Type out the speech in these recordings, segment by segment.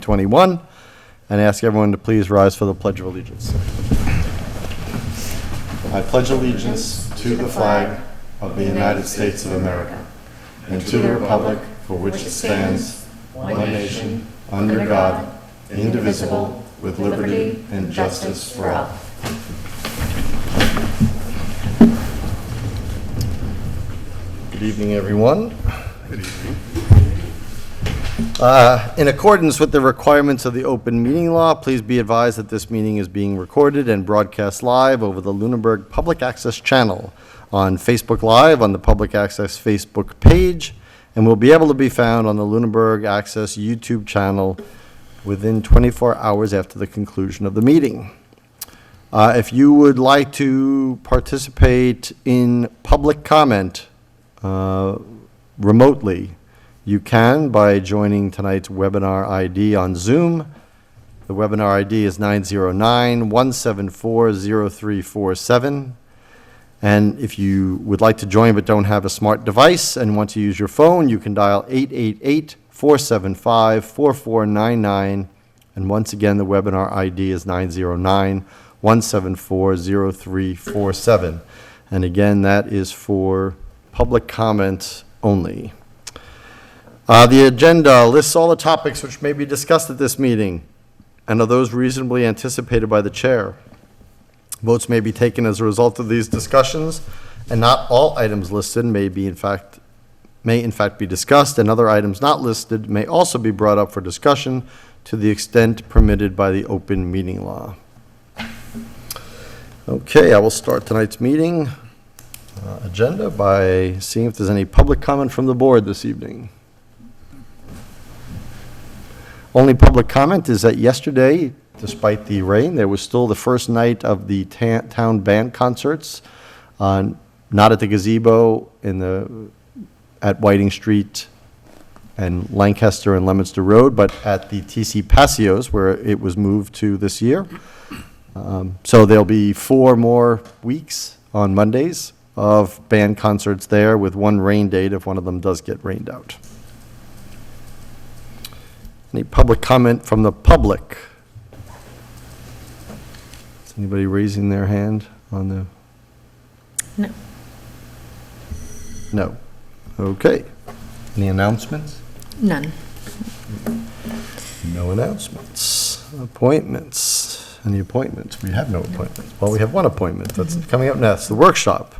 21, and ask everyone to please rise for the Pledge of Allegiance. I pledge allegiance to the flag of the United States of America and to the republic for which it stands, one nation, under God, indivisible, with liberty and justice for all. Good evening, everyone. Good evening. In accordance with the requirements of the open meeting law, please be advised that this meeting is being recorded and broadcast live over the Lunenburg Public Access channel on Facebook Live on the Public Access Facebook page, and will be able to be found on the Lunenburg Access YouTube channel within 24 hours after the conclusion of the meeting. If you would like to participate in public comment remotely, you can by joining tonight's webinar ID on Zoom. The webinar ID is 909-174-0347. And if you would like to join but don't have a smart device and want to use your phone, you can dial 888-475-4499. And once again, the webinar ID is 909-174-0347. And again, that is for public comments only. The agenda lists all the topics which may be discussed at this meeting and are those reasonably anticipated by the chair. Votes may be taken as a result of these discussions, and not all items listed may in fact be discussed, and other items not listed may also be brought up for discussion to the extent permitted by the open meeting law. Okay, I will start tonight's meeting agenda by seeing if there's any public comment from the board this evening. Only public comment is that yesterday, despite the rain, there was still the first night of the town band concerts, not at the gazebo at Whiting Street and Lancaster and Leominster Road, but at the TC Passios, where it was moved to this year. So there'll be 4 more weeks on Mondays of band concerts there, with one rain date if one of them does get rained out. Any public comment from the public? Is anybody raising their hand on the? No. No. Okay. Any announcements? None. No announcements. Appointments. Any appointments? We have no appointments. Well, we have one appointment that's coming up next, the workshop.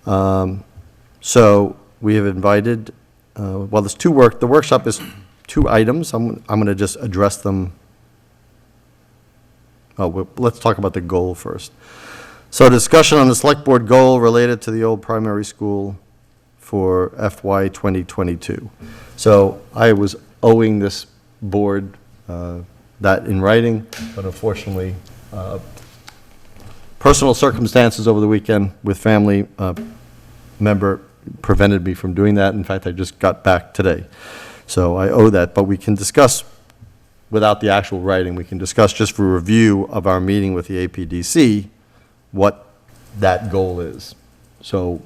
So we have invited, there's the workshop is 2 items. I'm going to just address them. Let's talk about the goal first. So discussion on the select board goal related to the old primary school for FY 2022. So I was owing this board that in writing, but unfortunately, personal circumstances over the weekend with family member prevented me from doing that. In fact, I just got back today. So I owe that, but we can discuss without the actual writing. We can discuss just for review of our meeting with the Apdc what that goal is. So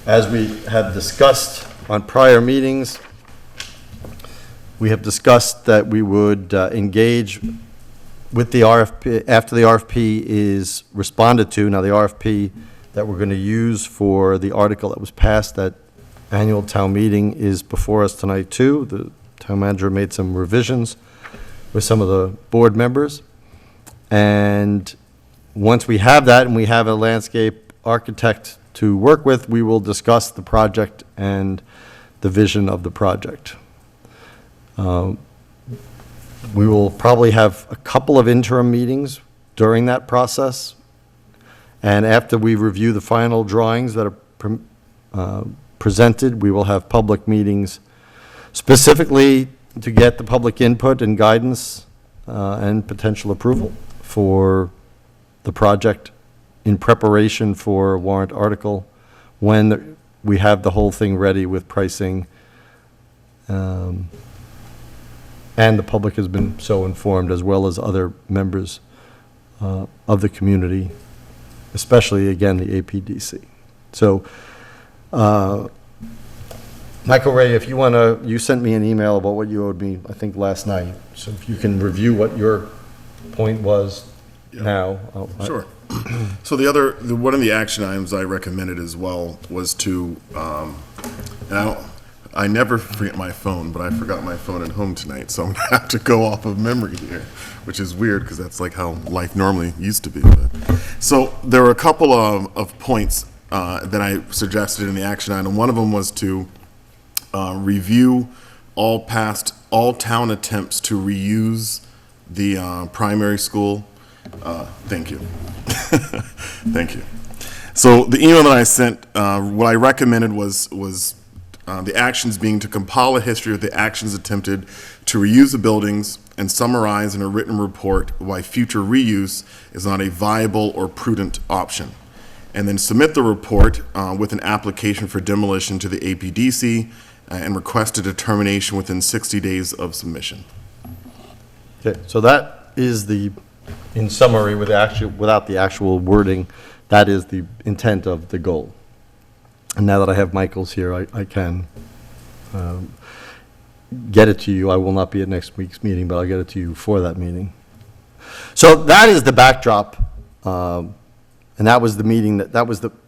as we have discussed on prior meetings, we have discussed that we would engage with the RFP after the RFP is responded to. Now, the RFP that we're going to use for the article that was passed at annual town meeting is before us tonight too. The town manager made some revisions with some of the board members. And once we have that and we have a landscape architect to work with, we will discuss the project and the vision of the project. We will probably have a couple of interim meetings during that process. And after we review the final drawings that are presented, we will have public meetings specifically to get the public input and guidance and potential approval for the project in preparation for a warrant article when we have the whole thing ready with pricing and the public has been so informed, as well as other members of the community, especially, again, the APDC. So Michael Ray, if you want to, you sent me an email about what you owed me, I think, last night. So if you can review what your point was now. Sure. So one of the action items I recommended as well was to, I never forget my phone, but I forgot my phone at home tonight, so I'm gonna have to go off of memory here, which is weird because that's like how life normally used to be. So there were a couple of points that I suggested in the action item. One of them was to review all town attempts to reuse the primary school. Thank you. Thank you. So the email that I sent, what I recommended was the actions being to compile a history of the actions attempted to reuse the buildings and summarize in a written report why future reuse is not a viable or prudent option. And then submit the report with an application for demolition to the Apdc and request a determination within 60 days of submission. Okay, so that is in summary, without the actual wording, that is the intent of the goal. And now that I have Michael's here, I can get it to you. I will not be at next week's meeting, but I'll get it to you for that meeting. So that is the backdrop, and that was the meeting,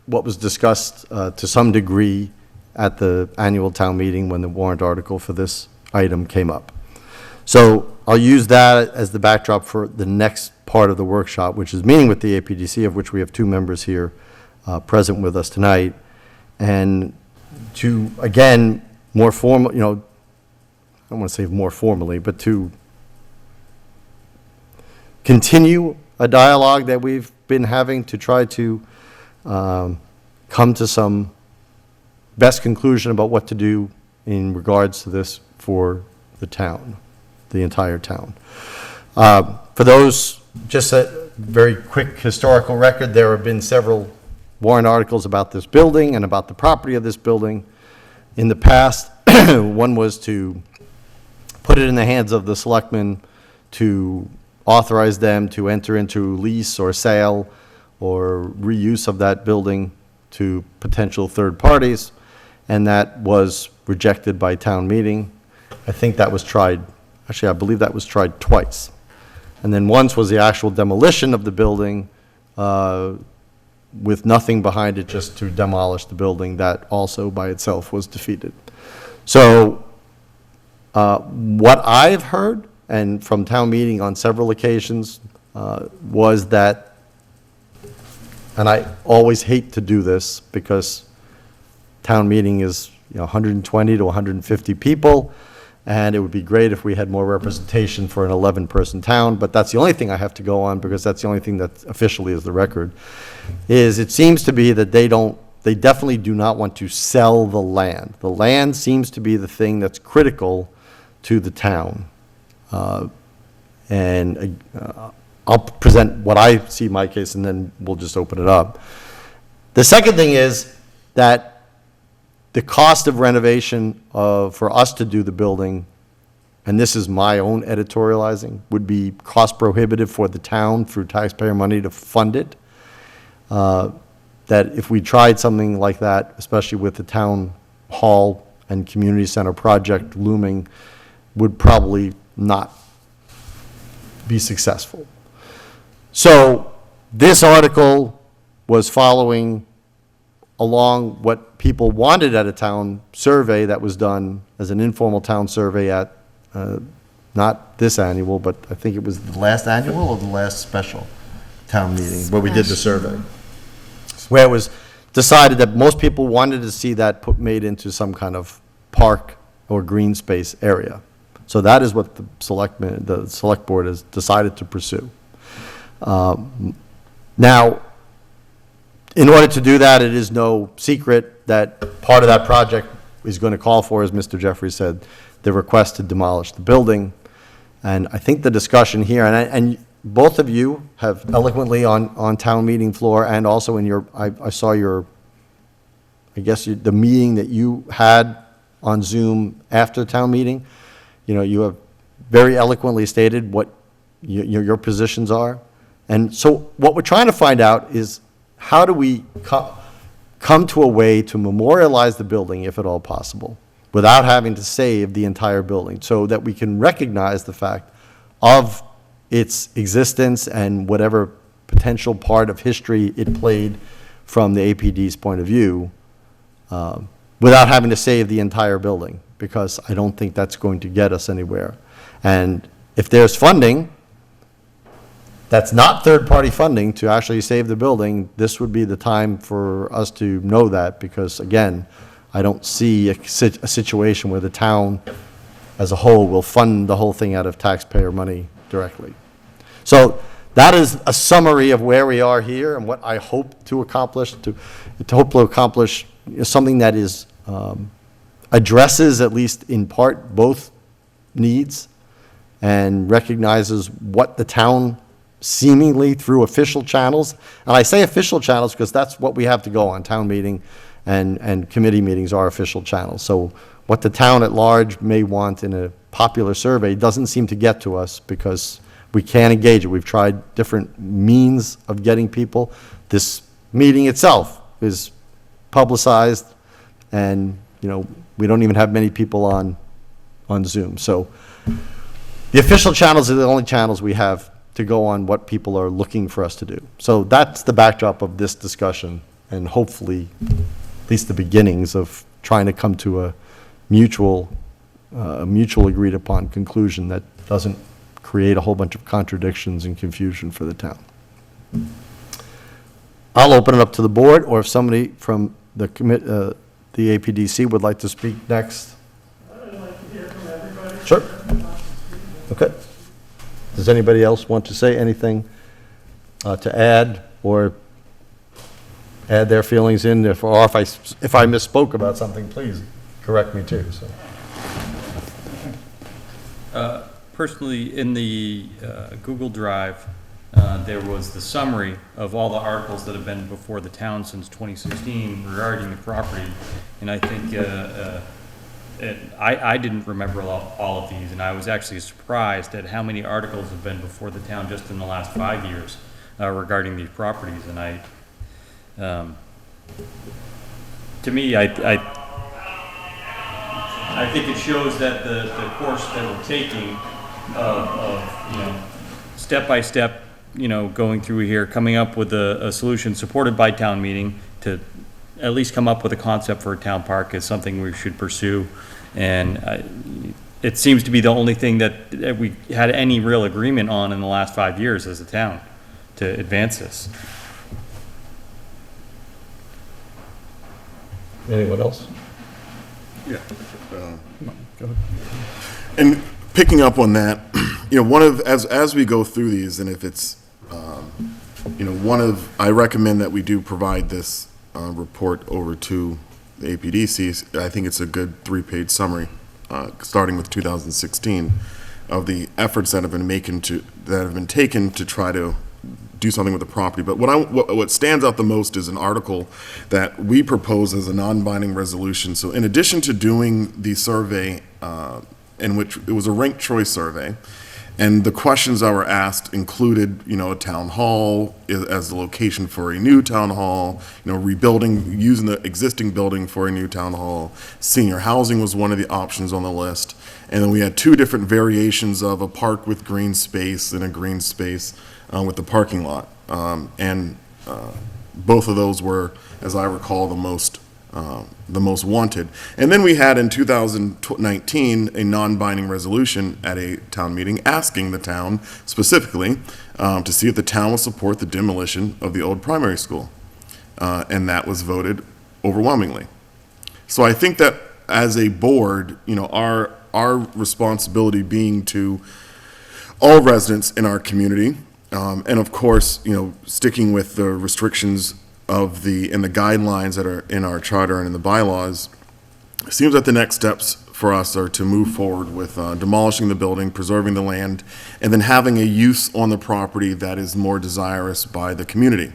what was discussed to some degree at the annual town meeting when the warrant article for this item came up. So I'll use that as the backdrop for the next part of the workshop, which is meeting with the APDC, of which we have 2 members here present with us tonight. And to, again, more formal, I don't want to say more formally, but to continue a dialogue that we've been having to try to come to some best conclusion about what to do in regards to this for the town, the entire town. For those, just a very quick historical record, there have been several warrant articles about this building and about the property of this building in the past. One was to put it in the hands of the selectmen to authorize them to enter into lease or sale or reuse of that building to potential third parties, and that was rejected by town meeting. I think that was tried, actually I believe that was tried twice. And then once was the actual demolition of the building with nothing behind it, just to demolish the building. That also by itself was defeated. So what I've heard, and from town meeting on several occasions, was that, and I always hate to do this because town meeting is 120 to 150 people, and it would be great if we had more representation for an 11-person town, but that's the only thing I have to go on because that's the only thing that officially is the record, is it seems to be that they definitely do not want to sell the land. The land seems to be the thing that's critical to the town. And I'll present what I see in my case, and then we'll just open it up. The second thing is that the cost of renovation for us to do the building, and this is my own editorializing, would be cost prohibitive for the town through taxpayer money to fund it. That if we tried something like that, especially with the town hall and community center project looming, would probably not be successful. So this article was following along what people wanted at a town survey that was done as an informal town survey at, not this annual, but I think it was the last annual or the last special town meeting where we did the survey. Where it was decided that most people wanted to see that made into some kind of park or green space area. So that is what the select board has decided to pursue. Now, in order to do that, it is no secret that part of that project is going to call for, as Mr. Jeffrey said, the request to demolish the building. And I think the discussion here, and both of you have eloquently on town meeting floor and also in your, I saw your, I guess the meeting that you had on Zoom after the town meeting, you have very eloquently stated what your positions are. And so what we're trying to find out is how do we come to a way to memorialize the building, if at all possible, without having to save the entire building, so that we can recognize the fact of its existence and whatever potential part of history it played from the APD's point of view, without having to save the entire building, because I don't think that's going to get us anywhere. And if there's funding that's not third-party funding to actually save the building, this would be the time for us to know that, because again, I don't see a situation where the town as a whole will fund the whole thing out of taxpayer money directly. So that is a summary of where we are here and what I hope to accomplish, to accomplish something that is, addresses, at least in part, both needs and recognizes what the town seemingly through official channels, and I say official channels because that's what we have to go on. Town meeting and committee meetings are official channels. So what the town at large may want in a popular survey doesn't seem to get to us because we can't engage it. We've tried different means of getting people. This meeting itself is publicized, and we don't even have many people on Zoom. So the official channels are the only channels we have to go on what people are looking for us to do. So that's the backdrop of this discussion, and hopefully at least the beginnings of trying to come to a mutual agreed upon conclusion that doesn't create a whole bunch of contradictions and confusion for the town. I'll open it up to the board, or if somebody from the APDC would like to speak next. I'd like to hear from everybody. Sure. Okay. Does anybody else want to say anything to add or add their feelings in? Or if I misspoke about something, please correct me too. So. Personally, in the Google Drive, there was the summary of all the articles that have been before the town since 2016 regarding the property, and I think I didn't remember all of these, and I was actually surprised at how many articles have been before the town just in the last 5 years regarding these properties. And to me, I think it shows that the course that we're taking of step by step, going through here, coming up with a solution supported by town meeting to at least come up with a concept for a town park is something we should pursue. And it seems to be the only thing that we had any real agreement on in the last 5 years as a town to advance this. Anyone else? Yeah. And picking up on that, as we go through these, and if it's, I recommend that we do provide this report over to the APDC. I think it's a good 3-page summary, starting with 2016, of the efforts that have been taken to try to do something with the property. But what stands out the most is an article that we propose as a non-binding resolution. So in addition to doing the survey, in which it was a ranked choice survey, and the questions that were asked included, a town hall as the location for a new town hall, rebuilding, using the existing building for a new town hall. Senior housing was one of the options on the list. And then we had 2 different variations of a park with green space and a green space with the parking lot. And both of those were, as I recall, the most wanted. And then we had in 2019 a non-binding resolution at a town meeting asking the town specifically to see if the town will support the demolition of the old primary school. And that was voted overwhelmingly. So I think that as a board, our responsibility being to all residents in our community, and of course, sticking with the restrictions and the guidelines that are in our charter and in the bylaws, it seems that the next steps for us are to move forward with demolishing the building, preserving the land, and then having a use on the property that is more desirous by the community.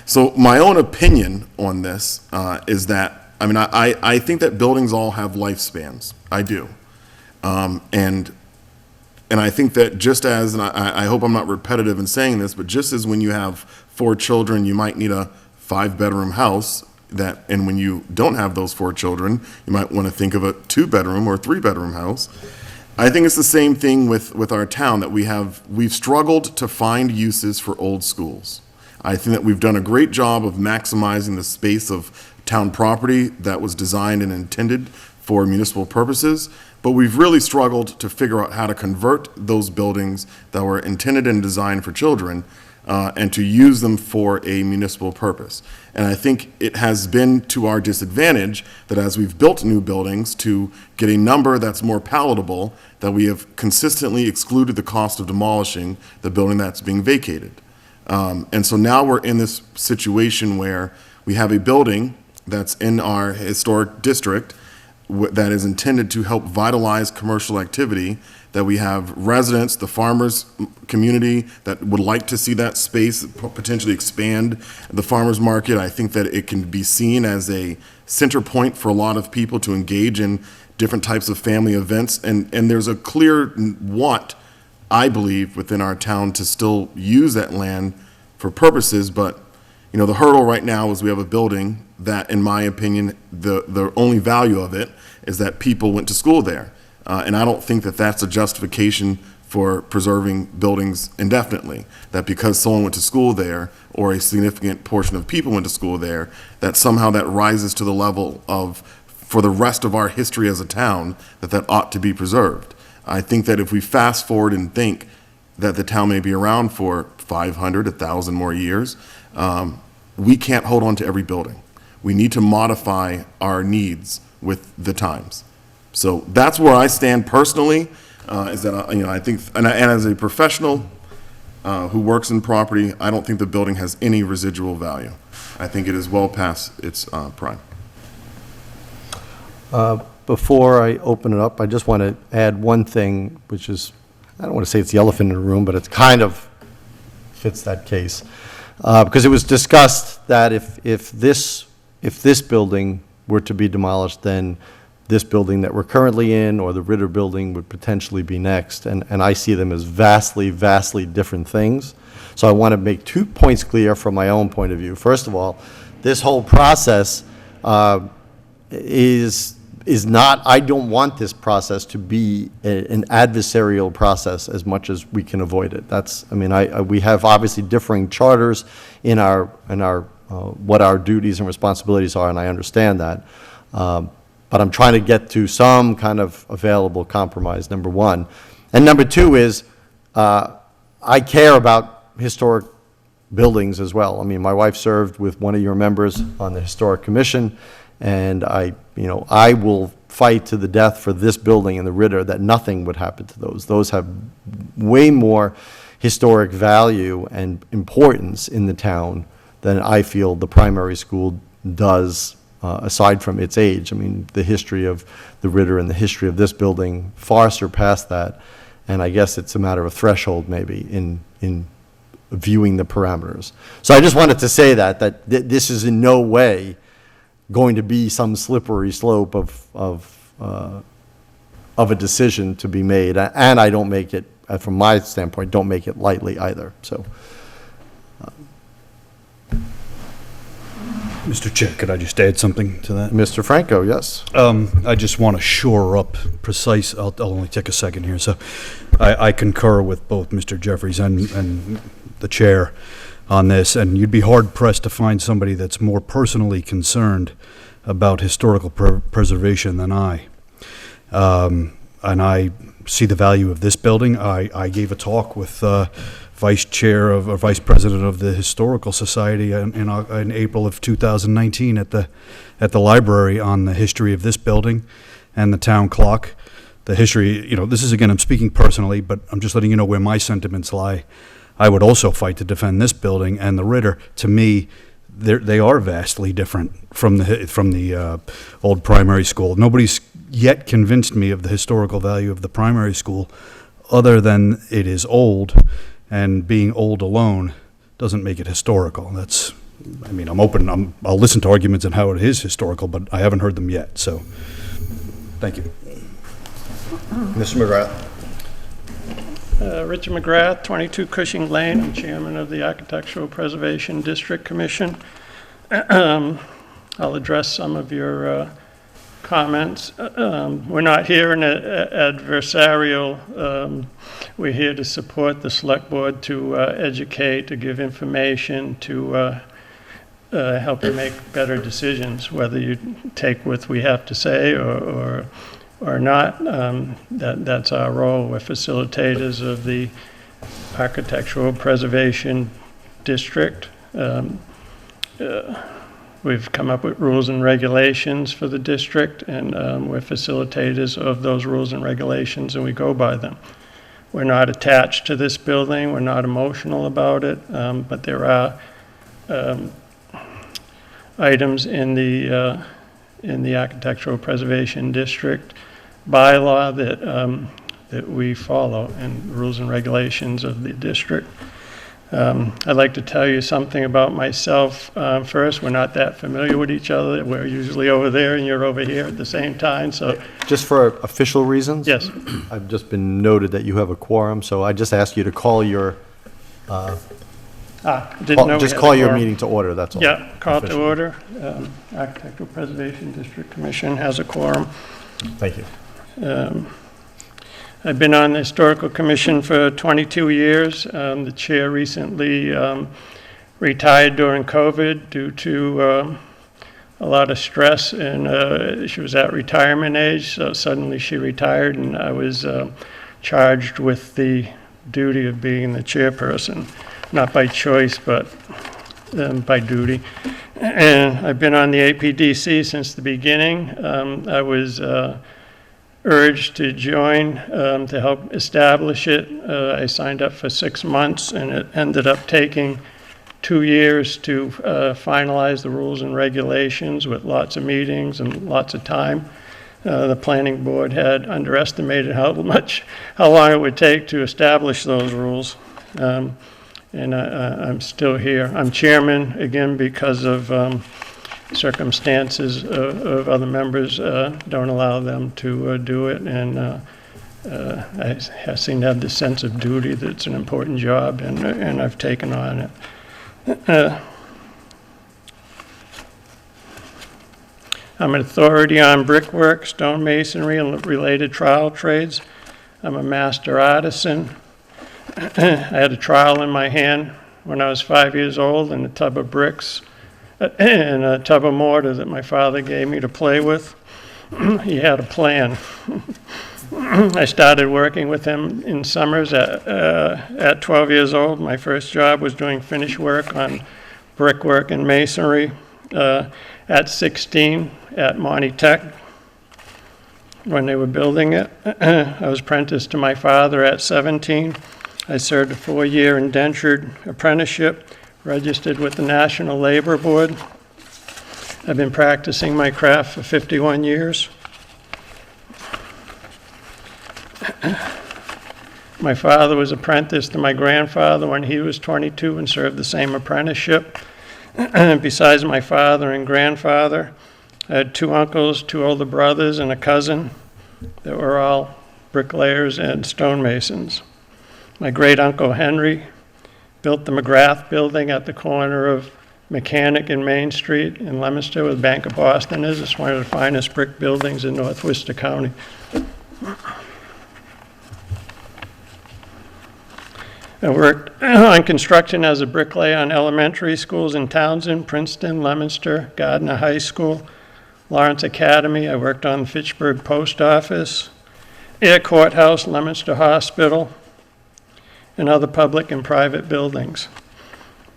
So my own opinion on this is that, I think that buildings all have lifespans. I do. And I think that just as, and I hope I'm not repetitive in saying this, but just as when you have 4 children, you might need a 5-bedroom house, and when you don't have those 4 children, you might want to think of a 2-bedroom or 3-bedroom house. I think it's the same thing with our town, that we've struggled to find uses for old schools. I think that we've done a great job of maximizing the space of town property that was designed and intended for municipal purposes, but we've really struggled to figure out how to convert those buildings that were intended and designed for children and to use them for a municipal purpose. And I think it has been to our disadvantage that as we've built new buildings to get a number that's more palatable, that we have consistently excluded the cost of demolishing the building that's being vacated. And so now we're in this situation where we have a building that's in our historic district that is intended to help vitalize commercial activity, that we have residents, the farmers community that would like to see that space potentially expand the farmers market. I think that it can be seen as a center point for a lot of people to engage in different types of family events. And there's a clear want, I believe, within our town to still use that land for purposes, but you know, the hurdle right now is we have a building that, in my opinion, the only value of it is that people went to school there. And I don't think that that's a justification for preserving buildings indefinitely, that because someone went to school there or a significant portion of people went to school there, that somehow that rises to the level of, for the rest of our history as a town, that ought to be preserved. I think that if we fast forward and think that the town may be around for 500, 1,000 more years, we can't hold on to every building. We need to modify our needs with the times. So that's where I stand personally, is that, I think, and as a professional who works in property, I don't think the building has any residual value. I think it is well past its prime. Before I open it up, I just want to add one thing, which is, I don't want to say it's the elephant in the room, but it kind of fits that case. Because it was discussed that if this building were to be demolished, then this building that we're currently in or the Ritter building would potentially be next. And I see them as vastly, vastly different things. So I want to make 2 points clear from my own point of view. First of all, this whole process is not, I don't want this process to be an adversarial process as much as we can avoid it. That's, I mean, we have obviously differing charters in our what our duties and responsibilities are, and I understand that. But I'm trying to get to some kind of available compromise, number one. And number two is, I care about historic buildings as well. I mean, my wife served with one of your members on the Historic Commission, and I will fight to the death for this building and the Ritter, that nothing would happen to those. Those have way more historic value and importance in the town than I feel the primary school does, aside from its age. I mean, the history of the Ritter and the history of this building far surpass that, and I guess it's a matter of threshold maybe in viewing the parameters. So I just wanted to say that this is in no way going to be some slippery slope of a decision to be made, and I don't make it, from my standpoint, don't make it lightly either. So, Mr. Chair, could I just add something to that? Mr. Franco, yes. I just want to shore up precise, I'll only take a second here. So I concur with both Mr. Jeffries and the chair on this, and you'd be hard pressed to find somebody that's more personally concerned about historical preservation than I. And I see the value of this building. I gave a talk with vice president of the Historical Society in April of 2019 at the library on the history of this building and the town clock. The history, this is, again, I'm speaking personally, but I'm just letting you know where my sentiments lie. I would also fight to defend this building and the Ritter. To me, they are vastly different from the old primary school. Nobody's yet convinced me of the historical value of the primary school, other than it is old, and being old alone doesn't make it historical. I'm open. I'll listen to arguments on how it is historical, but I haven't heard them yet. So, thank you, Mr. McGrath. Richard McGrath, 22 Cushing Lane. I'm chairman of the Architectural Preservation District Commission. I'll address some of your comments. We're not here in an adversarial, we're here to support the select board, to educate, to give information, to help you make better decisions, whether you take what we have to say or not. That's our role. We're facilitators of the Architectural Preservation District. We've come up with rules and regulations for the district, and we're facilitators of those rules and regulations, and we go by them. We're not attached to this building, we're not emotional about it, but there are items in the Architectural Preservation District bylaw that we follow, and rules and regulations of the district. I'd like to tell you something about myself first. We're not that familiar with each other. We're usually over there and you're over here at the same time, so. Just for official reasons? Yes. I've just been noted that you have a quorum, so I just ask you to call your, Didn't know we just had call a your quorum. meeting to order, that's all. Yeah, call to Official. order. Architectural Preservation District Commission has a quorum. Thank you. I've been on the Historical Commission for 22 years. The chair recently retired during COVID due to a lot of stress, and she was at retirement age, so suddenly she retired, and I was charged with the duty of being the chairperson, not by choice, but by duty. And I've been on the APDC since the beginning. I was urged to join to help establish it. I signed up for 6 months, and it ended up taking 2 years to finalize the rules and regulations with lots of meetings and lots of time. The planning board had underestimated how long it would take to establish those rules. And I'm still here. I'm chairman, again, because of circumstances of other members don't allow them to do it, and I seem to have this sense of duty that it's an important job, and I've taken on it. I'm an authority on brickwork, stonemasonry, and related trowel trades. I'm a master artisan. I had a trowel in my hand when I was 5 years old, and a tub of bricks and a tub of mortar that my father gave me to play with. He had a plan. I started working with him in summers at 12 years old. My first job was doing finish work on brickwork and masonry. At 16 at Monty Tech, when they were building it. I was apprenticed to my father at 17. I served a 4-year indentured apprenticeship, registered with the National Labor Board. I've been practicing my craft for 51 years. My father was apprenticed to my grandfather when he was 22 and served the same apprenticeship. Besides my father and grandfather, I had 2 uncles, 2 older brothers, and a cousin that were all bricklayers and stonemasons. My great-uncle Henry built the McGrath building at the corner of Mechanic and Main Street in Leominster, where the Bank of Boston is. It's one of the finest brick buildings in North Worcester County. I worked on construction as a bricklayer on elementary schools in Townsend, Princeton, Leominster, Gardner High School, Lawrence Academy. I worked on the Fitchburg Post Office, Air Courthouse, Leominster Hospital, and other public and private buildings.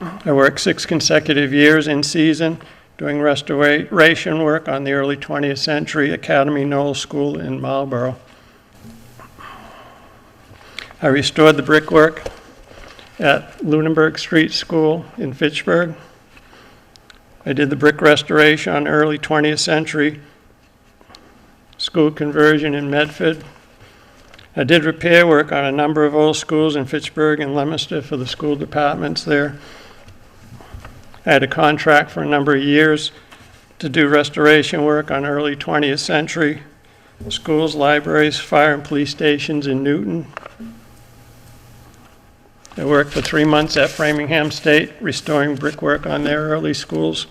I worked 6 consecutive years in season doing restoration work on the early 20th century Academy Knoll School in Marlborough. I restored the brickwork at Lunenburg Street School in Fitchburg. I did the brick restoration on early 20th century school conversion in Medford. I did repair work on a number of old schools in Fitchburg and Leominster for the school departments there. I had a contract for a number of years to do restoration work on early 20th century schools, libraries, fire and police stations in Newton. I worked for 3 months at Framingham State, restoring brickwork on their early schools.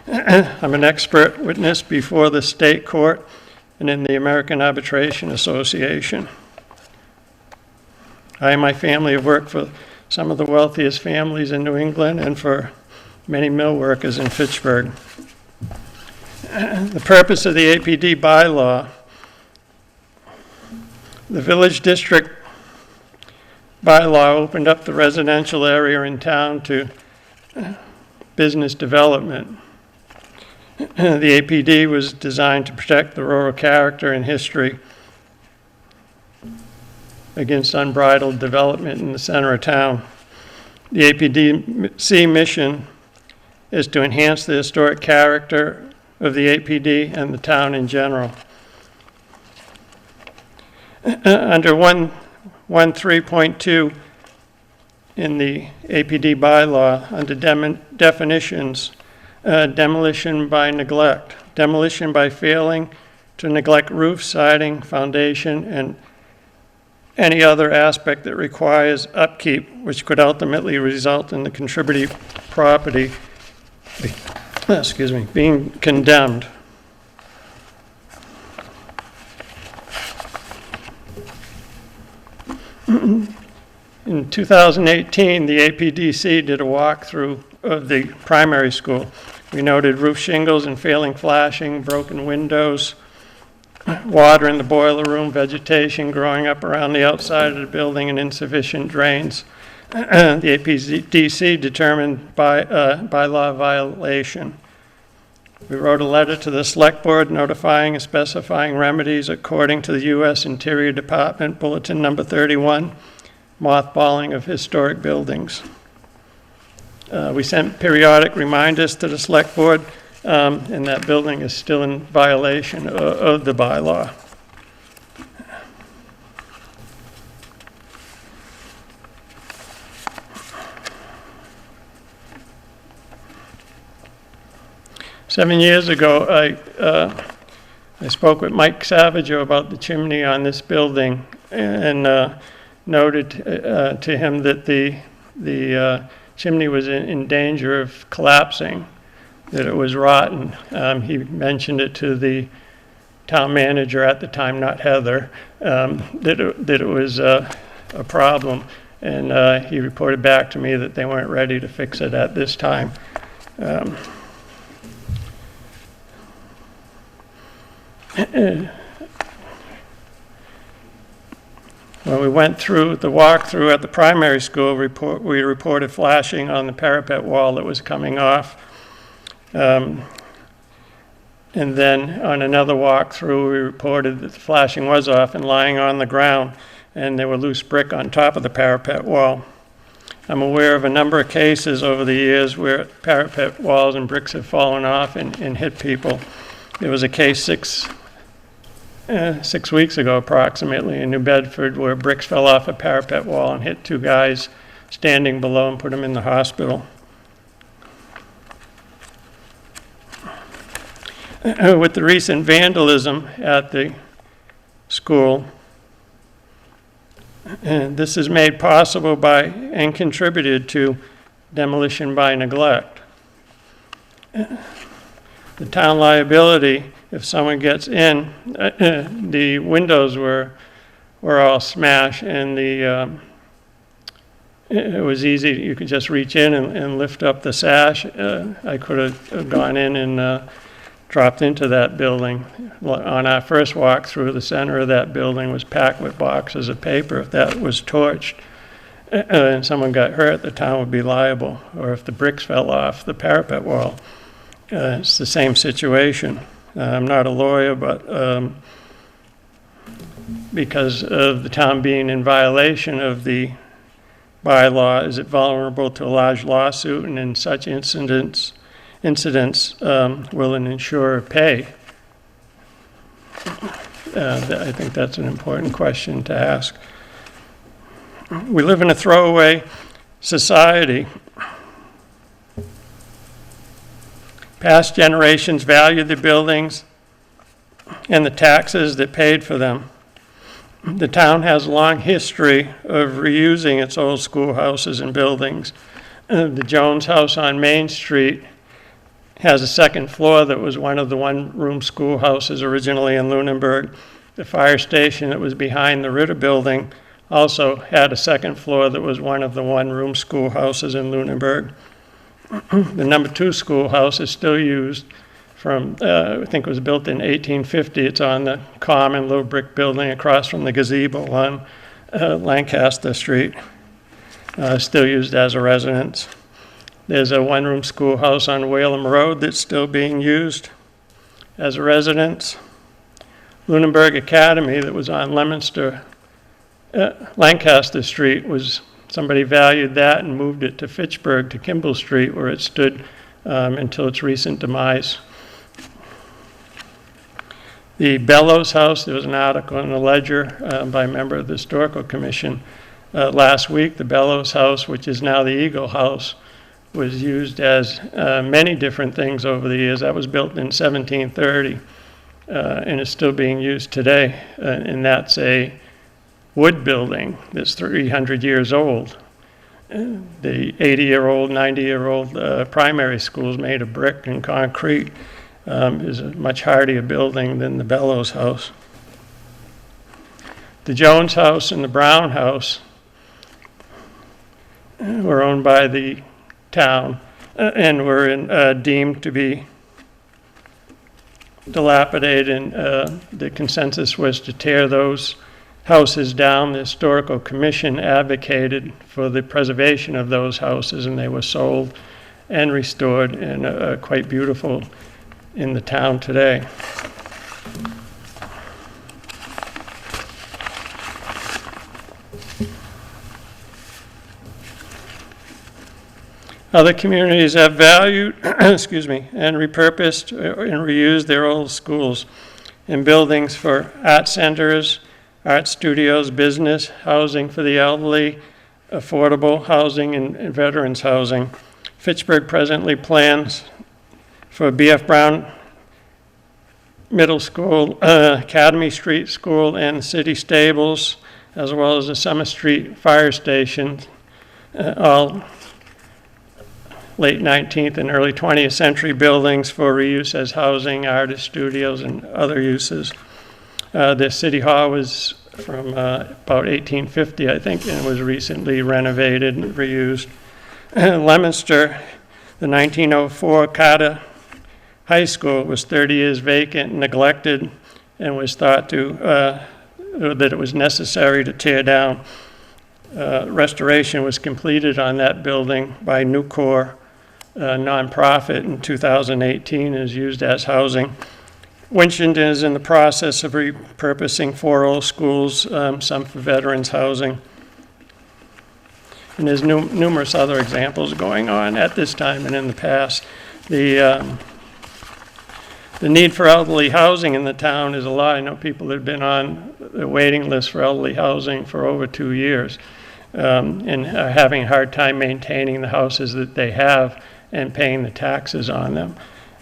I'm an expert witness before the state court and in the American Arbitration Association. I and my family have worked for some of the wealthiest families in New England and for many mill workers in Fitchburg. The purpose of the Apd Bylaw: the Village District Bylaw opened up the residential area in town to business development. The APD was designed to protect the rural character and history against unbridled development in the center of town. The APDC mission is to enhance the historic character of the APD and the town in general. Under 1.3.2 in the APD bylaw, under definitions, demolition by neglect. Demolition by failing to neglect roof, siding, foundation, and any other aspect that requires upkeep, which could ultimately result in the contributing property being condemned. In 2018, the Apdc did a walkthrough of the primary school. We noted roof shingles and failing flashing, broken windows, water in the boiler room, vegetation growing up around the outside of the building, and insufficient drains. The Apdc determined bylaw violation. We wrote a letter to the Select Board notifying and specifying remedies according to the U.S. Interior Department Bulletin Number 31, mothballing of historic buildings. We sent periodic reminders to the Select Board, and that building is still in violation of the bylaw. Seven years ago, I spoke with Mike Savageau about the chimney on this building and noted to him that the chimney was in danger of collapsing, that it was rotten. He mentioned it to the town manager at the time, not Heather, that it was a problem. And he reported back to me that they weren't ready to fix it at this time. When we went through the walkthrough at the primary school, we reported flashing on the parapet wall that was coming off. And then on another walkthrough, we reported that the flashing was off and lying on the ground, and there were loose brick on top of the parapet wall. I'm aware of a number of cases over the years where parapet walls and bricks have fallen off and hit people. There was a case 6 weeks ago approximately in New Bedford where bricks fell off a parapet wall and hit 2 guys standing below and put them in the hospital. With the recent vandalism at the school, this is made possible by and contributed to demolition by neglect. The town liability, if someone gets in, the windows were all smashed, and it was easy. You could just reach in and lift up the sash. I could have gone in and dropped into that building. On our first walk through, the center of that building was packed with boxes of paper. If that was torched and someone got hurt, the town would be liable. Or if the bricks fell off the parapet wall, it's the same situation. I'm not a lawyer, but because of the town being in violation of the bylaw, is it vulnerable to a large lawsuit? And in such incidents, will an insurer pay? I think that's an important question to ask. We live in a throwaway society. Past generations valued the buildings and the taxes that paid for them. The town has a long history of reusing its old schoolhouses and buildings. The Jones House on Main Street has a second floor that was one of the one-room schoolhouses originally in Lunenburg. The fire station that was behind the Ritter building also had a second floor that was one of the one-room schoolhouses in Lunenburg. The number 2 schoolhouse is still used from, I think it was built in 1850. It's on the common little brick building across from the gazebo on Lancaster Street, still used as a residence. There's a one-room schoolhouse on Whalum Road that's still being used as a residence. Lunenburg Academy that was on Lancaster Street somebody valued that and moved it to Fitchburg to Kimball Street, where it stood until its recent demise. The Bellows House, there was an article in the Ledger by a member of the Historical Commission last week. The Bellows House, which is now the Eagle House, was used as many different things over the years. That was built in 1730 and is still being used today. And that's a wood building that's 300 years old. The 80-year-old, 90-year-old primary schools made of brick and concrete is a much hardier building than the Bellows House. The Jones House and the Brown House were owned by the town and were deemed to be dilapidated, and the consensus was to tear those houses down. The Historical Commission advocated for the preservation of those houses, and they were sold and restored and are quite beautiful in the town today. Other communities have valued, excuse me, and repurposed and reused their old schools and buildings for art centers, art studios, business, housing for the elderly, affordable housing, and veterans housing. Fitchburg presently plans for B.F. Brown Middle School, Academy Street School, and city stables, as well as the Summer Street Fire Station, all late 19th and early 20th century buildings for reuse as housing, artist studios, and other uses. The City Hall was from about 1850, I think, and was recently renovated and reused. Leominster, the 1904 Carter High School was 30 years vacant and neglected, and was thought that it was necessary to tear down. Restoration was completed on that building by Nucor, a nonprofit, in 2018, and is used as housing. Winchendon is in the process of repurposing 4 old schools, some for veterans housing. And there's numerous other examples going on at this time and in the past. The need for elderly housing in the town is a lot. I know people that have been on the waiting list for elderly housing for over 2 years and are having a hard time maintaining the houses that they have and paying the taxes on them.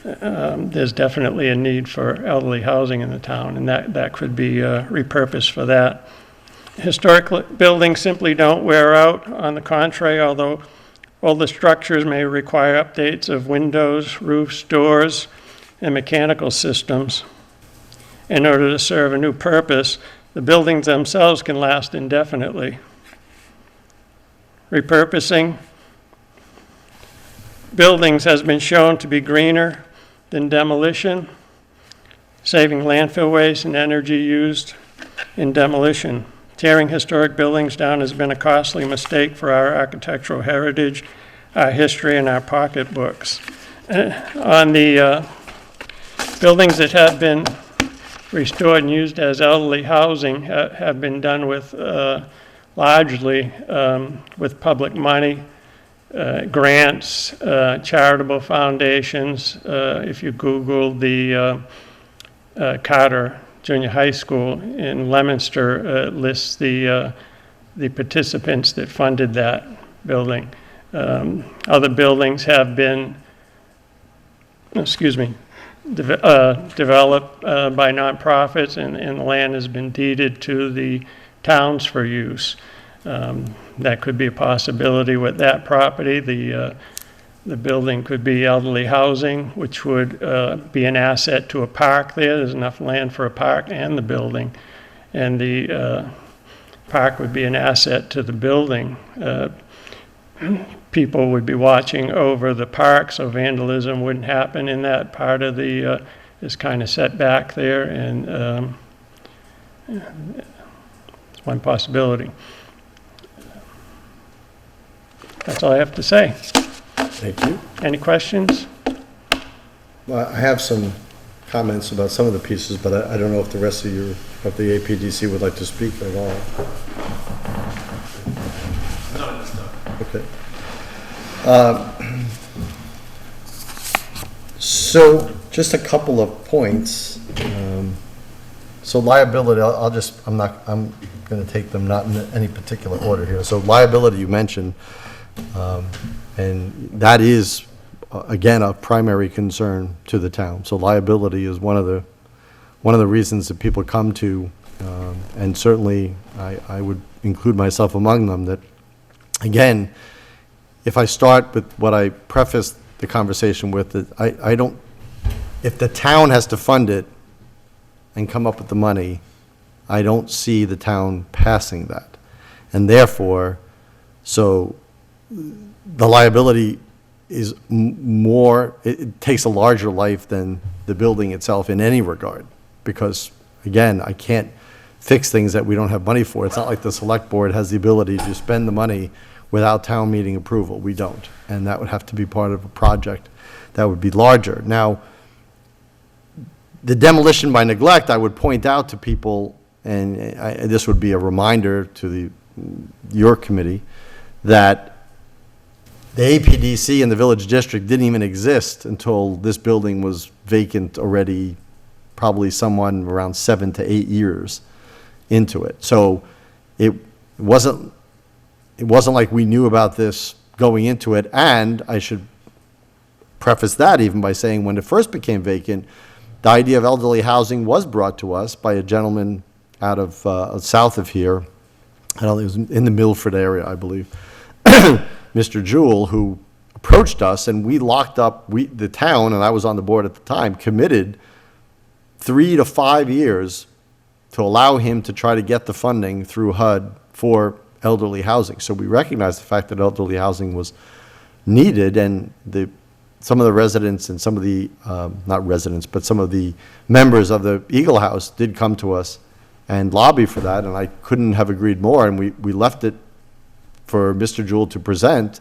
There's definitely a need for elderly housing in the town, and that could be repurposed for that. Historic buildings simply don't wear out. On the contrary, although all the structures may require updates of windows, roofs, doors, and mechanical systems in order to serve a new purpose, the buildings themselves can last indefinitely. Repurposing buildings has been shown to be greener than demolition, saving landfill waste and energy used in demolition. Tearing historic buildings down has been a costly mistake for our architectural heritage, our history, and our pocketbooks. On the buildings that have been restored and used as elderly housing have been done with largely with public money, grants, charitable foundations. If you Google the Carter Junior High School in Leominster, lists the participants that funded that building. Other buildings have been, developed by nonprofits, and the land has been deeded to the towns for use. That could be a possibility with that property. The The building could be elderly housing, which would be an asset to a park there. There's enough land for a park and the building. And the park would be an asset to the building. People would be watching over the park, so vandalism wouldn't happen in that part of the, is kind of set back there, and it's one possibility. That's all I have to say. Thank you. Any questions? Well, I have some comments about some of the pieces, but I don't know if the rest of the APDC would like to speak at all. Okay. So just a couple of points. So liability, I'm going to take them not in any particular order here. So liability you mentioned, and that is, again, a primary concern to the town. So liability is one of the reasons that people come to, and certainly I would include myself among them, that, again, if I start with what I prefaced the conversation with, that I don't, if the town has to fund it and come up with the money, I don't see the town passing that. And therefore, so the liability is more, it takes a larger life than the building itself in any regard. Because, again, I can't fix things that we don't have money for. It's not like the select board has the ability to spend the money without town meeting approval. We don't. And that would have to be part of a project that would be larger. Now, the demolition by neglect, I would point out to people, and this would be a reminder to your committee, that the APDC and the village district didn't even exist until this building was vacant already, probably someone around 7 to 8 years into it. So it wasn't like we knew about this going into it. And I should preface that even by saying, when it first became vacant, the idea of elderly housing was brought to us by a gentleman out of south of here. I don't think it was in the Milford area, I believe. Mr. Jewell, who approached us, and we locked up, the town, and I was on the board at the time, committed 3 to 5 years to allow him to try to get the funding through HUD for elderly housing. So we recognized the fact that elderly housing was needed, and some of the residents and some of the, not residents, but some of the members of the Eagle House did come to us and lobby for that, and I couldn't have agreed more, and we left it for Mr. Jewell to present.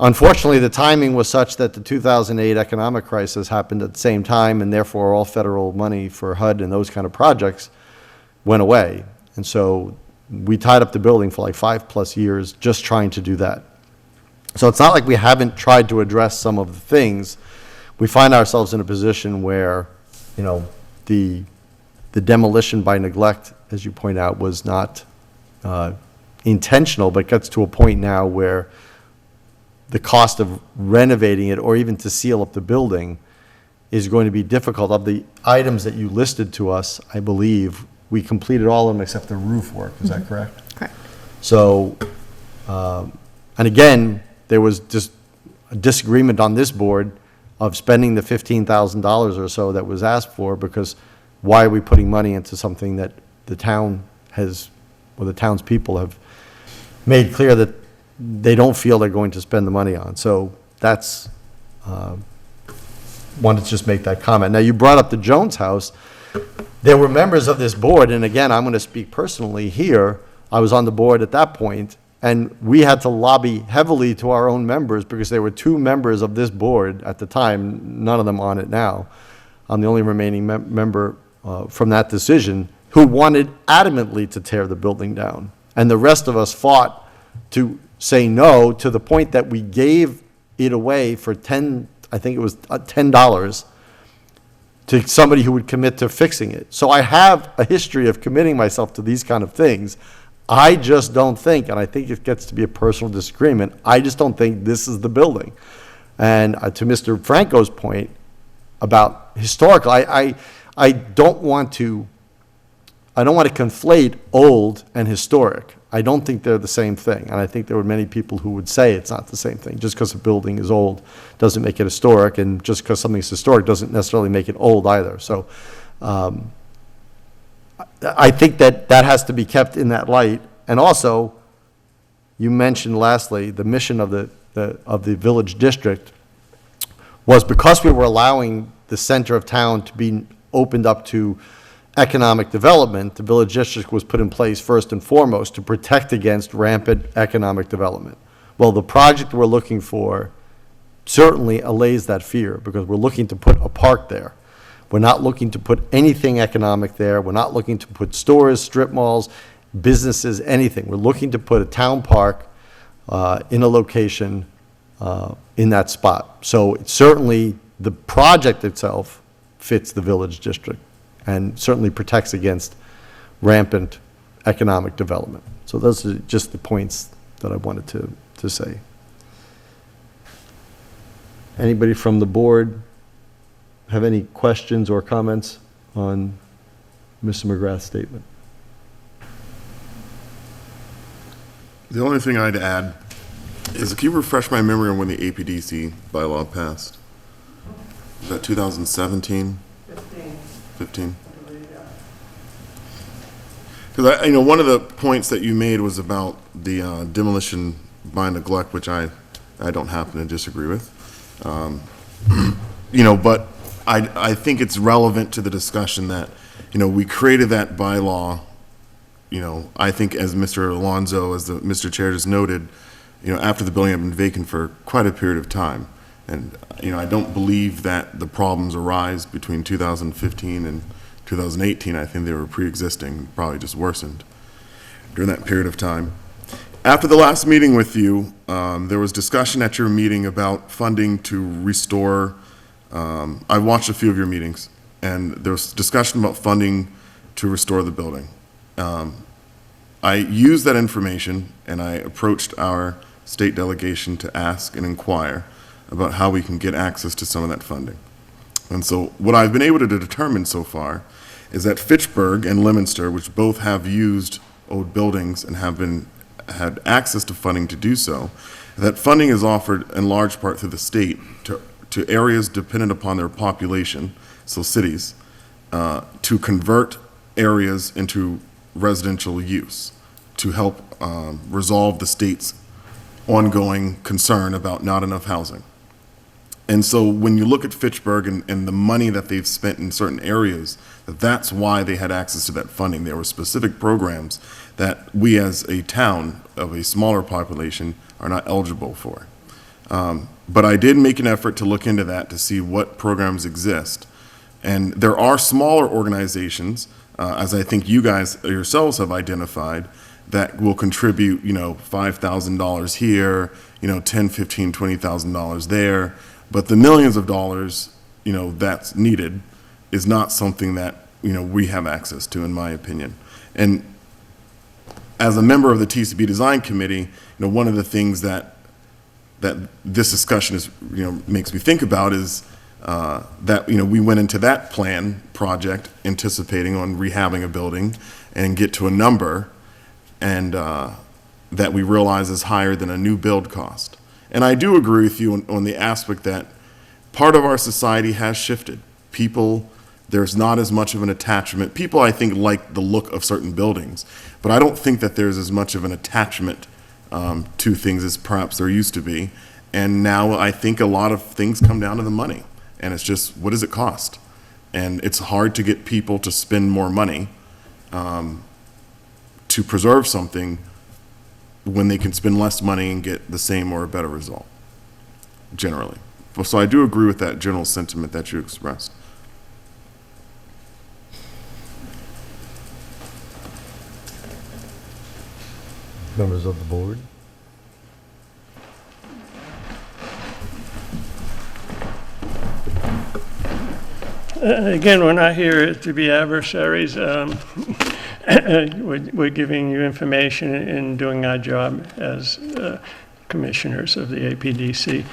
Unfortunately, the timing was such that the 2008 economic crisis happened at the same time, and therefore all federal money for HUD and those kind of projects went away. And so we tied up the building for like 5+ years just trying to do that. So it's not like we haven't tried to address some of the things. We find ourselves in a position where, the demolition by neglect, as you point out, was not intentional, but gets to a point now where the cost of renovating it or even to seal up the building is going to be difficult. Of the items that you listed to us, I believe we completed all of them except the roof work. Is that correct? Correct. So, and again, there was just a disagreement on this board of spending the $15,000 or so that was asked for, because why are we putting money into something that the town has, or the townspeople have made clear that they don't feel they're going to spend the money on. So that's, wanted to just make that comment. Now, you brought up the Jones House. There were members of this board, and again, I'm going to speak personally here. I was on the board at that point, and we had to lobby heavily to our own members because there were 2 members of this board at the time, none of them on it now. I'm the only remaining member from that decision, who wanted adamantly to tear the building down. And the rest of us fought to say no, to the point that we gave it away for $10 to somebody who would commit to fixing it. So I have a history of committing myself to these kind of things. I just don't think, and I think it gets to be a personal disagreement, I just don't think this is the building. And to Mr. Franco's point about historical, I don't want to conflate old and historic. I don't think they're the same thing, and I think there were many people who would say it's not the same thing. Just because a building is old doesn't make it historic, and just because something's historic doesn't necessarily make it old either. So I think that has to be kept in that light. And also, you mentioned lastly, the mission of the village district was because we were allowing the center of town to be opened up to economic development, the village district was put in place first and foremost to protect against rampant economic development. Well, the project we're looking for certainly allays that fear, because we're looking to put a park there. We're not looking to put anything economic there. We're not looking to put stores, strip malls, businesses, anything. We're looking to put a town park in a location in that spot. So it's certainly the project itself fits the village district and certainly protects against rampant economic development. So those are just the points that I wanted to say. Anybody from the board have any questions or comments on Mr. McGrath's statement? The only thing I'd add is, can you refresh my memory on when the APDC bylaw passed? Was that 2017? 15. Because one of the points that you made was about the demolition by neglect, which I don't happen to disagree with. But I think it's relevant to the discussion that, we created that bylaw. I think as Mr. Alonso, as the Mr. Chair just noted, after the building had been vacant for quite a period of time. And, I don't believe that the problems arise between 2015 and 2018. I think they were pre-existing, probably just worsened during that period of time. After the last meeting with you, there was discussion at your meeting about funding to restore. I watched a few of your meetings, and there was discussion about funding to restore the building. I used that information, and I approached our state delegation to ask and inquire about how we can get access to some of that funding. And so what I've been able to determine so far is that Fitchburg and Leominster, which both have used old buildings and had access to funding to do so, that funding is offered in large part through the state to areas dependent upon their population, so cities, to convert areas into residential use to help resolve the state's ongoing concern about not enough housing. And so when you look at Fitchburg and the money that they've spent in certain areas, that's why they had access to that funding. There were specific programs that we as a town of a smaller population are not eligible for. But I did make an effort to look into that to see what programs exist. And there are smaller organizations, as I think you guys yourselves have identified, that will contribute, $5,000 here, $10,000, $15,000, $20,000 there. But the millions of dollars, that's needed is not something that, we have access to, in my opinion. And as a member of the TCB Design Committee, one of the things that this discussion is, makes me think about is that, we went into that plan project anticipating on rehabbing a building and get to a number and that we realize is higher than a new build cost. And I do agree with you on the aspect that part of our society has shifted. There's not as much of an attachment. People, I think, like the look of certain buildings, but I don't think that there's as much of an attachment to things as perhaps there used to be. And now I think a lot of things come down to the money. And it's just, what does it cost? And it's hard to get people to spend more money to preserve something when they can spend less money and get the same or a better result, generally. So I do agree with that general sentiment that you expressed. Members of the board? Again, we're not here to be adversaries. We're giving you information and doing our job as commissioners of the APDC.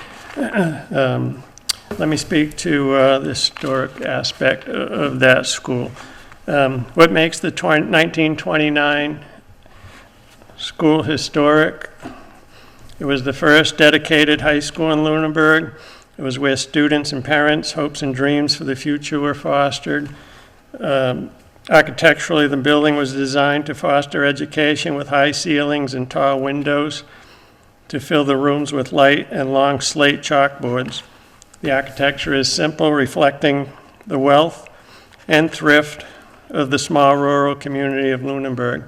Let me speak to the historic aspect of that school. What makes the 1929 School historic. It was the first dedicated high school in Lunenburg. It was where students and parents' hopes and dreams for the future were fostered. Architecturally, the building was designed to foster education with high ceilings and tall windows to fill the rooms with light and long slate chalkboards. The architecture is simple, reflecting the wealth and thrift of the small rural community of Lunenburg.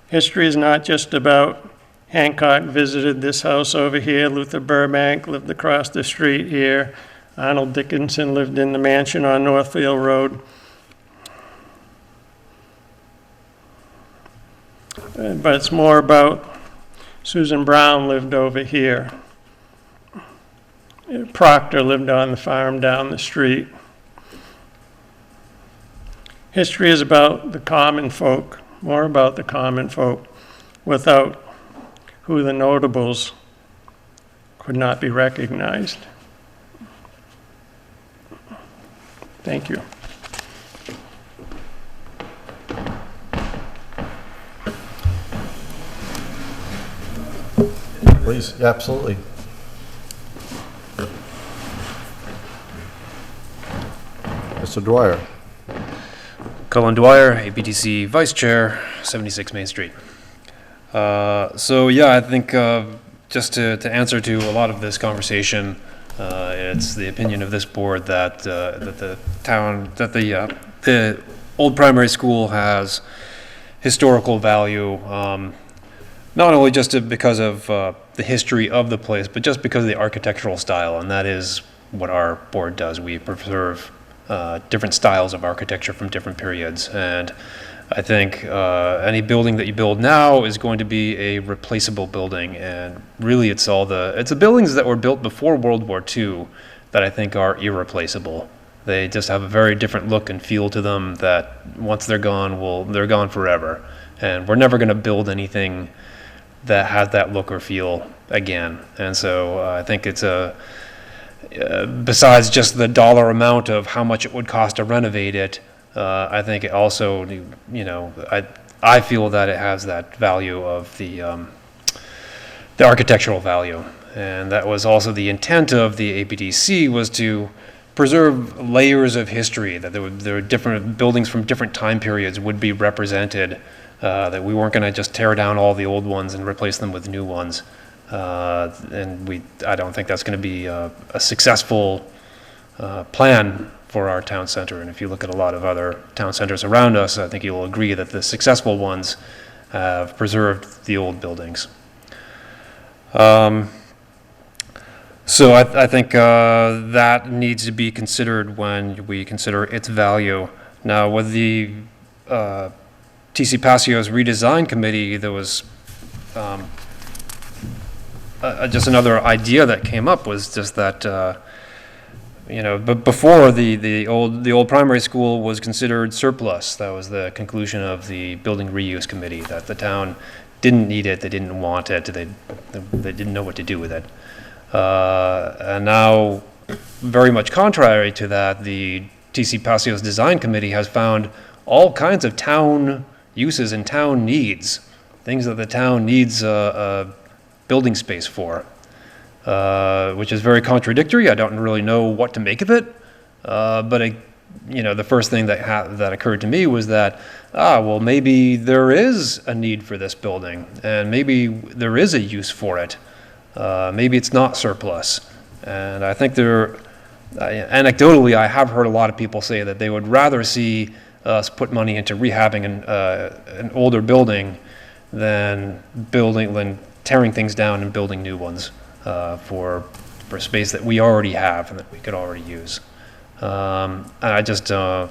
History is not just about Hancock visited this house over here, Luther Burbank lived across the street here, Arnold Dickinson lived in the mansion on Northfield Road. But it's more about Susan Brown lived over here. Proctor lived on the farm down the street. History is about the common folk, more about the common folk, without who the notables could not be recognized. Thank you. Please, yeah, absolutely. Mr. Dwyer. Cullen Dwyer, Apdc Vice Chair, 76 Main Street. So yeah, I think just to answer to a lot of this conversation, it's the opinion of this board that the old primary school has historical value, not only just because of the history of the place, but just because of the architectural style, and that is what our board does. We preserve different styles of architecture from different periods, and I think any building that you build now is going to be a replaceable building, and really it's the buildings that were built before World War II that I think are irreplaceable. They just have a very different look and feel to them that once they're gone, they're gone forever, and we're never going to build anything that has that look or feel again. And so I think it's besides just the dollar amount of how much it would cost to renovate it, I think it also, I feel that it has that value of the architectural value. And that was also the intent of the APDC, was to preserve layers of history, that there were different buildings from different time periods would be represented, that we weren't going to just tear down all the old ones and replace them with new ones. And I don't think that's going to be a successful plan for our town center. And if you look at a lot of other town centers around us, I think you'll agree that the successful ones have preserved the old buildings. So I think that needs to be considered when we consider its value. Now, with the TC Passio's redesign committee, there was just another idea that came up, was just that but before the old primary school was considered surplus. That was the conclusion of the building reuse committee, that the town didn't need it, they didn't want it, they didn't know what to do with it. And now, very much contrary to that, the TC Passio's design committee has found all kinds of town uses and town needs, things that the town needs building space for, which is very contradictory. I don't really know what to make of it, but the first thing that occurred to me was that, well, maybe there is a need for this building, and maybe there is a use for it. Maybe it's not surplus. And I think anecdotally, I have heard a lot of people say that they would rather see us put money into rehabbing an older building than tearing things down and building new ones for space that we already have and that we could already use. And I just I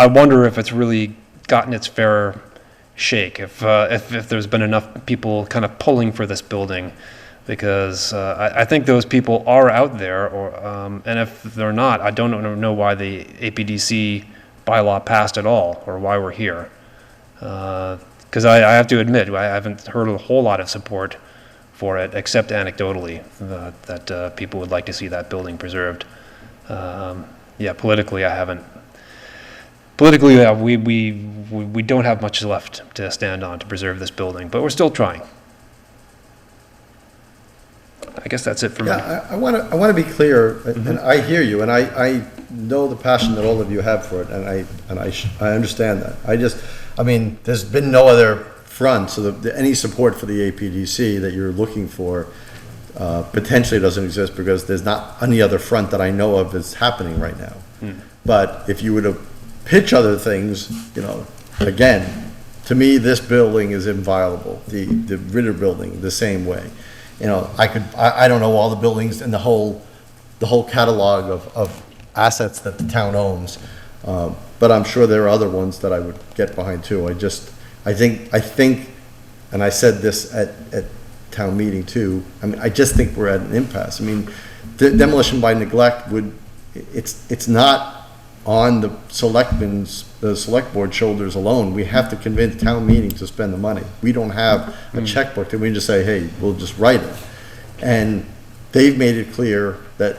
wonder if it's really gotten its fair shake, if there's been enough people kind of pulling for this building, because I think those people are out there, and if they're not, I don't know why the APDC bylaw passed at all, or why we're here. Because I have to admit, I haven't heard a whole lot of support for it, except anecdotally, that people would like to see that building preserved. Politically, I haven't politically, we don't have much left to stand on to preserve this building, but we're still trying. I guess that's it for me. Yeah, I want to be clear, and I hear you, and I know the passion that all of you have for it, and I understand that. I mean, there's been no other front, so any support for the APDC that you're looking for potentially doesn't exist because there's not any other front that I know of that's happening right now. But if you were to pitch other things, again, to me, this building is inviolable. The Ritter building, the same way. I don't know all the buildings and the whole catalog of assets that the town owns, but I'm sure there are other ones that I would get behind too. I think, and I said this at town meeting too, I mean, I just think we're at an impasse. I mean, the demolition by neglect it's not on the select board shoulders alone. We have to convince town meeting to spend the money. We don't have a checkbook that we can just say, hey, we'll just write it. And they've made it clear that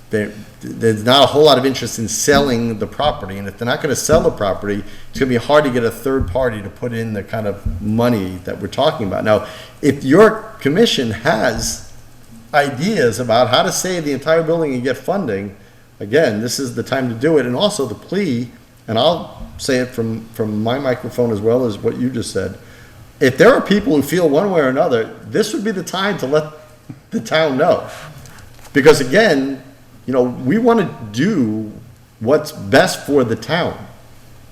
there's not a whole lot of interest in selling the property, and if they're not going to sell the property, it's going to be hard to get a third party to put in the kind of money that we're talking about. Now, if your commission has ideas about how to save the entire building and get funding, again, this is the time to do it. And also the plea, and I'll say it from my microphone as well as what you just said, if there are people who feel one way or another, this would be the time to let the town know. Because again, we want to do what's best for the town.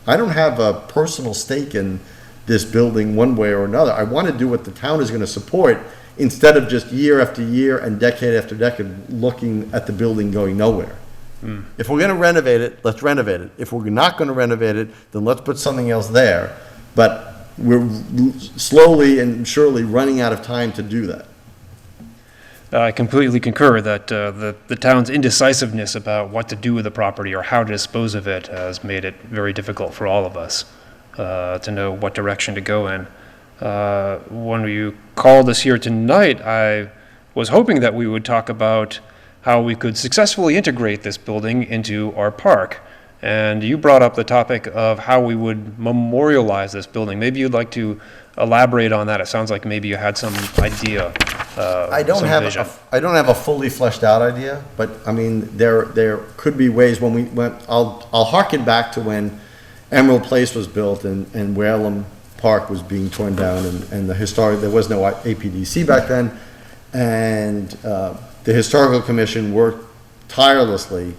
I don't have a personal stake in this building one way or another. I want to do what the town is going to support instead of just year after year and decade after decade looking at the building going nowhere. If we're going to renovate it, let's renovate it. If we're not going to renovate it, then let's put something else there. But we're slowly and surely running out of time to do that. I completely concur that the town's indecisiveness about what to do with the property or how to dispose of it has made it very difficult for all of us to know what direction to go in. When you called us here tonight, I was hoping that we would talk about how we could successfully integrate this building into our park. And you brought up the topic of how we would memorialize this building. Maybe you'd like to elaborate on that. It sounds like maybe you had some idea. I don't have a fully fleshed out idea, but I mean, there could be ways I'll harken back to when Emerald Place was built and Whalum Park was being torn down and there was no APDC back then. And, the Historical Commission worked tirelessly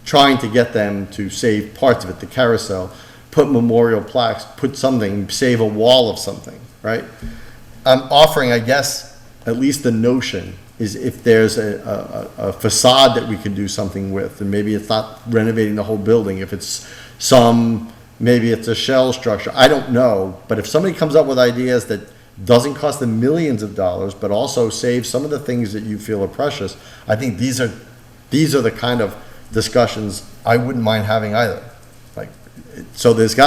trying to get them to save parts of it, the carousel, put memorial plaques, put something, save a wall of something, right? I'm offering, I guess, at least the notion is if there's a facade that we can do something with, and maybe it's not renovating the whole building, if it's maybe it's a shell structure, I don't know, but if somebody comes up with ideas that doesn't cost them millions of dollars, but also saves some of the things that you feel are precious, I think these are the kind of discussions I wouldn't mind having either. So there's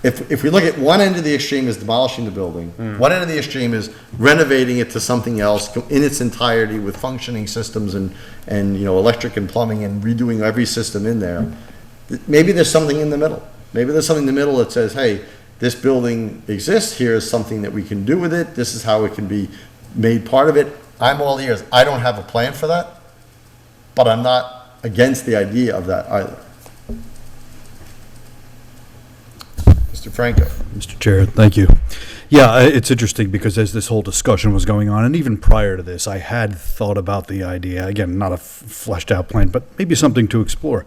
if we look at one end of the extreme is demolishing the building, one end of the extreme is renovating it to something else in its entirety with functioning systems and electric and plumbing and redoing every system in there. Maybe there's something in the middle. Maybe there's something in the middle that says, hey, this building exists, here's something that we can do with it, this is how it can be made part of it. I'm all ears. I don't have a plan for that, but I'm not against the idea of that either. Mr. Franco. Mr. Chair, thank you. Yeah, it's interesting because as this whole discussion was going on, and even prior to this, I had thought about the idea, again, not a fleshed out plan, but maybe something to explore.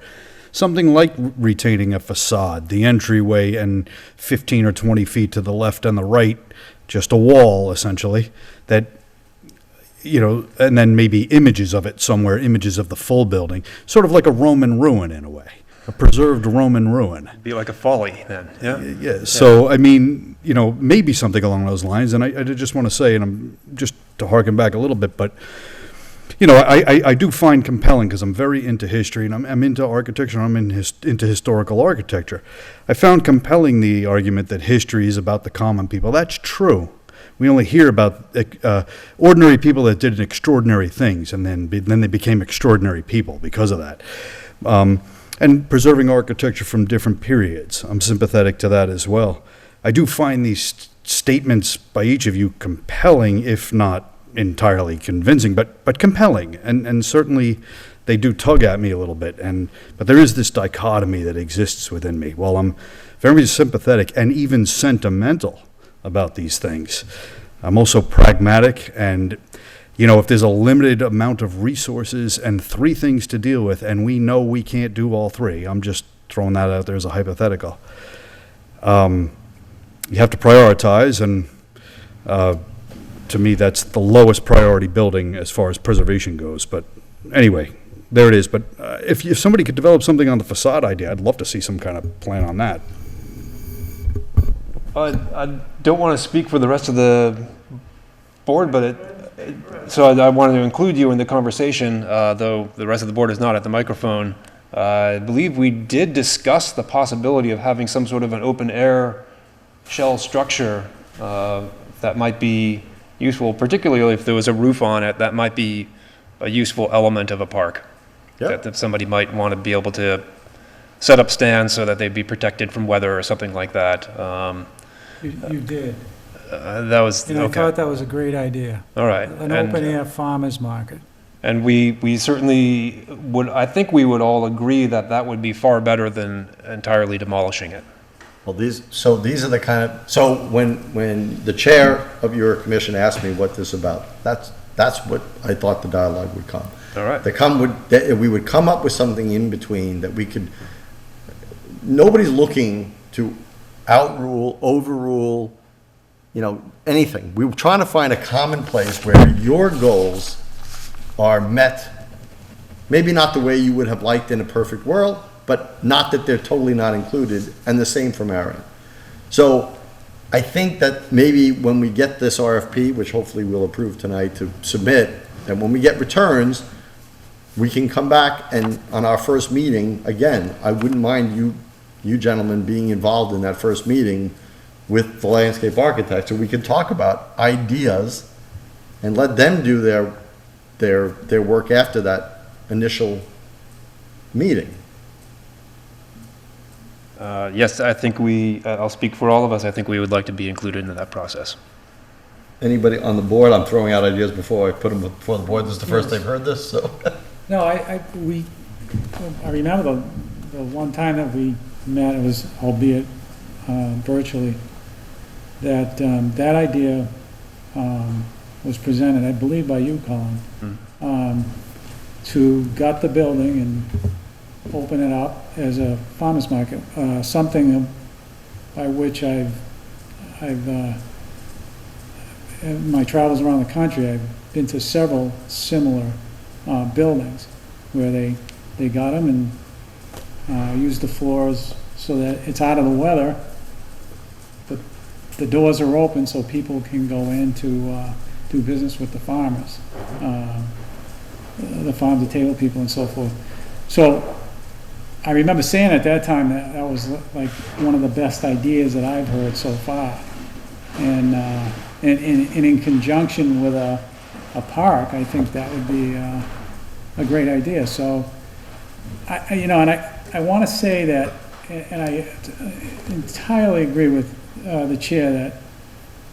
Something like retaining a facade, the entryway, and 15 or 20 feet to the left and the right, just a wall, essentially, that, and then maybe images of it somewhere, images of the full building, sort of like a Roman ruin in a way, a preserved Roman ruin. Be like a folly then, yeah? Yeah, so, I mean, maybe something along those lines, and I just want to say, and I'm just to harken back a little bit, but I do find compelling because I'm very into history and I'm into architecture and I'm into historical architecture. I found compelling the argument that history is about the common people. That's true. We only hear about ordinary people that did extraordinary things and then they became extraordinary people because of that. And preserving architecture from different periods. I'm sympathetic to that as well. I do find these statements by each of you compelling, if not entirely convincing, but compelling. And certainly they do tug at me a little bit. But there is this dichotomy that exists within me. While I'm very sympathetic and even sentimental about these things, I'm also pragmatic, and if there's a limited amount of resources and 3 things to deal with, and we know we can't do all 3, I'm just throwing that out there as a hypothetical. You have to prioritize, and to me, that's the lowest priority building as far as preservation goes. But anyway, there it is. But if somebody could develop something on the facade idea, I'd love to see some kind of plan on that. I don't want to speak for the rest of the board, but so I wanted to include you in the conversation, though the rest of the board is not at the microphone. I believe we did discuss the possibility of having some sort of an open air shell structure that might be useful, particularly if there was a roof on it. That might be a useful element of a park. Yep. That somebody might want to be able to set up stands so that they'd be protected from weather or something like that. You did. That was, And I okay. thought that was a great idea. All right. An open-air farmer's market. And we certainly would, I think we would all agree that that would be far better than entirely demolishing it. Well, these are the kind of, so when the chair of your commission asked me what this is about, that's what I thought the dialogue would come. All right. We would come up with something in between that we could, nobody's looking to outrule, overrule, anything. We were trying to find a common place where your goals are met, maybe not the way you would have liked in a perfect world, but not that they're totally not included, and the same from our end. So I think that maybe when we get this RFP, which hopefully we'll approve tonight to submit, and when we get returns, we can come back and on our first meeting, again, I wouldn't mind you gentlemen being involved in that first meeting with the landscape architect, so we can talk about ideas and let them do their work after that initial meeting. Yes, I think I'll speak for all of us. I think we would like to be included in that process. Anybody on the board? I'm throwing out ideas before I put them before the board. This is the first they've heard this, so. No, I remember the one time that we met, it was albeit virtually, that idea was presented, I believe by you, Colin, to gut the building and open it up as a farmer's market, something by which I've in my travels around the country, I've been to several similar buildings where they got them and used the floors so that it's out of the weather, but the doors are open so people can go in to do business with the farmers, the farm-to-table people and so forth. So I remember saying at that time that was like one of the best ideas that I've heard so far. And in conjunction with a park, I think that would be a great idea. So, I want to say that, and I entirely agree with the chair that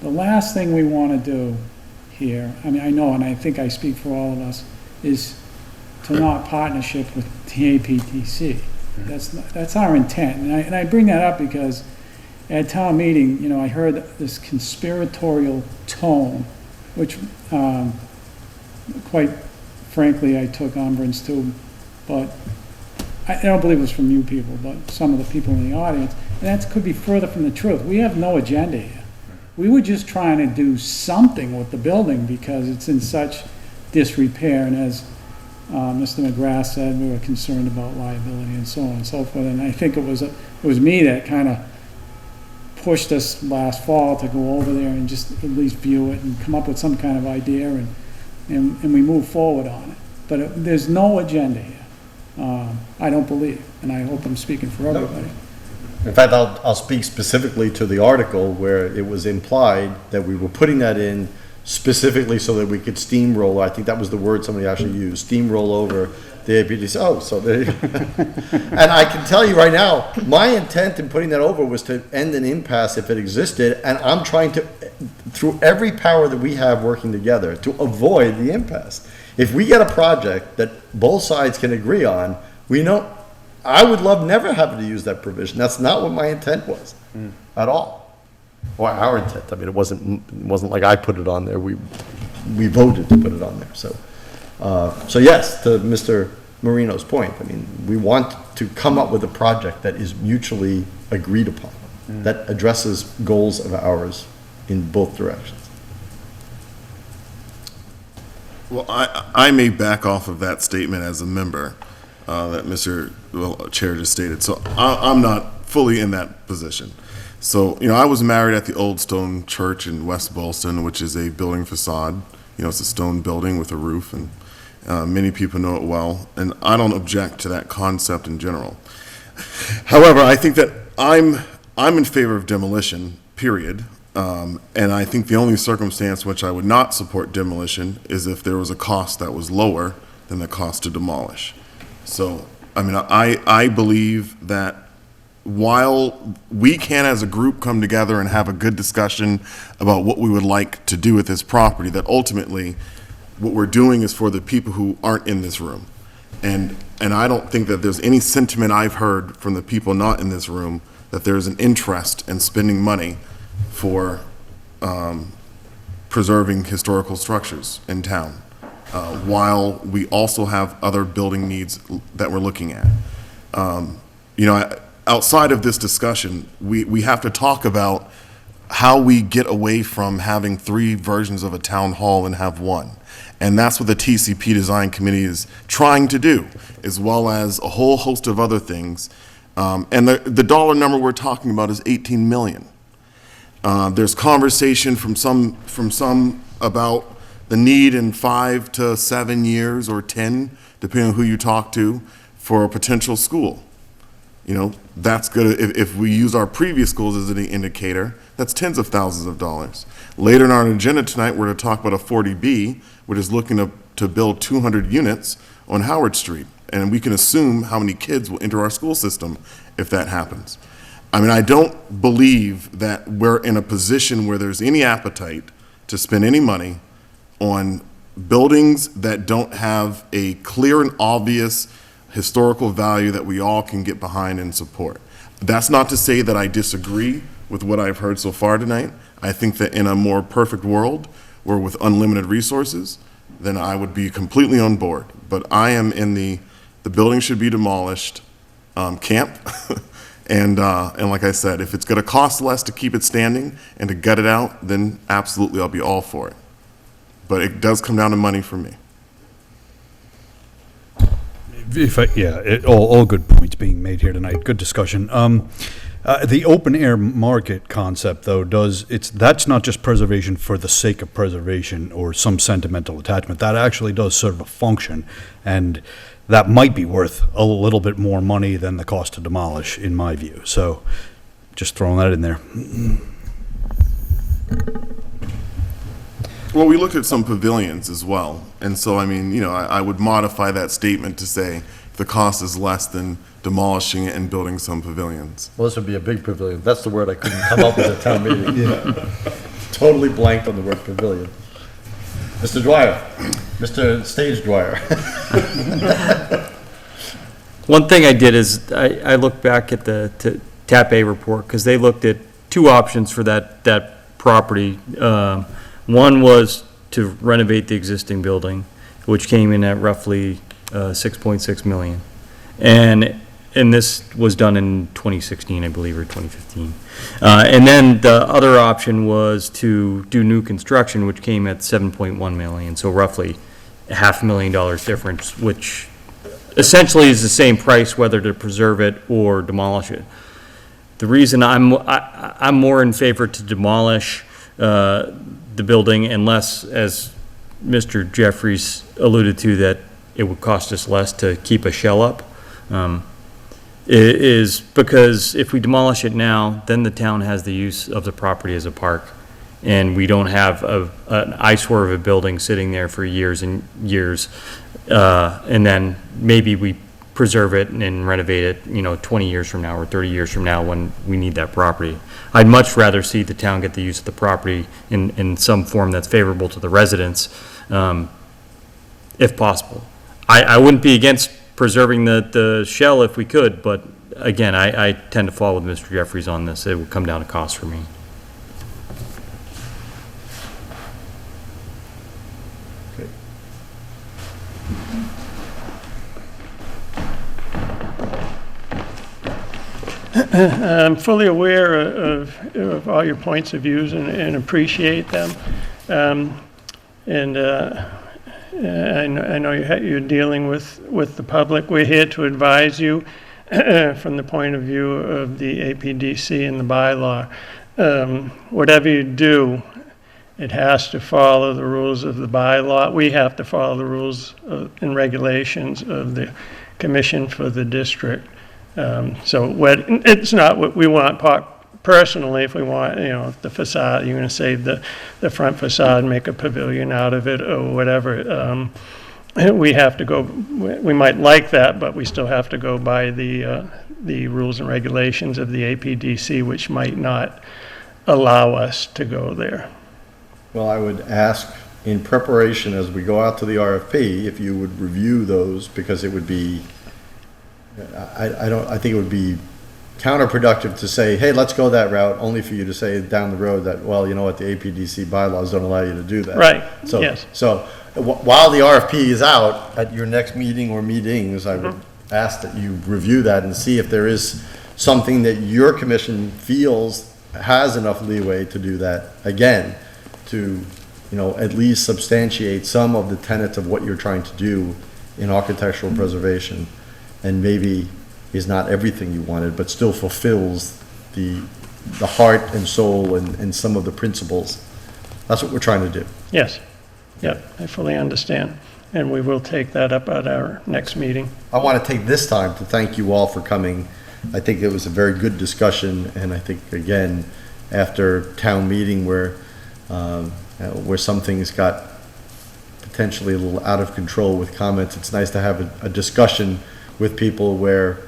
the last thing we want to do here, I know, and I think I speak for all of us, is to not partnership with the Apdc. That's our intent, and I bring that up because at town meeting, I heard this conspiratorial tone, which, quite frankly, I took umbrance to, but I don't believe it was from you people, but some of the people in the audience, and that could be further from the truth. We have no agenda here. We were just trying to do something with the building because it's in such disrepair, and as Mr. McGrath said, we were concerned about liability and so on and so forth, and I think it was me that kind of pushed us last fall to go over there and just at least view it and come up with some kind of idea, and we move forward on it. But there's no agenda here, I don't believe, and I hope I'm speaking for everybody. In fact, I'll speak specifically to the article where it was implied that we were putting that in specifically so that we could steamroll, I think that was the word somebody actually used, steamroll over the APDC, oh, so there you go. And I can tell you right now, my intent in putting that over was to end an impasse if it existed, and I'm trying to, through every power that we have working together, to avoid the impasse. If we get a project that both sides can agree on, I would love never having to use that provision. That's not what my intent was, at all. Or our intent. I mean, it wasn't like I put it on there. We voted to put it on there, so. So yes, to Mr. Marino's point, I mean, we want to come up with a project that is mutually agreed upon, that addresses goals of ours in both directions. Well, I may back off of that statement as a member that Chair just stated. So I'm not fully in that position. So, I was married at the Old Stone Church in West Boylston, which is a building facade. It's a stone building with a roof, and many people know it well. And I don't object to that concept in general. However, I think that I'm in favor of demolition, period. And I think the only circumstance which I would not support demolition is if there was a cost that was lower than the cost to demolish. So, I believe that while we can as a group come together and have a good discussion about what we would like to do with this property, that ultimately what we're doing is for the people who aren't in this room. And I don't think that there's any sentiment I've heard from the people not in this room that there's an interest in spending money for preserving historical structures in town, while we also have other building needs that we're looking at. Outside of this discussion, we have to talk about how we get away from having 3 versions of a town hall and have one. And that's what the TCP Design Committee is trying to do, as well as a whole host of other things. And the dollar number we're talking about is 18 million. There's conversation from some about the need in 5 to 7 years or 10, depending on who you talk to, for a potential school. That's good. If we use our previous schools as an indicator, that's tens of thousands of dollars. Later in our agenda tonight, we're going to talk about a 40B, which is looking to build 200 units on Howard Street. And we can assume how many kids will enter our school system if that happens. I don't believe that we're in a position where there's any appetite to spend any money on buildings that don't have a clear and obvious historical value that we all can get behind and support. That's not to say that I disagree with what I've heard so far tonight. I think that in a more perfect world, where with unlimited resources, then I would be completely on board. But I am in the building should be demolished camp. And like I said, if it's going to cost less to keep it standing and to gut it out, then absolutely I'll be all for it. But it does come down to money for me. All good points being made here tonight. Good discussion. The open air market concept, though, that's not just preservation for the sake of preservation or some sentimental attachment. That actually does serve a function, and that might be worth a little bit more money than the cost to demolish, in my view. So, just throwing that in there. Well, we looked at some pavilions as well. And so, I would modify that statement to say the cost is less than demolishing it and building some pavilions. Well, this would be a big pavilion. That's the word I couldn't come up with at town meeting. Totally blanked on the word pavilion. Mr. Dwyer, Mr. Stage Dwyer. One thing I did is I looked back at the TAP A report, because they looked at 2 options for that property. One was to renovate the existing building, which came in at roughly 6.6 million. And this was done in 2016, I believe, or 2015. And then the other option was to do new construction, which came at 7.1 million, so roughly $500,000 difference, which essentially is the same price whether to preserve it or demolish it. The reason I'm more in favor to demolish the building, unless, as Mr. Jeffries alluded to, that it would cost us less to keep a shell up, is because if we demolish it now, then the town has the use of the property as a park, and we don't have an eyesore of a building sitting there for years and years And then maybe we preserve it and renovate it, 20 years from now or 30 years from now when we need that property. I'd much rather see the town get the use of the property in some form that's favorable to the residents, if possible. I wouldn't be against preserving the shell if we could, but again, I tend to fall with Mr. Jeffries on this. It would come down to cost for me. I'm fully aware of all your points of views and appreciate them. I know you're dealing with the public. We're here to advise you from the point of view of the APDC and the bylaw. Whatever you do, it has to follow the rules of the bylaw. We have to follow the rules and regulations of the commission for the district. It's not what we want personally. If we want, the facade, you're going to save the front facade, make a pavilion out of it or whatever. We have to go, we might like that, but we still have to go by the rules and regulations of the APDC, which might not allow us to go there. Well, I would ask, in preparation as we go out to the RFP, if you would review those, because it would be, I think it would be counterproductive to say, hey, let's go that route, only for you to say down the road that, well, you know what, the APDC bylaws don't allow you to do that. Right, So, yes. So while the RFP is out, at your next meeting or meetings, I would ask that you review that and see if there is something that your commission feels has enough leeway to do that, again, to, at least substantiate some of the tenets of what you're trying to do in architectural preservation, and maybe is not everything you wanted, but still fulfills the heart and soul and some of the principles. That's what we're trying to do. Yes. Yep, I fully understand. And we will take that up at our next meeting. I want to take this time to thank you all for coming. I think it was a very good discussion, and I think, again, after town meeting where some things got potentially a little out of control with comments, it's nice to have a discussion with people where,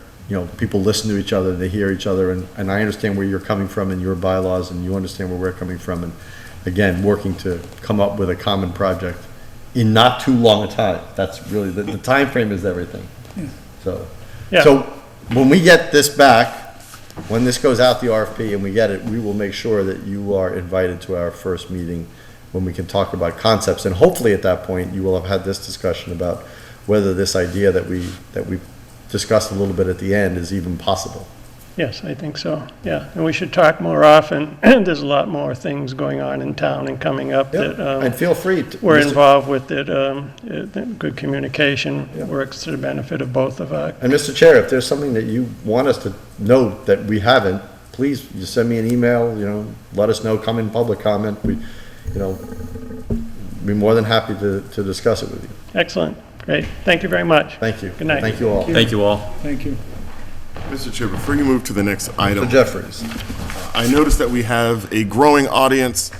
people listen to each other, they hear each other, and I understand where you're coming from in your bylaws, and you understand where we're coming from, and again, working to come up with a common project in not too long a time. That's really, the time frame is everything. So, Yeah. so when we get this back, when this goes out the RFP and we get it, we will make sure that you are invited to our first meeting when we can talk about concepts, and hopefully at that point, you will have had this discussion about whether this idea that we discussed a little bit at the end is even possible. Yes, I think so, yeah. And we should talk more often. There's a lot more things going on in town and coming up Yep. that And feel free to. we're Mr. involved with that. Good communication Yep. works to the benefit of both of us. And Mr. Chair, if there's something that you want us to note that we haven't, please, you send me an email, let us know, come in public comment. Be more than happy to discuss it with you. Excellent, great. Thank you very much. Thank you. Good night. Thank you all. Thank you all. Thank you. Mr. Chair, before you move to the next item, Mr. Jeffries. I noticed that we have a growing audience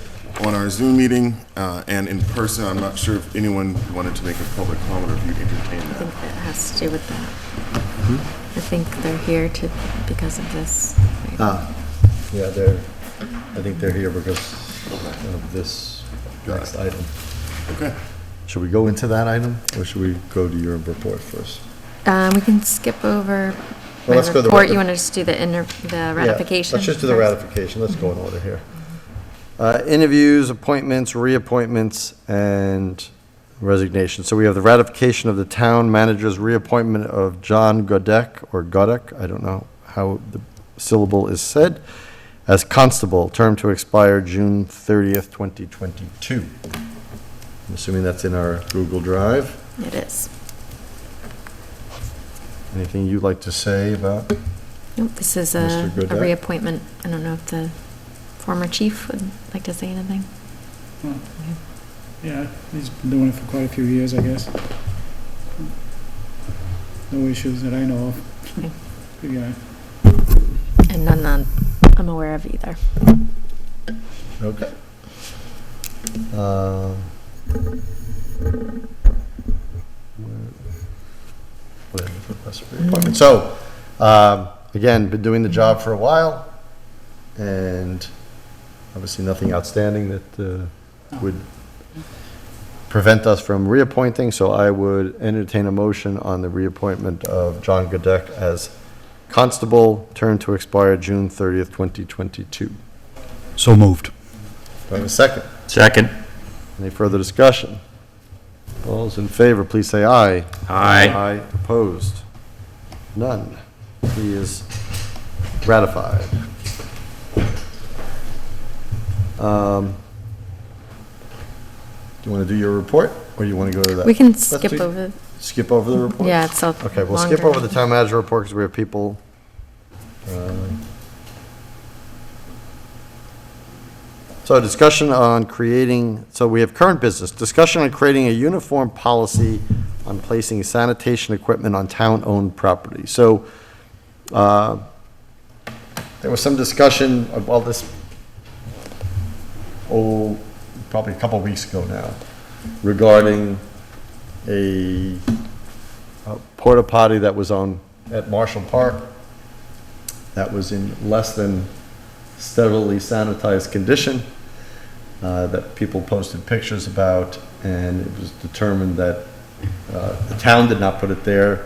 on our Zoom meeting and in person. I'm not sure if anyone wanted to make a public comment or if you'd entertain I that. think that has to do with that. I think they're here because of this. Yeah, I think they're here because of this next item. Okay. Should we go into that item, or should we go to your report first? We can skip over Well, my let's go to the report. rati- You want to just do the ratification? Yeah, let's just do the first? ratification. Let's go in order here. Interviews, appointments, reappointments, and resignation. So we have the ratification of the town manager's reappointment of John Godek, I don't know how the syllable is said, as constable, term to expire June 30th, 2022. I'm assuming that's in our Google Drive. It is. Anything you'd like to say about? Nope, this is Mr. a Goodette? reappointment. I don't know if the former chief would like to say anything. Yeah, he's been doing it for quite a few years, I guess. No issues that I know of. Okay. Good guy. And none that I'm aware of either. Okay. request for reappointment. So, again, been doing the job for a while, and obviously nothing outstanding that would prevent us from reappointing, so I would entertain a motion on the reappointment of John Godek as constable, term to expire June 30th, 2022. So moved. Do I have a second? Second. Any further discussion? All those in favor, please say aye. Aye. Aye. Opposed? None. He is ratified. Do you want to do your report, or do you want to go to that? We can Let's skip do- over, Skip over the report? yeah, it's a Okay, we'll skip longer- over the town manager report because we have people. So discussion on creating, so we have current business, discussion on creating a uniform policy on placing sanitation equipment on town-owned property. So, there was some discussion about this, probably a couple of weeks ago now, regarding a porta potty that was at Marshall Park that was in less than steadily sanitized condition, that people posted pictures about, and it was determined that the town did not put it there.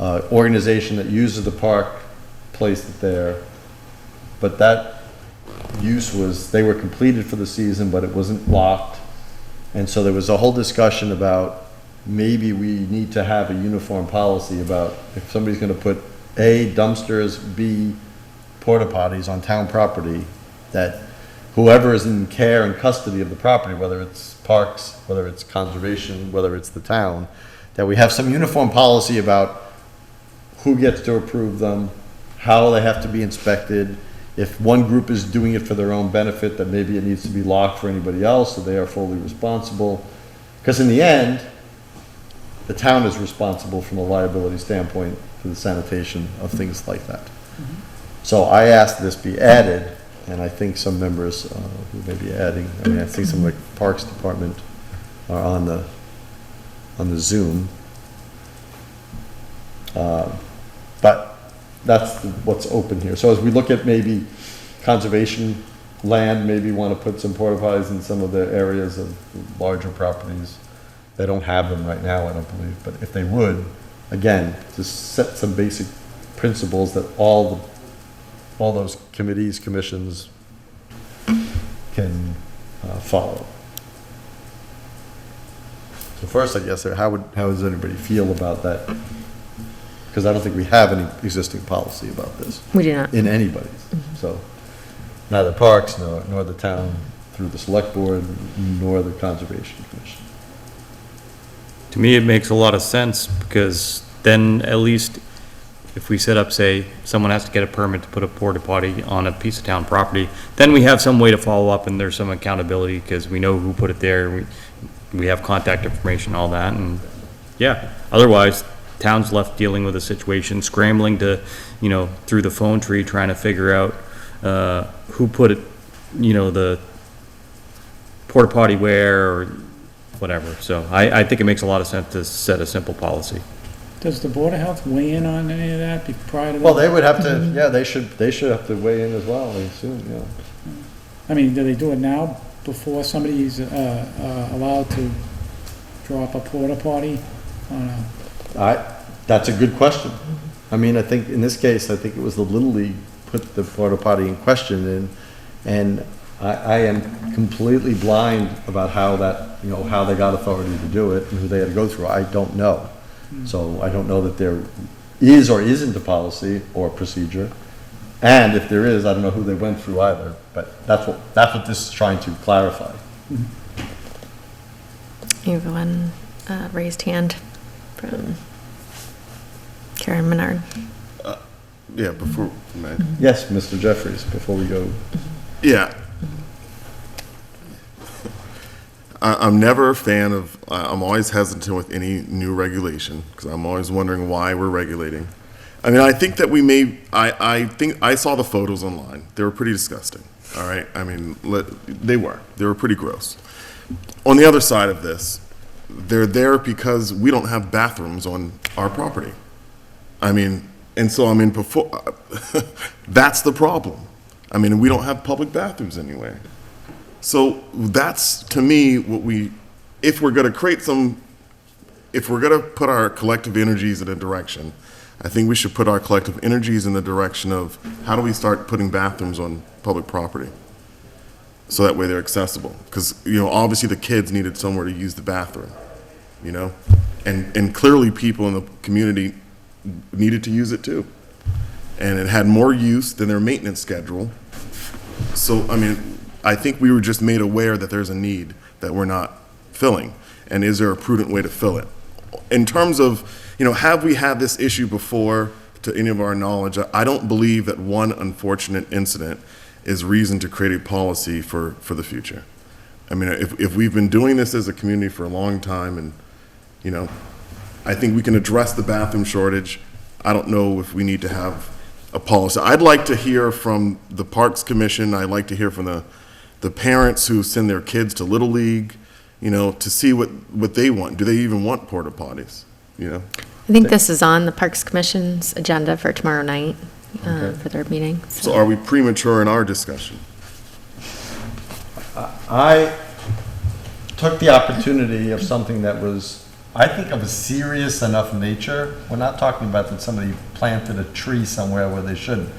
Organization that uses the park placed it there, but that use was, they were completed for the season, but it wasn't locked. And so there was a whole discussion about maybe we need to have a uniform policy about if somebody's gonna put A, dumpsters, B, porta potties on town property, that whoever is in care and custody of the property, whether it's parks, whether it's conservation, whether it's the town, that we have some uniform policy about who gets to approve them, how they have to be inspected. If one group is doing it for their own benefit, that maybe it needs to be locked for anybody else, so they are fully responsible. Because in the end, the town is responsible from a liability standpoint for the sanitation of things like that. So I asked this be added, and I think some members who may be adding, I mean, I think some like Parks Department are on the Zoom. But that's what's open here. So as we look at maybe conservation land, maybe want to put some porta potties in some of the areas of larger properties. They don't have them right now, I don't believe, but if they would, again, just set some basic principles that all those committees, commissions can follow. So first, I guess, how does anybody feel about that? Because I don't think we have any existing policy about this We do not. in anybody's. So neither parks, nor the town through the select board, nor the conservation commission. To me, it makes a lot of sense, because then at least if we set up, say, someone has to get a permit to put a porta potty on a piece of town property, then we have some way to follow up and there's some accountability, because we know who put it there, we have contact information, all that, and yeah, otherwise, town's left dealing with a situation, scrambling to, through the phone tree, trying to figure out, who put it, the porta potty where, or whatever. So I think it makes a lot of sense to set a simple policy. Does the Board of Health weigh in on any of that prior to that? Well, they would have to, yeah, they should have to weigh in as well, I assume, yeah. I mean, do they do it now before somebody's allowed to drop a porta potty on a? That's a good question. I mean, I think in this case, I think it was the Little League put the porta potty in question, and I am completely blind about how that, how they got authority to do it and who they had to go through. I don't know. So I don't know that there is or isn't a policy or procedure. And if there is, I don't know who they went through either, but that's what this is trying to clarify. You have one raised hand from Karen Menard. Yeah, before, Yes, Mr. Jeffries, before we go. yeah. I'm never a fan of, I'm always hesitant with any new regulation, because I'm always wondering why we're regulating. I mean, I think that we may, I think, I saw the photos online. They were pretty disgusting, all right? I mean, they were pretty gross. On the other side of this, they're there because we don't have bathrooms on our property. I mean, and so, I mean, before, that's the problem. I mean, we don't have public bathrooms anywhere. So that's, to me, what we, if we're gonna create some, if we're gonna put our collective energies in a direction, I think we should put our collective energies in the direction of how do we start putting bathrooms on public property? So that way they're accessible. Because, you know, obviously the kids needed somewhere to use the bathroom, you know? And clearly people in the community needed to use it too. And it had more use than their maintenance schedule. So, I mean, I think we were just made aware that there's a need that we're not filling. And is there a prudent way to fill it? In terms of, you know, have we had this issue before to any of our knowledge? I don't believe that one unfortunate incident is reason to create a policy for the future. I mean, if we've been doing this as a community for a long time and, you know, I think we can address the bathroom shortage. I don't know if we need to have a policy. I'd like to hear from the Parks Commission. I'd like to hear from the parents who send their kids to Little League, you know, to see what they want. Do they even want porta potties, you know? I think this is on the Parks Commission's agenda for tomorrow night, for their meeting. So are we premature in our discussion? I took the opportunity of something that was, I think, of a serious enough nature. We're not talking about that somebody planted a tree somewhere where they shouldn't.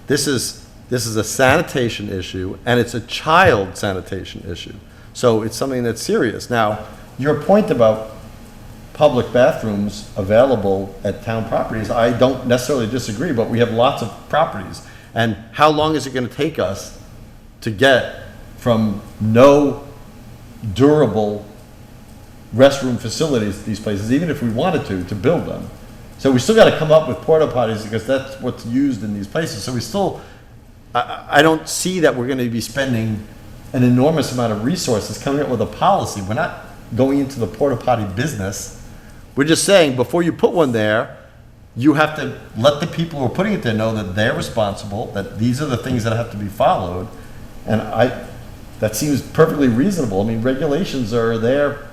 This is a sanitation issue, and it's a child sanitation issue. So it's something that's serious. Now, your point about public bathrooms available at town properties, I don't necessarily disagree, but we have lots of properties. And how long is it going to take us to get from no durable restroom facilities to these places, even if we wanted to build them? So we still got to come up with porta potties because that's what's used in these places. So we still, I don't see that we're going to be spending an enormous amount of resources coming up with a policy. We're not going into the porta potty business. We're just saying, before you put one there, you have to let the people who are putting it there know that they're responsible, that these are the things that have to be followed. And that seems perfectly reasonable. I mean, regulations are there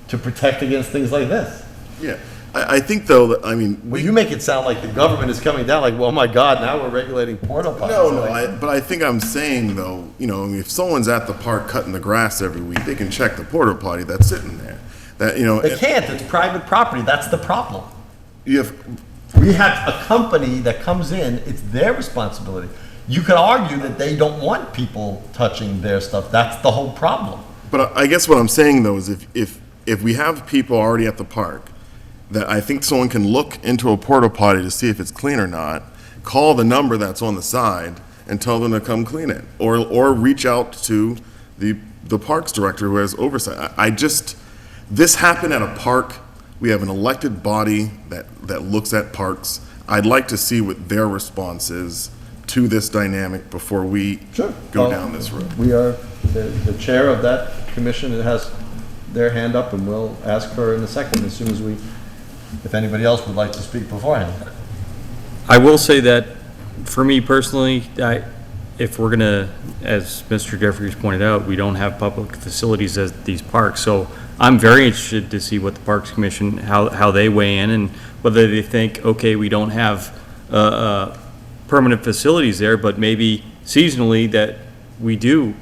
to protect against things like this. Yeah, I think though, that, I mean. Well, you make it sound like the government is coming down, like, well, oh my God, now we're regulating porta potties. No, but I think I'm saying though, you know, if someone's at the park cutting the grass every week, they can check the porta potty that's sitting there. That, you know. They can't, it's private property, that's the problem. You have, We have a company that comes in, it's their responsibility. You could argue that they don't want people touching their stuff, that's the whole problem. but I guess what I'm saying though is if we have people already at the park, that I think someone can look into a porta potty to see if it's clean or not, call the number that's on the side and tell them to come clean it, or reach out to the parks director who has oversight. This happened at a park. We have an elected body that looks at parks. I'd like to see what their response is to this dynamic before we go down this road. We are, the chair of that commission has their hand up, and we'll ask her in a second as soon as if anybody else would like to speak beforehand. I will say that, for me personally, if we're gonna, as Mr. Jeffries pointed out, we don't have public facilities at these parks, so I'm very interested to see what the Parks Commission, how they weigh in, and whether they think, okay, we don't have permanent facilities there, but maybe seasonally that we do,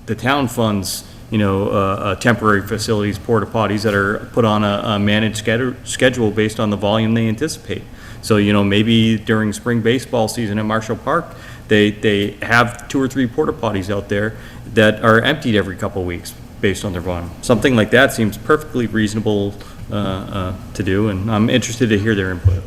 the town funds, you know, temporary facilities, porta potties that are put on a managed schedule based on the volume they anticipate. So, you know, maybe during spring baseball season at Marshall Park, they have 2 or 3 porta potties out there that are emptied every couple of weeks based on their volume. Something like that seems perfectly reasonable to do, and I'm interested to hear their input.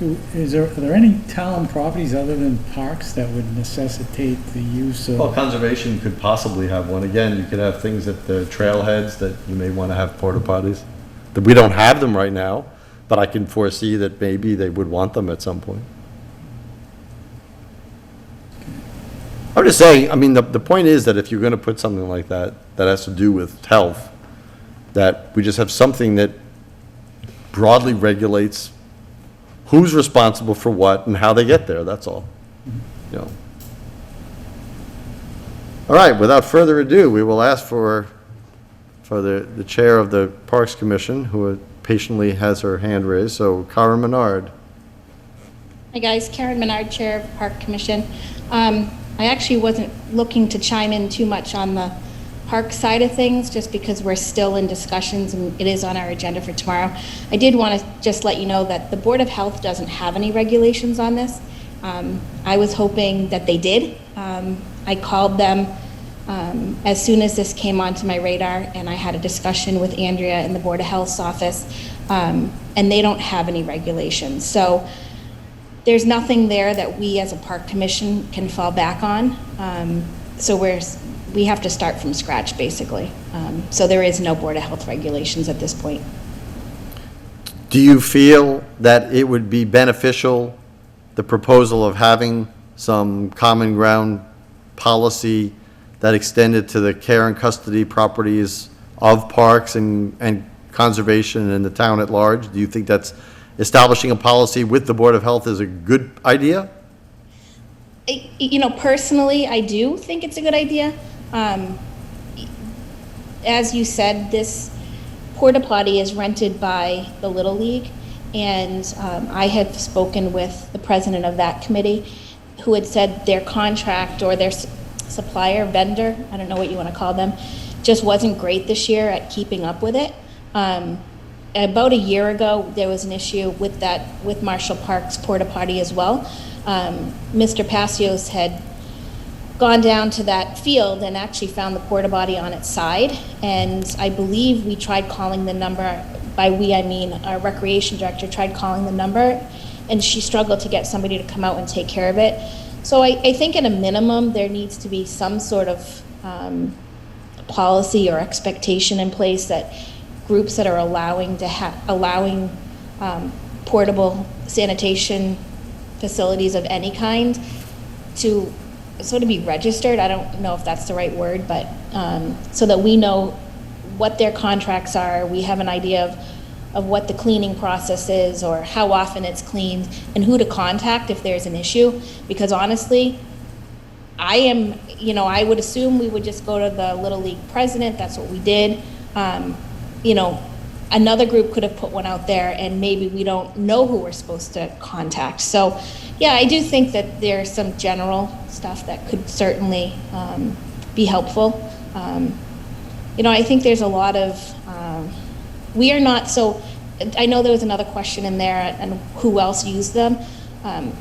Are there any town properties other than parks that would necessitate the use of? Well, conservation could possibly have one. Again, you could have things at the trailheads that you may want to have porta potties. That we don't have them right now, but I can foresee that maybe they would want them at some point. I'm just saying, I mean, the point is that if you're going to put something like that, that has to do with health, that we just have something that broadly regulates who's responsible for what and how they get there, that's all. You know. All right, without further ado, we will ask for the chair of the Parks Commission, who patiently has her hand raised, so Karen Menard. Hi guys, Karen Menard, Chair of Park Commission. I actually wasn't looking to chime in too much on the park side of things, just because we're still in discussions and it is on our agenda for tomorrow. I did want to just let you know that the Board of Health doesn't have any regulations on this. I was hoping that they did. I called them as soon as this came onto my radar, and I had a discussion with Andrea in the Board of Health's office, and they don't have any regulations. So there's nothing there that we as a park commission can fall back on. So we have to start from scratch, basically. So there is no Board of Health regulations at this point. Do you feel that it would be beneficial, the proposal of having some common ground policy that extended to the care and custody properties of parks and conservation in the town at large? Do you think that's establishing a policy with the Board of Health is a good idea? Personally, I do think it's a good idea. As you said, this porta potty is rented by the Little League, and I had spoken with the president of that committee, who had said their contract or their supplier, vendor, I don't know what you want to call them, just wasn't great this year at keeping up with it. About a year ago, there was an issue with Marshall Park's porta potty as well. Mr. Passios had gone down to that field and actually found the porta potty on its side, and I believe we tried calling the number. By we, I mean our recreation director tried calling the number, and she struggled to get somebody to come out and take care of it. So I think at a minimum, there needs to be some sort of policy or expectation in place that groups that are allowing portable sanitation facilities of any kind to sort of be registered. I don't know if that's the right word, but so that we know what their contracts are, we have an idea of what the cleaning process is or how often it's cleaned and who to contact if there's an issue. Because honestly, I would assume we would just go to the Little League president. That's what we did. Another group could have put one out there and maybe we don't know who we're supposed to contact. So yeah, I do think that there's some general stuff that could certainly be helpful. I think there's a lot of, we are not, so I know there was another question in there and who else used them.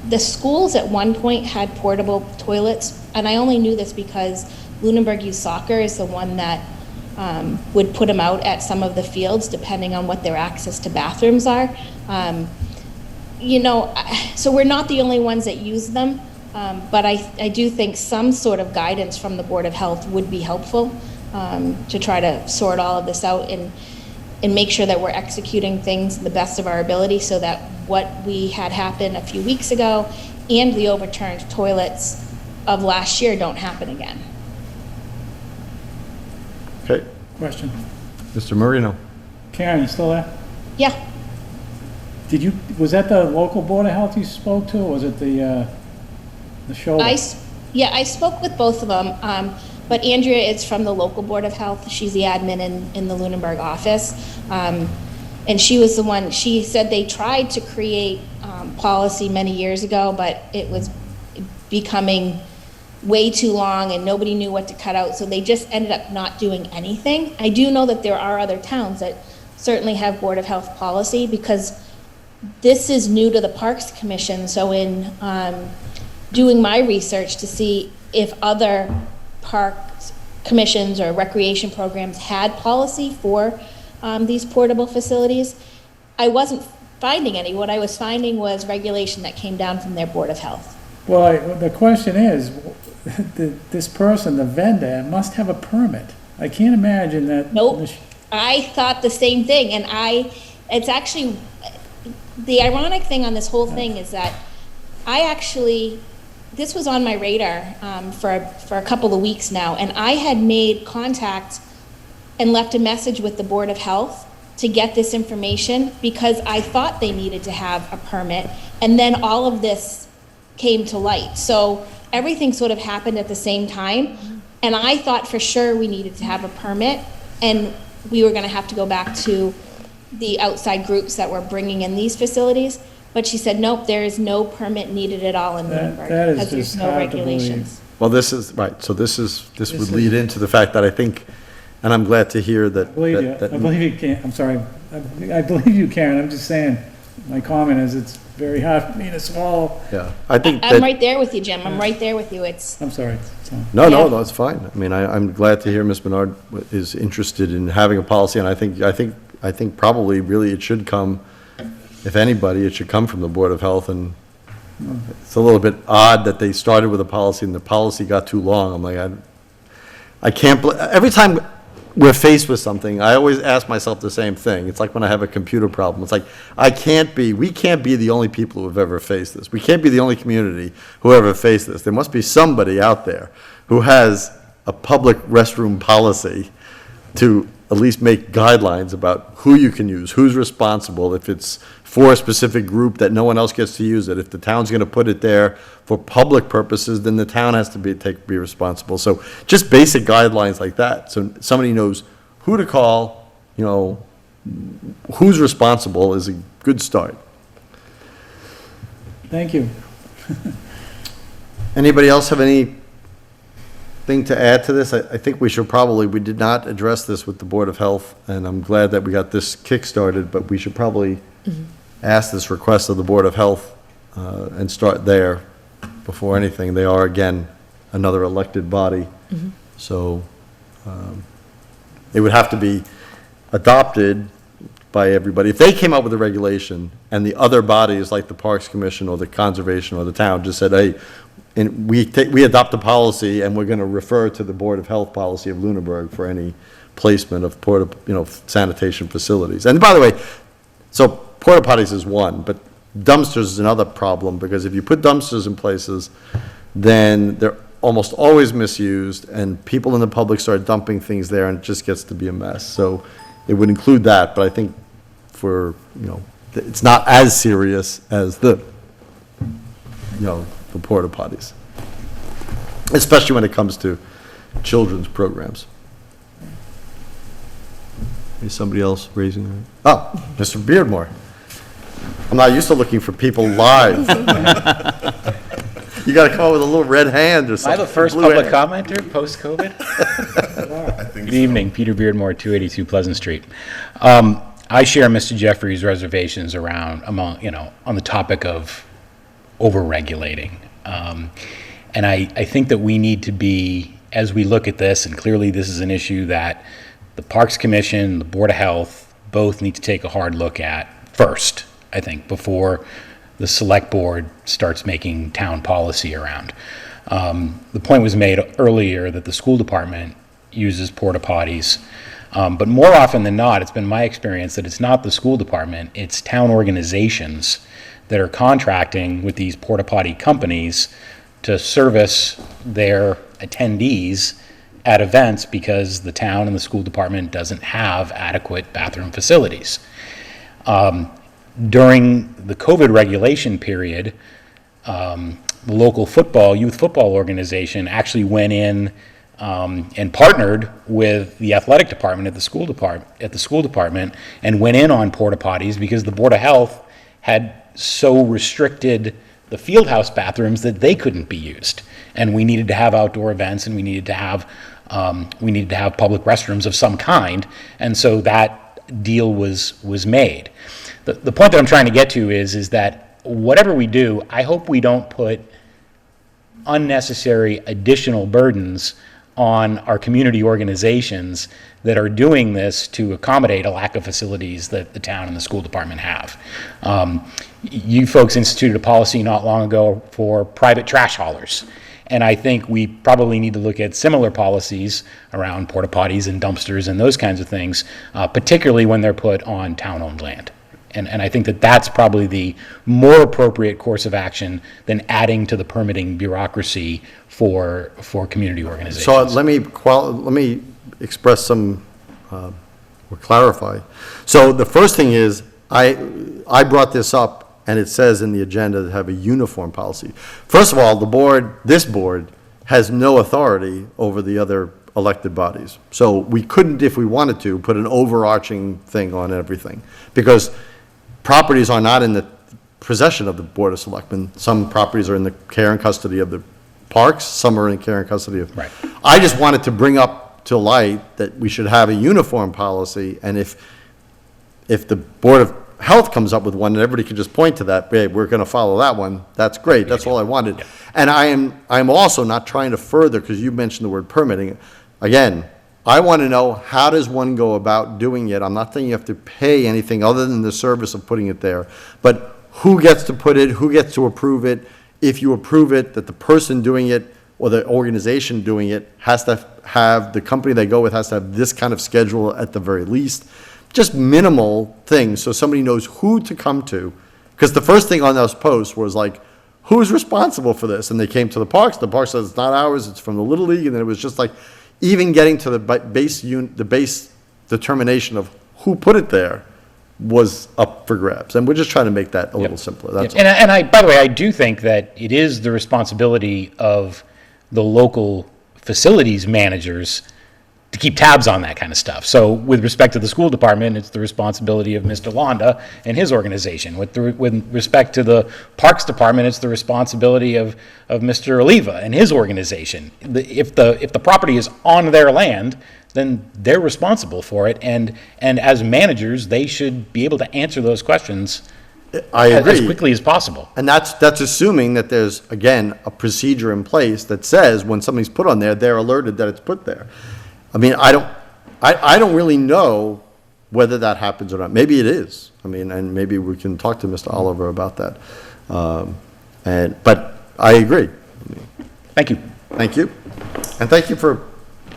The schools at one point had portable toilets, and I only knew this because Lunenburg Youth Soccer is the one that would put them out at some of the fields depending on what their access to bathrooms are. So we're not the only ones that use them, but I do think some sort of guidance from the Board of Health would be helpful to try to sort all of this out and make sure that we're executing things to the best of our ability so that what we had happen a few weeks ago and the overturned toilets of last year don't happen again. Okay, Question. Mr. Marino. Karen, you still there? Yeah. Was that the local Board of Health you spoke to, or was it the show? I spoke with both of them, but Andrea is from the local Board of Health. She's the admin in the Lunenburg office. And she was the one, she said they tried to create policy many years ago, but it was becoming way too long and nobody knew what to cut out, so they just ended up not doing anything. I do know that there are other towns that certainly have Board of Health policy, because this is new to the Parks Commission. So in doing my research to see if other park commissions or recreation programs had policy for these portable facilities, I wasn't finding any. What I was finding was regulation that came down from their Board of Health. Well, the question is, this person, the vendor, must have a permit. I can't imagine that. Nope. I thought the same thing, and it's actually, the ironic thing on this whole thing is that this was on my radar for a couple of weeks now, and I had made contact and left a message with the Board of Health to get this information because I thought they needed to have a permit, and then all of this came to light. So everything sort of happened at the same time, and I thought for sure we needed to have a permit, and we were gonna have to go back to the outside groups that were bringing in these facilities, but she said, nope, there is no permit needed at all in Lunenburg. that is because there's just no hard to regulations. Well, this is, right, so this would lead into the fact that I think, and I'm glad to hear that. I believe you, that- I believe you can, I'm sorry, I believe you, Karen, I'm just saying, my comment is it's very hard for me to swallow. Yeah, I think I'm that, right there with you, Jim, I'm right there with you, it's, I'm sorry. So, no, Yeah. it's fine. I mean, I'm glad to hear Ms. Bernard is interested in having a policy, and I think probably really it should come, if anybody, it should come from the Board of Health, and it's a little bit odd that they started with a policy and the policy got too long. I'm like, I can't, every time we're faced with something, I always ask myself the same thing. It's like when I have a computer problem. It's like, we can't be the only people who have ever faced this. We can't be the only community who ever faced this. There must be somebody out there who has a public restroom policy to at least make guidelines about who you can use, who's responsible, if it's for a specific group that no one else gets to use it. If the town's gonna put it there for public purposes, then the town has to be responsible. So just basic guidelines like that, so somebody knows who to call, who's responsible is a good start. thank you. Anybody else have anything to add to this? I think we did not address this with the Board of Health, and I'm glad that we got this kick-started, but we should probably ask this request of the Board of Health and start there before anything. They are, again, another elected body, so it would have to be adopted by everybody. If they came up with a regulation and the other bodies, like the Parks Commission or the Conservation or the town, just said, hey, and we adopt a policy and we're going to refer to the Board of Health policy of Lunenburg for any placement of sanitation facilities. And by the way, so porta potties is one, but dumpsters is another problem, because if you put dumpsters in places, then they're almost always misused and people in the public start dumping things there and it just gets to be a mess. So it would include that, but I think it's not as serious as the porta potties, especially when it comes to children's programs. Is somebody else raising their hand? Oh, Mr. Beardmore. I'm not used to looking for people live. You gotta come up with a little red hand or Am I something. the first blue public hand. commenter post-COVID? I think Good evening, Peter Beardmore, 282 Pleasant Street. I share Mr. Jeffrey's reservations around, on the topic of over-regulating. And I think that we need to be, as we look at this, and clearly this is an issue that the Parks Commission, the Board of Health, both need to take a hard look at first, I think, before the Select Board starts making town policy around. The point was made earlier that the school department uses porta potties, but more often than not, it's been my experience that it's not the school department, it's town organizations that are contracting with these porta potty companies to service their attendees at events because the town and the school department doesn't have adequate bathroom facilities. During the COVID regulation period, the local youth football organization actually went in and partnered with the athletic department at the school department and went in on porta potties because the Board of Health had so restricted the field house bathrooms that they couldn't be used, and we needed to have outdoor events, and we needed to have public restrooms of some kind, and so that deal was made. The point that I'm trying to get to is that whatever we do, I hope we don't put unnecessary additional burdens on our community organizations that are doing this to accommodate a lack of facilities that the town and the school department have. You folks instituted a policy not long ago for private trash haulers. And I think we probably need to look at similar policies around porta potties and dumpsters and those kinds of things, particularly when they're put on town-owned land. And I think that that's probably the more appropriate course of action than adding to the permitting bureaucracy for community organizations. So let me express some, or clarify. So the first thing is, I brought this up, and it says in the agenda to have a uniform policy. First of all, this board has no authority over the other elected bodies. So we couldn't, if we wanted to, put an overarching thing on everything, because properties are not in the possession of the Board of Selectmen. Some properties are in the care and custody of the parks, some are in care and custody of. Right. I just wanted to bring up to light that we should have a uniform policy, and if the Board of Health comes up with one, and everybody can just point to that, hey, we're gonna follow that one, that's great, that's all I wanted. And I'm also not trying to further, because you mentioned the word permitting. Again, I want to know, how does one go about doing it? I'm not saying you have to pay anything other than the service of putting it there, but who gets to put it, who gets to approve it? If you approve it, that the person doing it or the organization doing it has to have, the company they go with has to have this kind of schedule at the very least. Just minimal things, so somebody knows who to come to. Because the first thing on those posts was like, who's responsible for this? And they came to the park says it's not ours, it's from the Little League, and then it was just like, even getting to the base determination of who put it there was up for grabs. And we're just trying to make that a little simpler, that's all. And I, by the way, I do think that it is the responsibility of the local facilities managers to keep tabs on that kind of stuff. So with respect to the school department, it's the responsibility of Mr. Londa and his organization. With respect to the parks department, it's the responsibility of Mr. Oliva and his organization. If the property is on their land, then they're responsible for it, and as managers, they should be able to answer those questions I agree. as quickly as possible. And that's assuming that there's, again, a procedure in place that says when something's put on there, they're alerted that it's put there. I mean, I don't really know whether that happens or not. Maybe it is. I mean, and maybe we can talk to Mr. Oliver about that. But I agree. Thank you. Thank you. And thank you for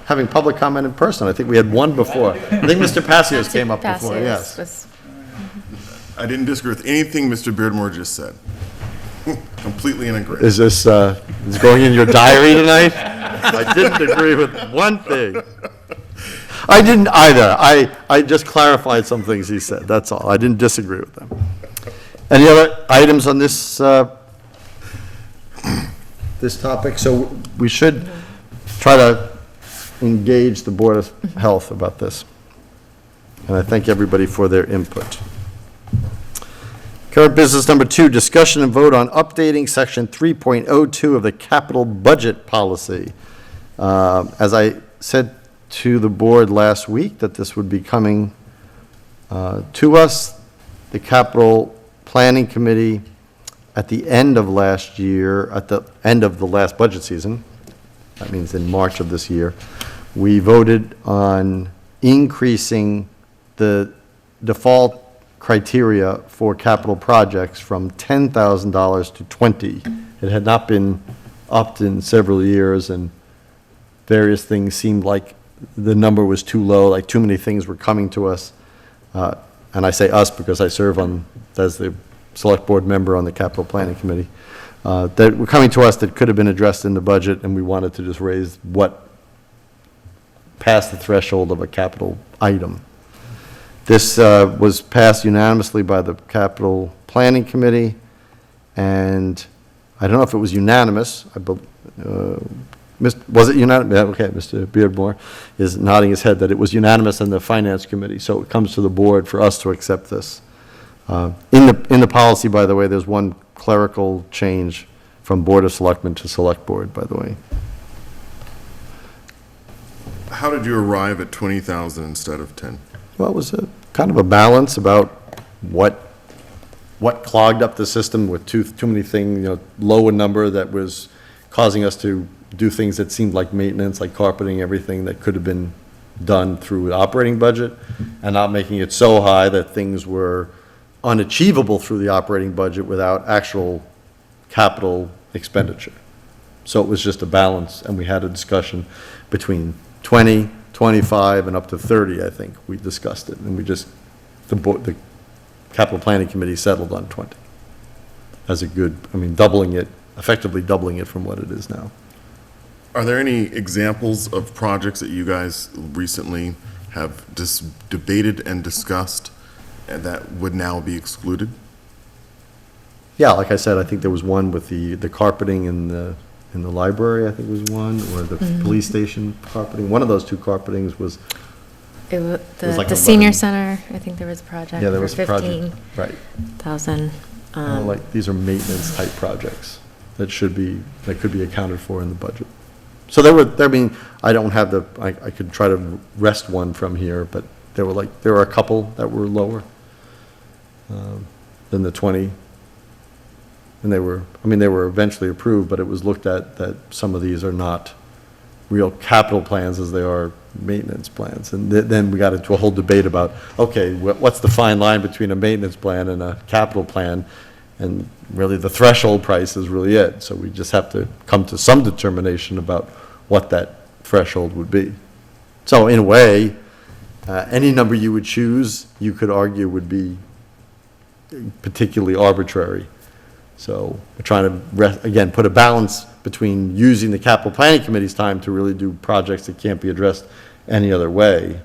having public comment in person. I think we had one before. I think Mr. Passios came up before, yes. I didn't disagree with anything Mr. Beardmore just said. Completely in agreement. Is this is going in your diary tonight? I didn't agree with one thing. I didn't either. I just clarified some things he said, that's all. I didn't disagree with them. Any other items on this, this topic? So we should try to engage the Board of Health about this. And I thank everybody for their input. Current business number 2, discussion and vote on updating section 3.02 of the capital budget policy. As I said to the board last week that this would be coming to us, the capital planning committee at the end of last year, at the end of the last budget season, that means in March of this year, we voted on increasing the default criteria for capital projects from $10,000 to $20,000. It had not been upped in several years, and various things seemed like the number was too low, like too many things were coming to us. And I say us because I serve as the select board member on the capital planning committee, that were coming to us that could have been addressed in the budget, and we wanted to just raise what passed the threshold of a capital item. This was passed unanimously by the capital planning committee, and I don't know if it was unanimous. Was it unanimous? Yeah, okay, Mr. Beardmore is nodding his head that it was unanimous in the finance committee, so it comes to the board for us to accept this. In the policy, by the way, there's one clerical change from Board of Selectmen to Select Board, by the way. How did you arrive at 20,000 instead of 10? Well, it was a kind of a balance about what clogged up the system with too many things, low a number that was causing us to do things that seemed like maintenance, like carpeting, everything that could have been done through the operating budget, and not making it so high that things were unachievable through the operating budget without actual capital expenditure. So it was just a balance, and we had a discussion between 20, 25, and up to 30, I think. We discussed it, and the capital planning committee settled on 20 as a good, effectively doubling it from what it is now. Are there any examples of projects that you guys recently have debated and discussed and that would now be excluded? Yeah, like I said, I think there was one with the carpeting in the in the library, I think was one, or the police station carpeting. One of those two carpetings was, It was was like the a senior running- center, I think there was a project yeah, there for was a project. 15,000. Right. Like, these are maintenance type projects that could be accounted for in the budget. So I mean, I don't have I could try to wrest one from here, but there were a couple that were lower than the 20. And they were eventually approved, but it was looked at that some of these are not real capital plans as they are maintenance plans. And then we got into a whole debate about, okay, what's the fine line between a maintenance plan and a capital plan? And really the threshold price is really it. So we just have to come to some determination about what that threshold would be. So in a way, any number you would choose, you could argue would be particularly arbitrary. So we're trying to, again, put a balance between using the capital planning committee's time to really do projects that can't be addressed any other way,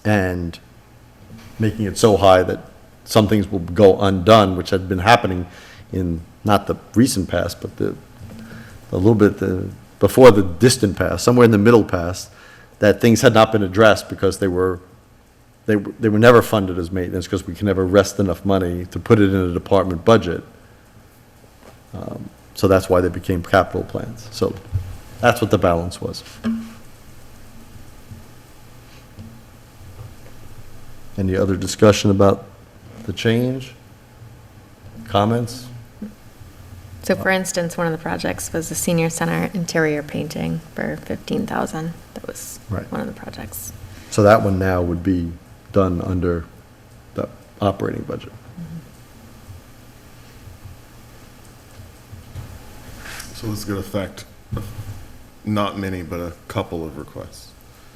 and making it so high that some things will go undone, which had been happening in not the recent past, but a little bit before the distant past, somewhere in the middle past, that things had not been addressed because they were never funded as maintenance because we can never wrest enough money to put it in a department budget. So that's why they became capital plans. So that's what the balance was. Any other discussion about the change? Comments? So for instance, one of the projects was the senior center interior painting for 15,000. That was Right. one of the projects. So that one now would be done under the operating budget. So this is going to affect not many, but a couple of requests.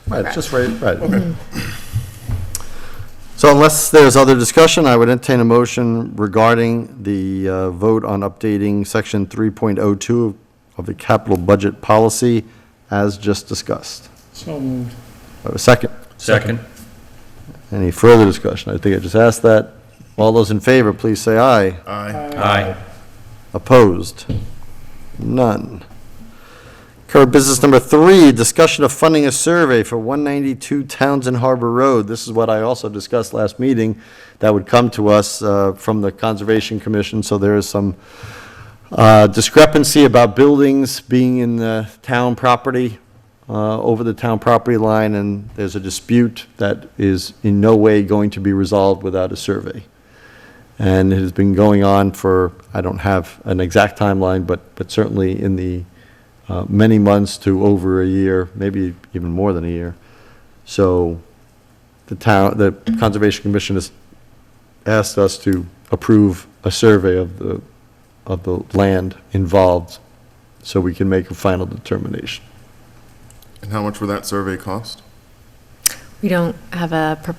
Right, it's just right. Okay. So unless there's other discussion, I would entertain a motion regarding the vote on updating section 3.02 of the capital budget policy as just discussed. So moved. A second. Second. Any further discussion? I think I just asked that. All those in favor, please say aye. Aye. Aye. Opposed? None. Current business number 3, discussion of funding a survey for 192 Townsend Harbor Road. This is what I also discussed last meeting, that would come to us from the Conservation Commission. So there is some discrepancy about buildings being in the town property, over the town property line, and there's a dispute that is in no way going to be resolved without a survey. And it has been going on for, I don't have an exact timeline, but certainly in the many months to over a year, maybe even more than a year. So the Conservation Commission has asked us to approve a survey of the land involved so we can make a final determination. And how much would that survey cost? We don't have a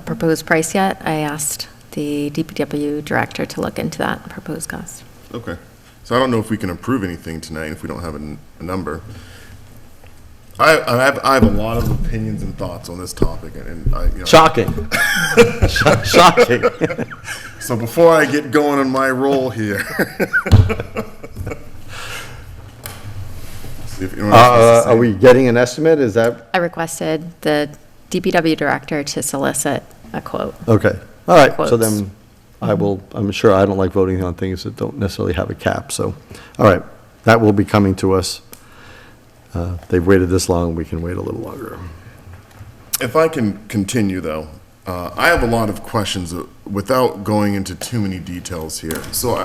proposed price yet. I asked the DPW director to look into that proposed cost. Okay. So I don't know if we can approve anything tonight if we don't have a number. I have a lot of opinions and thoughts on this topic, and Shocking. Shocking. So before I get going on my role here. See if anyone else wants to Are say. we getting an estimate? Is that, I requested the DPW director to solicit a quote. okay. All right, so Quotes. then I'm sure I don't like voting on things that don't necessarily have a cap, so, all right, that will be coming to us. They've waited this long, we can wait a little longer. If I can continue, though, I have a lot of questions without going into too many details here. So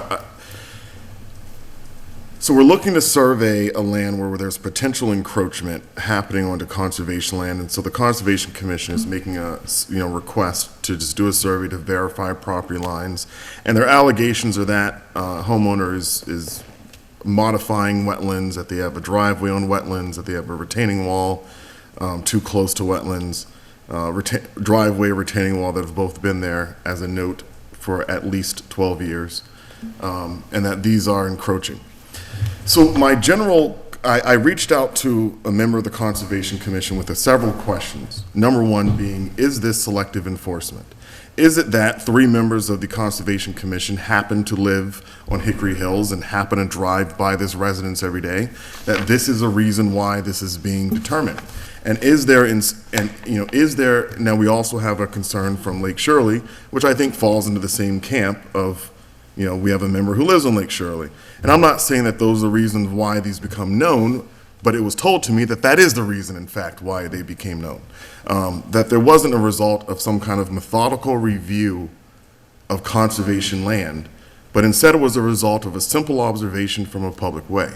we're looking to survey a land where there's potential encroachment happening onto conservation land, and so the Conservation Commission is making a request to just do a survey to verify property lines, and their allegations are that homeowner is modifying wetlands, that they have a driveway on wetlands, that they have a retaining wall too close to wetlands, driveway, retaining wall that have both been there as a note for at least 12 years, and that these are encroaching. So my general I reached out to a member of the Conservation Commission with several questions. Number one being, is this selective enforcement? Is it that 3 members of the Conservation Commission happen to live on Hickory Hills and happen to drive by this residence every day? That this is a reason why this is being determined? And is there, now we also have a concern from Lake Shirley, which I think falls into the same camp of, we have a member who lives on Lake Shirley. And I'm not saying that those are the reasons why these become known, but it was told to me that that is the reason, in fact, why they became known. That there wasn't a result of some kind of methodical review of conservation land, but instead it was a result of a simple observation from a public way.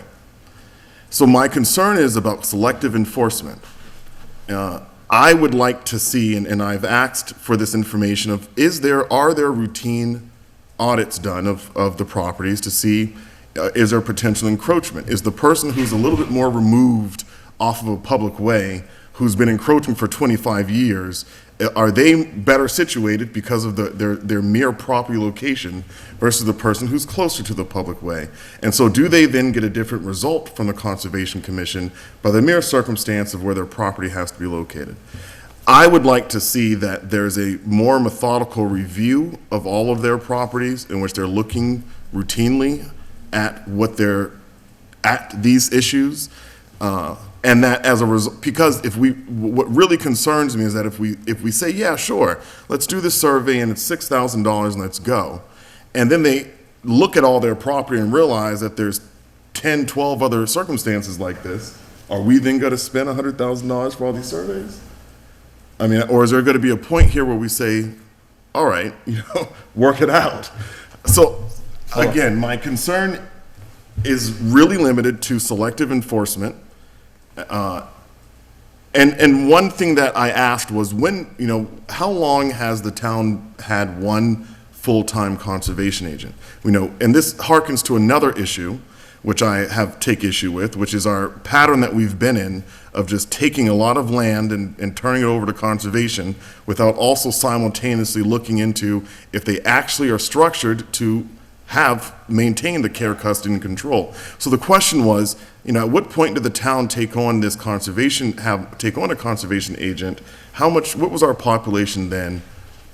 So my concern is about selective enforcement. I would like to see, and I've asked for this information of, are there routine audits done of the properties to see, is there potential encroachment? Is the person who's a little bit more removed off of a public way, who's been encroaching for 25 years, are they better situated because of their mere property location versus the person who's closer to the public way? And so do they then get a different result from the Conservation Commission by the mere circumstance of where their property has to be located? I would like to see that there's a more methodical review of all of their properties in which they're looking routinely at at these issues. And that as a result, because what really concerns me is that if we say, yeah, sure, let's do this survey and it's $6,000 and let's go, and then they look at all their property and realize that there's 10, 12 other circumstances like this, are we then going to spend $100,000 for all these surveys? I mean, or is there going to be a point here where we say, all right, work it out? So again, my concern is really limited to selective enforcement. And one thing that I asked was how long has the town had one full-time conservation agent? And this harkens to another issue, which I take issue with, which is our pattern that we've been in of just taking a lot of land and turning it over to conservation without also simultaneously looking into if they actually are structured to maintain the care, custody, and control. So the question was, at what point did the town take on a conservation agent? What was our population then?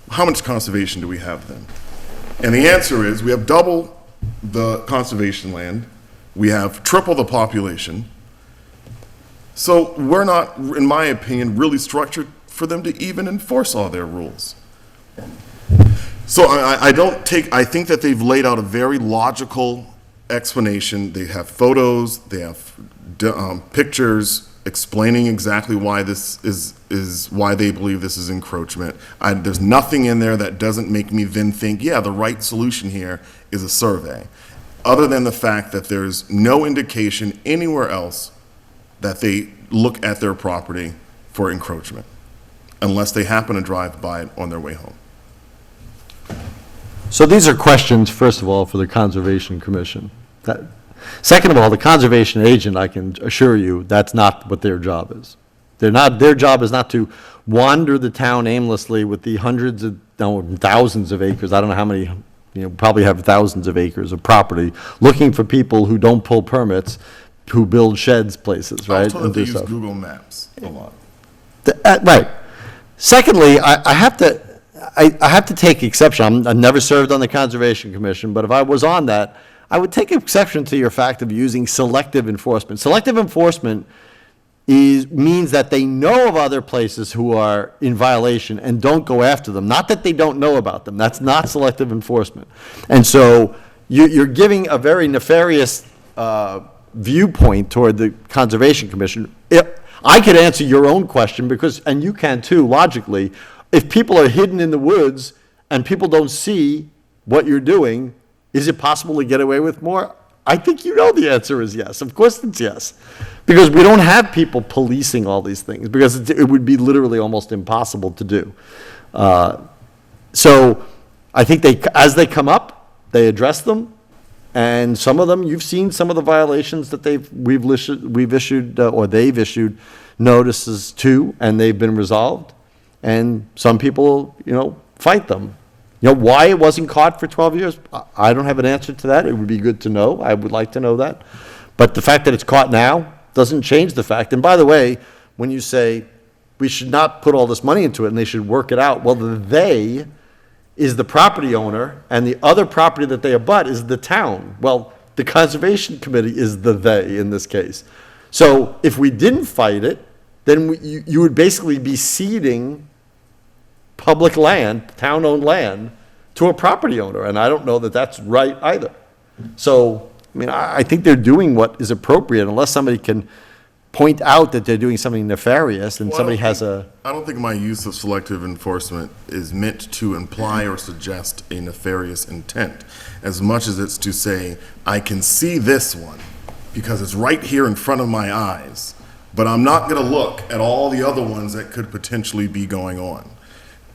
How much conservation do we have then? And the answer is, we have double the conservation land. We have triple the population. So we're not, in my opinion, really structured for them to even enforce all their rules. So I think that they've laid out a very logical explanation. They have photos, they have pictures explaining exactly why this is why they believe this is encroachment. There's nothing in there that doesn't make me then think, yeah, the right solution here is a survey, other than the fact that there's no indication anywhere else that they look at their property for encroachment, unless they happen to drive by it on their way home. So these are questions, first of all, for the Conservation Commission. Second of all, the conservation agent, I can assure you, that's not what their job is. Their job is not to wander the town aimlessly with the thousands of acres. I don't know how many, probably have thousands of acres of property, looking for people who don't pull permits, who build sheds places, right? I was told that they use Google Maps a lot. Right. Secondly, I have to take exception. I've never served on the Conservation Commission, but if I was on that, I would take exception to your fact of using selective enforcement. Selective enforcement means that they know of other places who are in violation and don't go after them. Not that they don't know about them. That's not selective enforcement. And so you're giving a very nefarious viewpoint toward the Conservation Commission. I could answer your own question and you can too, logically. If people are hidden in the woods and people don't see what you're doing, is it possible to get away with more? I think the answer is yes. Of course it's yes. Because we don't have people policing all these things, because it would be literally almost impossible to do. So I think as they come up, they address them. And some of them, you've seen some of the violations that we've issued or they've issued notices to, and they've been resolved. And some people, fight them. Why it wasn't caught for 12 years, I don't have an answer to that. It would be good to know. I would like to know that. But the fact that it's caught now, doesn't change the fact. And by the way, when you say we should not put all this money into it and they should work it out, well, the they is the property owner, and the other property that they abut is the town. Well, the Conservation Committee is the they in this case. So if we didn't fight it, then you would basically be ceding public land, town-owned land, to a property owner, and I don't know that that's right either. So, I mean, I think they're doing what is appropriate, unless somebody can point out that they're doing something nefarious, and somebody has a... I don't think my use of selective enforcement is meant to imply or suggest a nefarious intent, as much as it's to say, I can see this one, because it's right here in front of my eyes, but I'm not gonna look at all the other ones that could potentially be going on.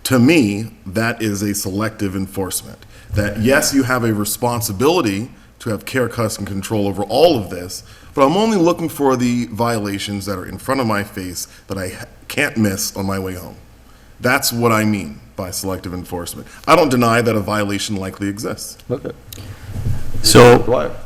To me, that is a selective enforcement. That yes, you have a responsibility to have care, custody, and control over all of this, but I'm only looking for the violations that are in front of my face that I can't miss on my way home. That's what I mean by selective enforcement. I don't deny that a violation likely exists. Okay. So, Dwyer.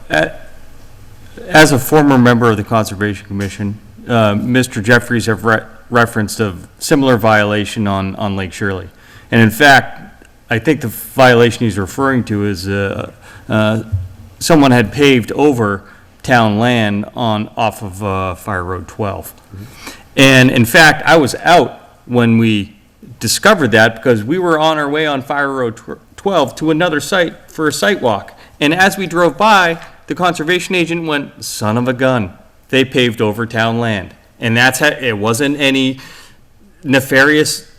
as a former member of the Conservation Commission, Mr. Jeffries have referenced a similar violation on Lake Shirley. And in fact, I think the violation he's referring to is someone had paved over town land off of Fire Road 12. And in fact, I was out when we discovered that, because we were on our way on Fire Road 12 to another site for a site walk. And as we drove by, the conservation agent went, son of a gun, they paved over town land. And that's how, it wasn't any nefarious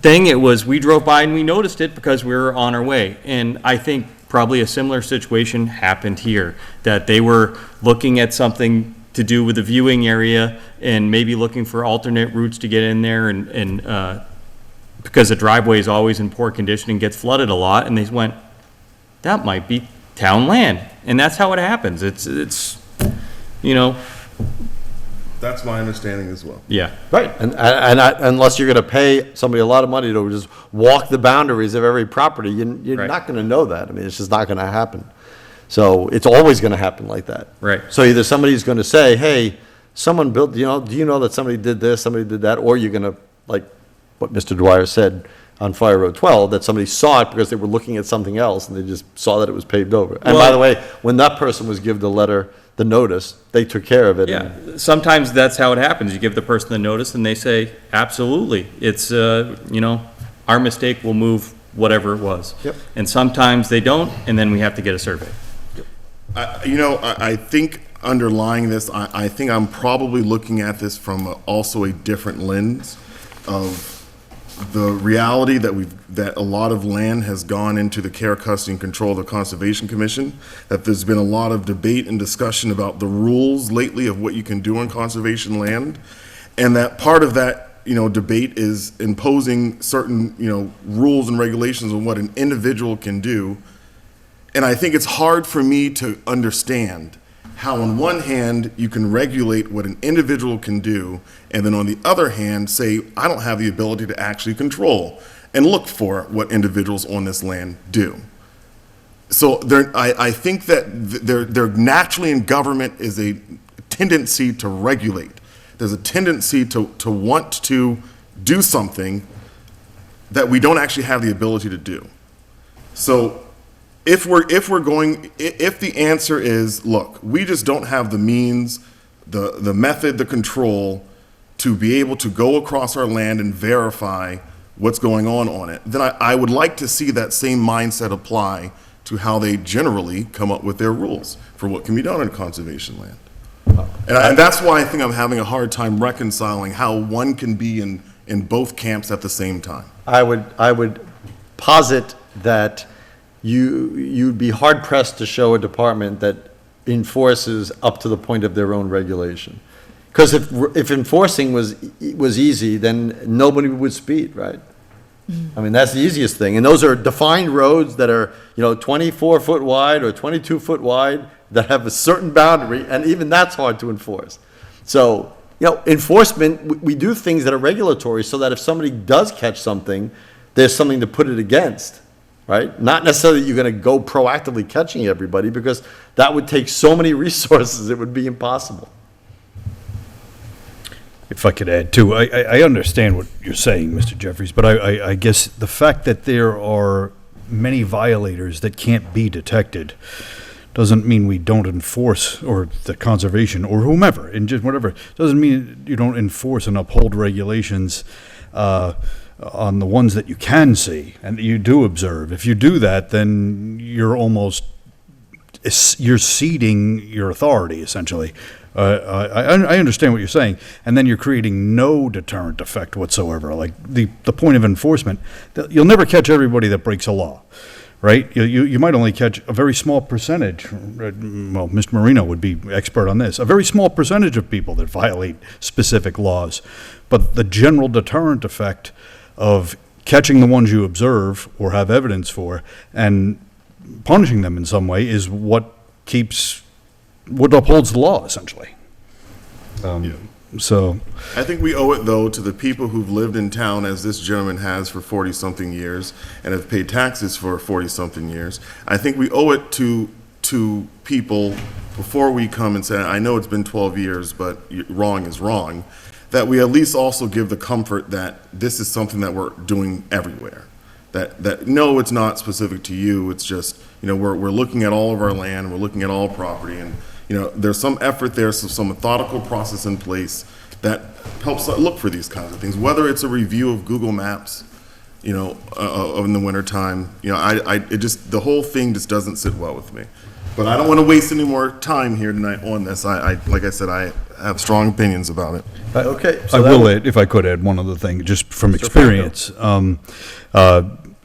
thing. It was, we drove by and we noticed it because we were on our way. And I think probably a similar situation happened here, that they were looking at something to do with the viewing area and maybe looking for alternate routes to get in there, and because the driveway is always in poor condition and gets flooded a lot, and they went, that might be town land. And that's how it happens. It's you know. That's my understanding as well. Yeah. Right, and unless you're gonna pay somebody a lot of money to just walk the boundaries of every property, you're Right. not gonna know that. I mean, it's just not gonna happen. So it's always gonna happen like that. Right. So either somebody's gonna say, hey, someone built, do you know that somebody did this, somebody did that, or you're gonna, like what Mr. Dwyer said on Fire Road 12, that somebody saw it because they were looking at something else and they just saw that it was paved over. And by Well- the way, when that person was given the letter, the notice, they took care of it. Yeah, sometimes that's how it happens. You give the person the notice and they say, absolutely, it's, our mistake will move whatever it was. Yep. And sometimes they don't, and then we have to get a survey. I think underlying this, I think I'm probably looking at this from also a different lens of the reality that a lot of land has gone into the care, custody, and control of the Conservation Commission, that there's been a lot of debate and discussion about the rules lately of what you can do on conservation land, and that part of that, debate is imposing certain, rules and regulations on what an individual can do. And I think it's hard for me to understand how on one hand you can regulate what an individual can do, and then on the other hand say, I don't have the ability to actually control and look for what individuals on this land do. So I think that there naturally in government is a tendency to regulate. There's a tendency to want to do something that we don't actually have the ability to do. So if the answer is, look, we just don't have the means, the method, the control to be able to go across our land and verify what's going on it, then I would like to see that same mindset apply to how they generally come up with their rules for what can be done on conservation land. And that's why I think I'm having a hard time reconciling how one can be in both camps at the same time. I would posit that you'd be hard pressed to show a department that enforces up to the point of their own regulation. Because if enforcing was easy, then nobody would speed, right? I mean, that's the easiest thing. And those are defined roads that are, 24 foot wide or 22 foot wide that have a certain boundary, and even that's hard to enforce. So, enforcement, we do things that are regulatory so that if somebody does catch something, there's something to put it against, right? Not necessarily that you're going to go proactively catching everybody, because that would take so many resources, it would be impossible. if I could add too, I understand what you're saying, Mr. Jeffries, but I guess the fact that there are many violators that can't be detected doesn't mean we don't enforce, or the conservation, or whomever, and just whatever, doesn't mean you don't enforce and uphold regulations on the ones that you can see and that you do observe. If you do that, then you're ceding your authority, essentially. I understand what you're saying, and then you're creating no deterrent effect whatsoever. Like the point of enforcement, you'll never catch everybody that breaks a law, right? You might only catch a very small percentage. Well, Mr. Marino would be expert on this. A very small percentage of people that violate specific laws, but the general deterrent effect of catching the ones you observe or have evidence for and punishing them in some way is what upholds the law, essentially. So, I think we owe it, though, to the people who've lived in town, as this gentleman has for 40-something years, and have paid taxes for 40-something years. I think we owe it to people, before we come and say, I know it's been 12 years, but wrong is wrong, that we at least also give the comfort that this is something that we're doing everywhere. That no, it's not specific to you, it's just, we're looking at all of our land, we're looking at all property, and there's some effort there, some methodical process in place that helps look for these kinds of things, whether it's a review of Google Maps, in the wintertime. The whole thing just doesn't sit well with me. But I don't want to waste any more time here tonight on this. Like I said, I have strong opinions about it. Okay. I will add, if I could add one other thing, just from experience.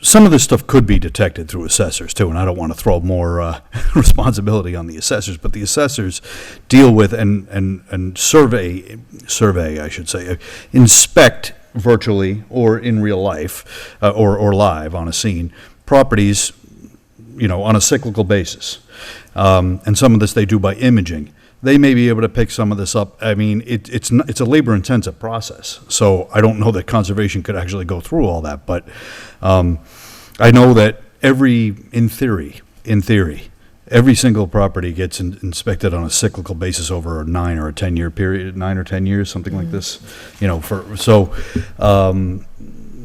Some of this stuff could be detected through assessors too, and I don't want to throw more responsibility on the assessors, but the assessors deal with and survey, I should say, inspect virtually or in real life or live on a scene properties, on a cyclical basis. And some of this they do by imaging. They may be able to pick some of this up. I mean, it's a labor-intensive process, so I don't know that conservation could actually go through all that, but I know that in theory, every single property gets inspected on a cyclical basis over a 9 or 10 year period, 9 or 10 years, something like this,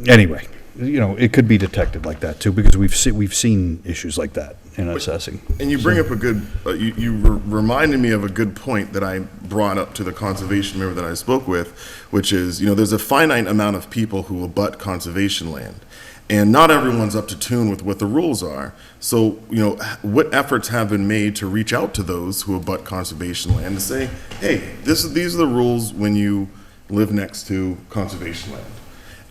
anyway, it could be detected like that too, because we've seen issues like that in assessing. And you bring up a good, reminded me of a good point that I brought up to the conservation member that I spoke with, which is, there's a finite amount of people who abut conservation land. And not everyone's up to tune with what the rules are. So, what efforts have been made to reach out to those who abut conservation land to say, hey, these are the rules when you live next to conservation land.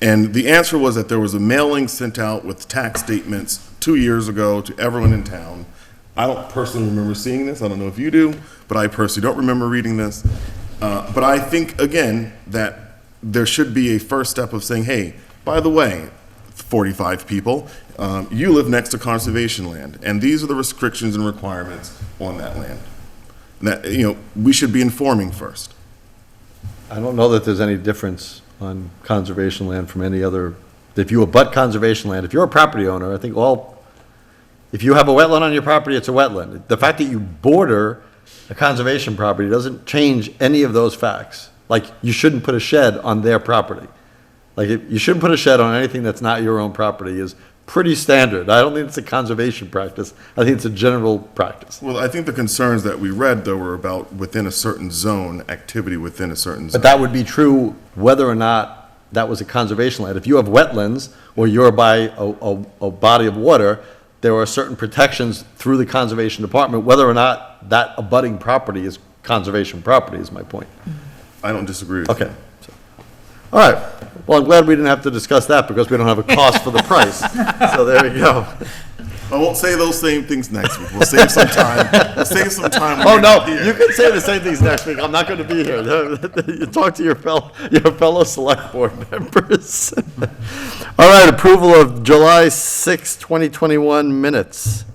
And the answer was that there was a mailing sent out with tax statements 2 years ago to everyone in town. I don't personally remember seeing this. I don't know if you do, but I personally don't remember reading this. But I think, again, that there should be a first step of saying, hey, by the way, 45 people, you live next to conservation land, and these are the restrictions and requirements on that land. That, we should be informing first. I don't know that there's any difference on conservation land from any other. If you abut conservation land, if you're a property owner, I think if you have a wetland on your property, it's a wetland. The fact that you border a conservation property doesn't change any of those facts. Like, you shouldn't put a shed on their property. Like, you shouldn't put a shed on anything that's not your own property is pretty standard. I don't think it's a conservation practice. I think it's a general practice. Well, I think the concerns that we read, though, were about within a certain zone, activity within a certain zone. But that would be true whether or not that was a conservation land. If you have wetlands or you're by a body of water, there are certain protections through the conservation department, whether or not that abutting property is conservation property, is my point. I don't disagree with Okay. All right. Well, I'm glad we didn't have to discuss that because we don't have a cost for the price. So there we go. I won't say those same things next week. We'll save some time. When Oh, you're no, not here. you can say the same things next week. I'm not going to be here. You talk to your fellow select board members. All right, approval of July 6, 2021 minutes.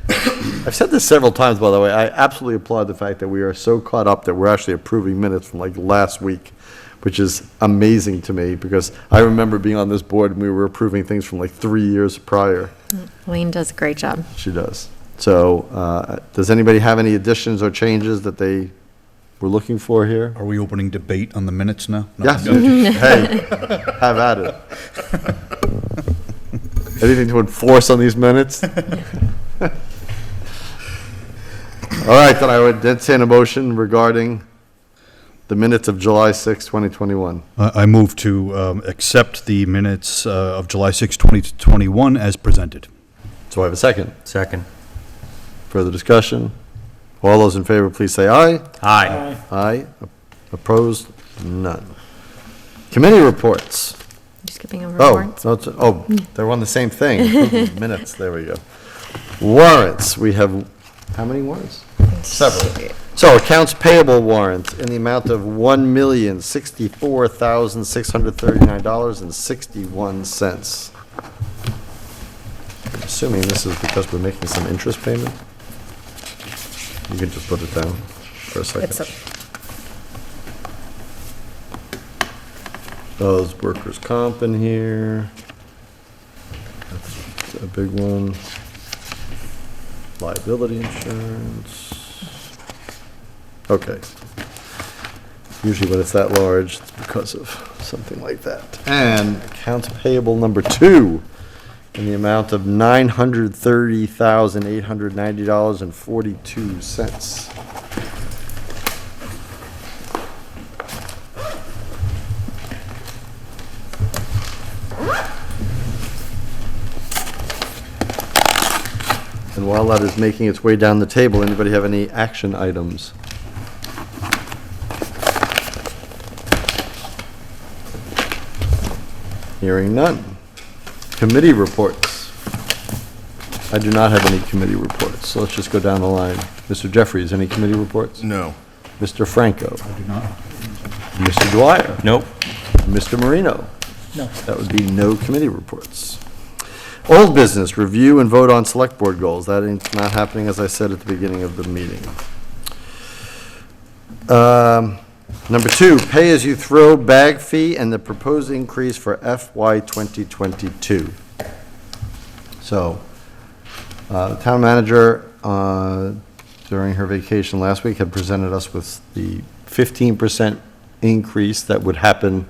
I've said this several times, by the way. I absolutely applaud the fact that we are so caught up that we're actually approving minutes from like last week, which is amazing to me because I remember being on this board and we were approving things from like 3 years prior. Elaine does a great job. She does. So, does anybody have any additions or changes that they we're looking for here. Are we opening debate on the minutes now? No. Yes. Hey, have at it. Anything to enforce on these minutes? All right, then I would entertain a motion regarding the minutes of July 6, 2021. I move to accept the minutes of July 6, 2021 as presented. So I have a second. Second. Further discussion? All those in favor, please say aye. Aye. Aye. Opposed? None. Committee reports. You're skipping over Oh, warrants. no, they're on the same thing. Minutes, there we go. Warrants, we have, how many warrants? Several. So accounts payable warrant in the amount of $1,064,639.61. Assuming this is because we're making some interest payment? You can just put it down for a second. Those workers' comp in here. That's a big one. Liability insurance. Okay. Usually when it's that large, it's because of something like that. And accounts payable number 2 in the amount of $930,890.42. And while that is making its way down the table, anybody have any action items? Hearing none. Committee reports. I do not have any committee reports, so let's just go down the line. Mr. Jeffries, any committee reports? No. Mr. Franco? I do not. Mr. Dwyer? Nope. Mr. Marino? No. That would be no committee reports. Old business, review and vote on select board goals. That ain't not happening, as I said at the beginning of the meeting. Number 2, pay-as-you-throw bag fee and the proposed increase for FY 2022. So, the town manager, during her vacation last week, had presented us with the 15% increase that would happen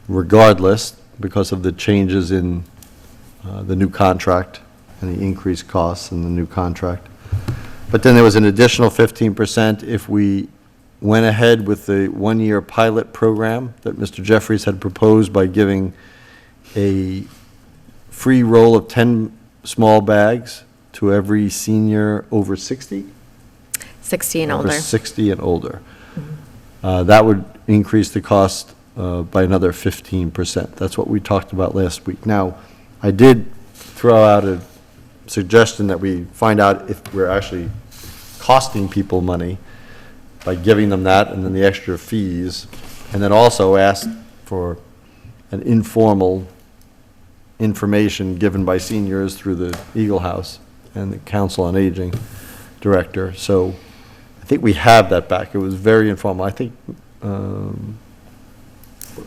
regardless because of the changes in the new contract and the increased costs in the new contract. But then there was an additional 15% if we went ahead with the one-year pilot program that Mr. Jeffries had proposed by giving a free roll of 10 small bags to every senior over 60? 60 and Over older. 60 and older. That would increase the cost by another 15%. That's what we talked about last week. Now, I did throw out a suggestion that we find out if we're actually costing people money by giving them that and then the extra fees, and then also ask for an informal information given by seniors through the Eagle House and the Council on Aging Director. So I think we have that back. It was very informal. I think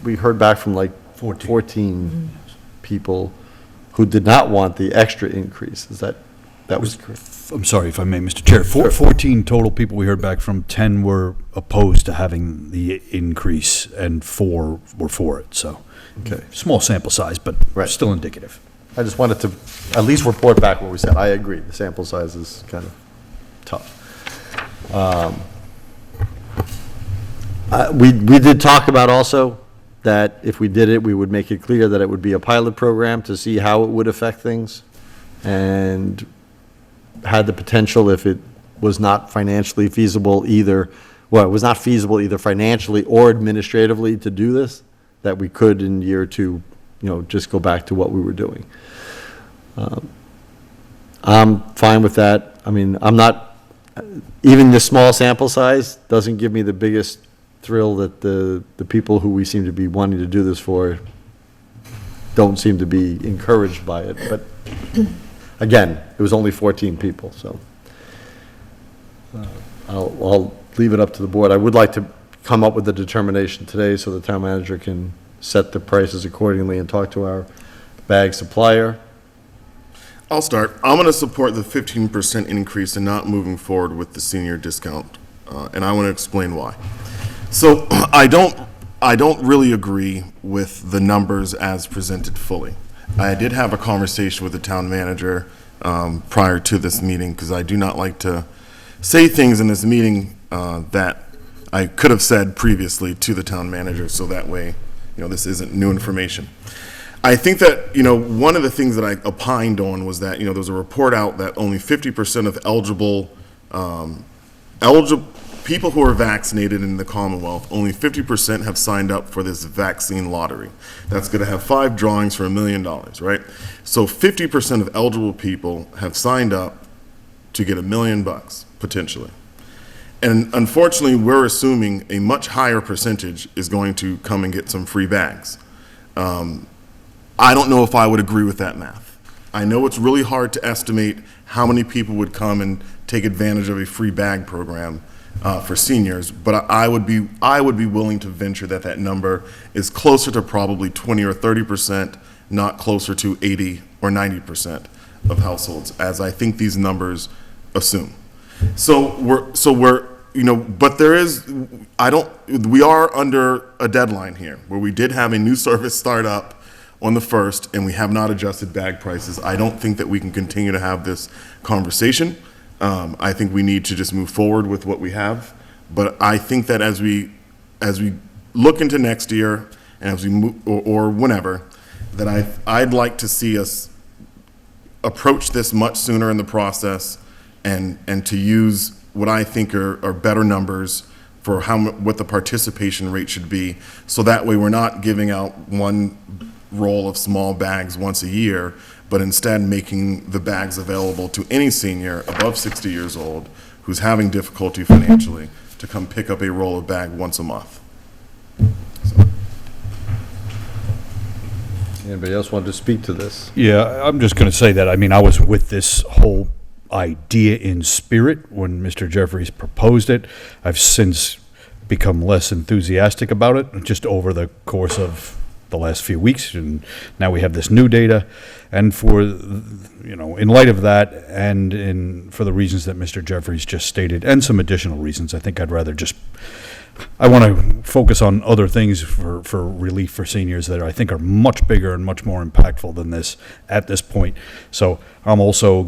we heard back from like 14 people who did not want the extra increase. Is that was correct? I'm sorry if I may, Mr. Chair. 14 total people we heard back from, 10 were opposed to having the increase, and 4 were for it, so. Okay. Small sample size, but Right. still indicative. I just wanted to at least report back what we said. I agree, the sample size is kind of tough. We did talk about also that if we did it, we would make it clear that it would be a pilot program to see how it would affect things, and had the potential, if it was not financially feasible either, well, it was not feasible either financially or administratively to do this, that we could in year 2, just go back to what we were doing. I'm fine with that. I mean, I'm not, even this small sample size doesn't give me the biggest thrill that the people who we seem to be wanting to do this for don't seem to be encouraged by it. But again, it was only 14 people, so I'll leave it up to the board. I would like to come up with a determination today so the town manager can set the prices accordingly and talk to our bag supplier. I'll start. I'm going to support the 15% increase and not moving forward with the senior discount and I want to explain why. So I don't really agree with the numbers as presented fully. I did have a conversation with the town manager prior to this meeting, because I do not like to say things in this meeting that I could have said previously to the town manager, so that way, this isn't new information. I think that, one of the things that I opined on was that, there was a report out that only 50% of eligible people who are vaccinated in the Commonwealth, only 50% have signed up for this vaccine lottery. That's going to have 5 drawings for $1 million, right? So 50% of eligible people have signed up to get $1 million, potentially. And unfortunately, we're assuming a much higher percentage is going to come and get some free bags. I don't know if I would agree with that math. I know it's really hard to estimate how many people would come and take advantage of a free bag program for seniors, but I would be willing to venture that number is closer to probably 20 or 30%, not closer to 80 or 90% of households, as I think these numbers assume. So we're but there is, we are under a deadline here, where we did have a new service start up on the 1st, and we have not adjusted bag prices. I don't think that we can continue to have this conversation. I think we need to just move forward with what we have. But I think that as we look into next year, and as we move, or whenever, that I'd like to see us approach this much sooner in the process, and to use what I think are better numbers for what the participation rate should be, so that way we're not giving out one roll of small bags once a year, but instead making the bags available to any senior above 60 years old who's having difficulty financially to come pick up a roll of bag once a month. So. Anybody else want to speak to this? Yeah, I'm just going to say that, I was with this whole idea in spirit when Mr. Jeffries proposed it. I've since become less enthusiastic about it, just over the course of the last few weeks, and now we have this new data. And for, in light of that, and for the reasons that Mr. Jeffries just stated, and some additional reasons, I think I'd rather I want to focus on other things for relief for seniors that I think are much bigger and much more impactful than this at this point. So I'm also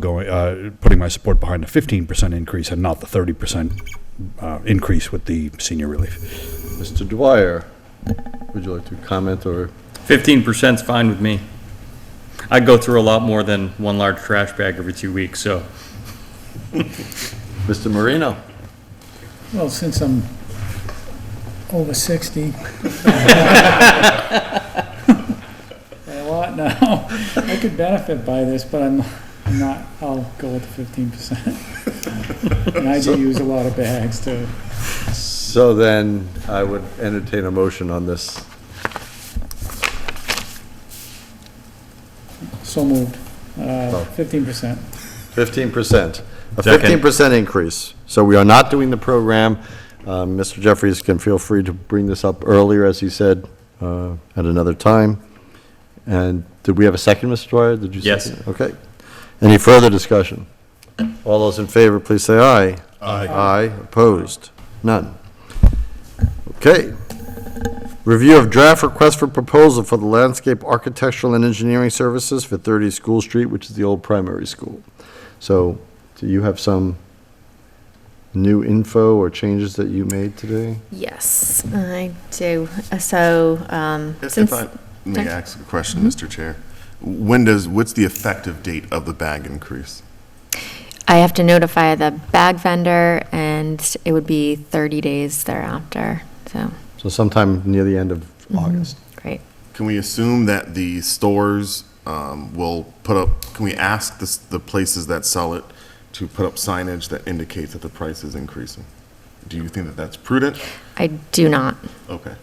putting my support behind a 15% increase and not the 30% increase with the senior relief. Mr. Dwyer, would you like to comment, or? 15% is fine with me. I go through a lot more than one large trash bag every 2 weeks, so. Mr. Marino? Well, since I'm over 60, a lot now, I could benefit by this, but I'm not, I'll go with the 15%. And I do use a lot of bags too. So then I would entertain a motion on this. So moved. 15%. 15%. A Second. 15% increase. So we are not doing the program. Mr. Jeffries can feel free to bring this up earlier, as he said, at another time. And did we have a second, Mr. Dwyer? Did you Yes. second? Okay. Any further discussion? All those in favor, please say aye. Aye. Aye. Opposed? None. Okay. Review of draft request for proposal for the landscape architectural and engineering services for 30 School Street, which is the old primary school. So do you have some new info or changes that you made today? Yes, I do. So, If I may ask a question, Mr. Chair, what's the effective date of the bag increase? I have to notify the bag vendor, and it would be 30 days thereafter, So sometime near the end of August. great. Can we assume that the stores will put up, can we ask the places that sell it to put up signage that indicates that the price is increasing? Do you think that that's prudent? I do not. Okay.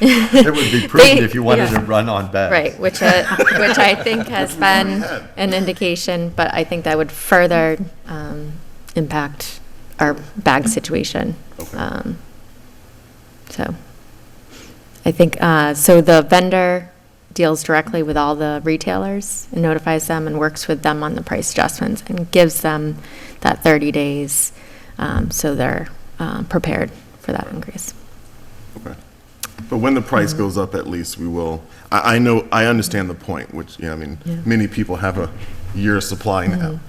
It would be prudent if you wanted to run on bags. Right, which I think has been an indication, but I think that would further impact our bag situation. Okay. So I think, so the vendor, deals directly with all the retailers and notifies them and works with them on the price adjustments and gives them that 30 days so they're prepared for that increase. Okay. But when the price goes up, at least we will, I know, I understand the point, which, I mean, many people have a year's supply now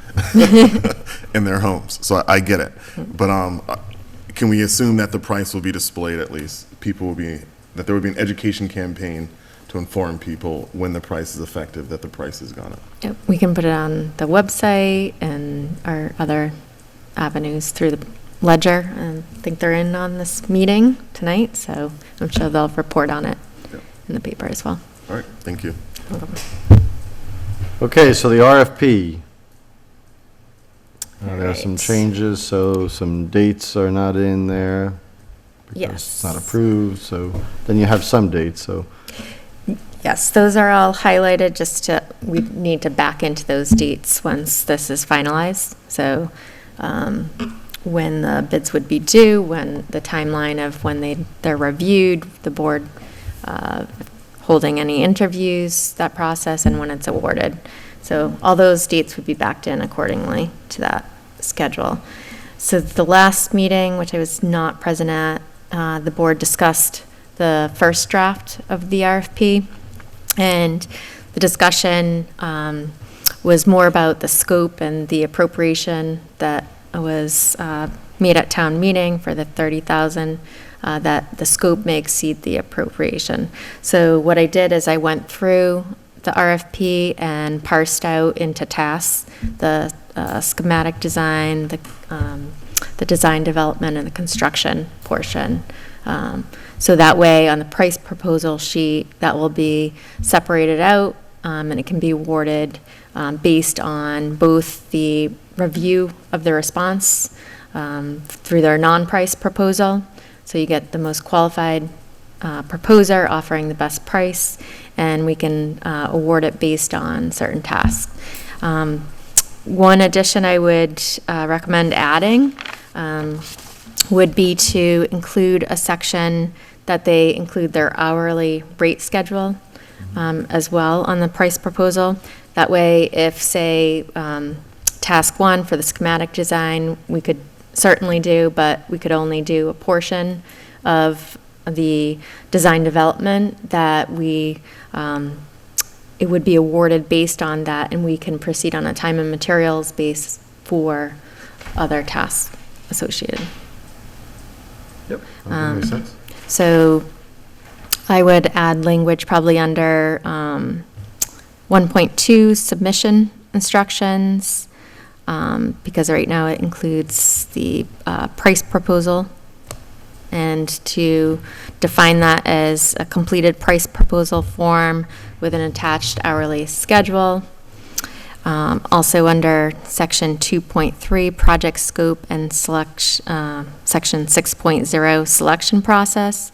in their homes, so I get it. But can we assume that the price will be displayed at least? That there will be an education campaign to inform people when the price is effective, that the price has gone up? Yep, we can put it on the website and our other avenues through the ledger. And I think they're in on this meeting tonight, so I'm sure they'll report on it in the paper as well. All right, thank you. Okay, so the RFP. There are some changes, so some dates are not in there. Because it's not approved, so then you have some dates, so. Yes, those are all highlighted we need to back into those dates once this is finalized. So when the bids would be due, when the timeline of when they're reviewed, the board holding any interviews, that process, and when it's awarded. So all those dates would be backed in accordingly to that schedule. So the last meeting, which I was not present at, the board discussed the first draft of the RFP, and the discussion was more about the scope and the appropriation that was made at town meeting for the 30,000, that the scope may exceed the appropriation. So what I did is I went through the RFP and parsed out into tasks, the schematic design, the design development, and the construction portion. So that way, on the price proposal sheet, that will be separated out, and it can be awarded based on both the review of the response through their non-price proposal. So you get the most qualified proposer offering the best price, and we can award it based on certain tasks. One addition I would recommend adding would be to include a section that they include their hourly rate schedule as well on the price proposal. That way, if, say, task one for the schematic design, we could certainly do, but we could only do a portion of the design development, that it would be awarded based on that, and we can proceed on a time and materials base for other tasks associated. Yep. That makes sense. So I would add language probably under 1.2 submission instructions, because right now it includes the price proposal, and to define that as a completed price proposal form with an attached hourly schedule. Also under section 2.3, project scope and section 6.0, selection process,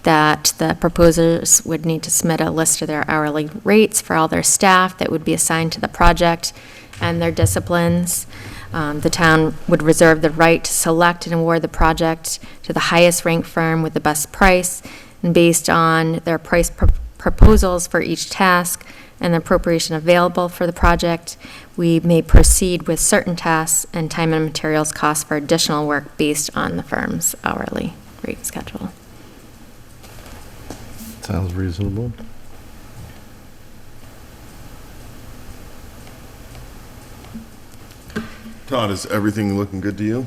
that the proposers would need to submit a list of their hourly rates for all their staff that would be assigned to the project and their disciplines. The town would reserve the right to select and award the project to the highest ranked firm with the best price, and based on their price proposals for each task and the appropriation available for the project, we may proceed with certain tasks and time and materials costs for additional work based on the firm's hourly rate schedule. Sounds reasonable. Todd, is everything looking good to you?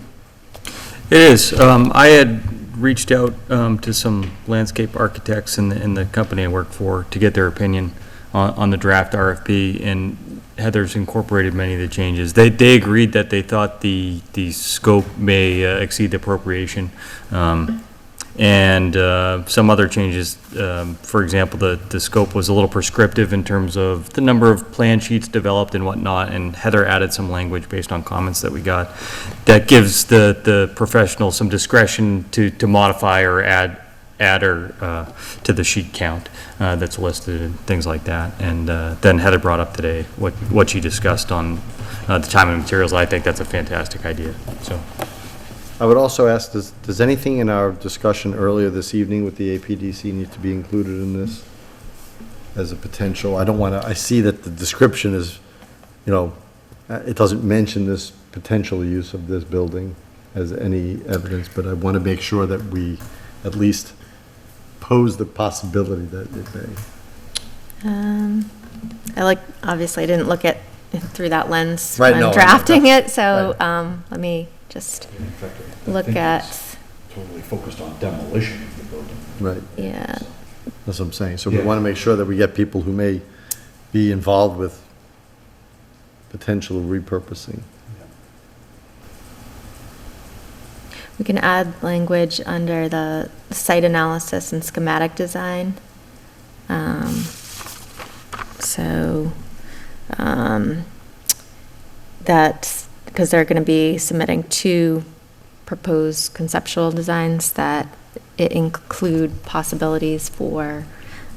It is. I had reached out to some landscape architects in the company I work for to get their opinion on the draft RFP, and Heather's incorporated many of the changes. They agreed that they thought the scope may exceed the appropriation, and some other changes. For example, the scope was a little prescriptive in terms of the number of plan sheets developed and whatnot, and Heather added some language based on comments that we got that gives the professional some discretion to modify or add or to the sheet count that's listed and things like that. And then Heather brought up today what she discussed on the time and materials. I think that's a fantastic idea. So. I would also ask, does anything in our discussion earlier this evening with the APDC need to be included in this? as a potential. I don't want to, I see that the description is, it doesn't mention this potential use of this building as any evidence, but I want to make sure that we at least pose the possibility that it may. Obviously, I didn't look at through that lens Right, when no, I know, drafting it, so right. let me just In fact, I look think at, it's totally focused on demolition of the building. Right, yeah. that's what I'm saying. So we Yeah. want to make sure that we get people who may be involved with potential repurposing. We can add language under the site analysis and schematic design. That, because they're going to be submitting 2 proposed conceptual designs, that it include possibilities for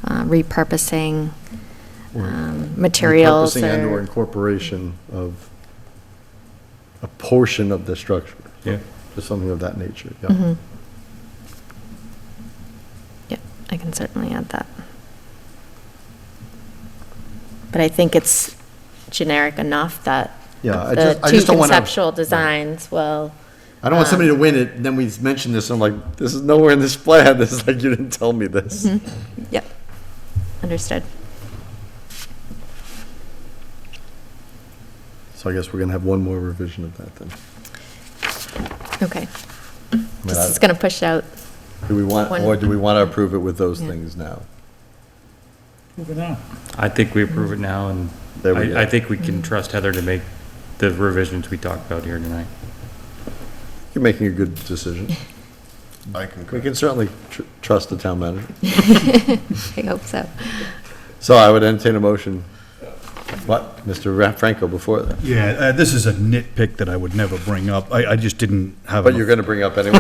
repurposing materials Repurposing and/or or, incorporation of a portion of the structure. Yeah. Just something of that nature, yeah. Mhm. Yeah, I can certainly add that. But I think it's generic enough that Yeah, I the just 2 don't want to. conceptual designs will, I don't want somebody to win it, and then we mention this, and I'm like, this is nowhere in this plan, this is like, you didn't tell me this. yep, understood. So I guess we're gonna have one more revision of that then. Okay. I mean, This is going to push out, Do we want, one- or do we want to approve it with those Yeah. things now? Move it on. I think we approve it now, and There we go. I think we can trust Heather to make the revisions we talked about here tonight. You're making a good decision. I We concur. can certainly trust the town manager. I hope so. So I would entertain a motion. What, Mr. Franco, before that? Yeah, this is a nitpick that I would never bring up. I just didn't have. But you're gonna bring up anyway.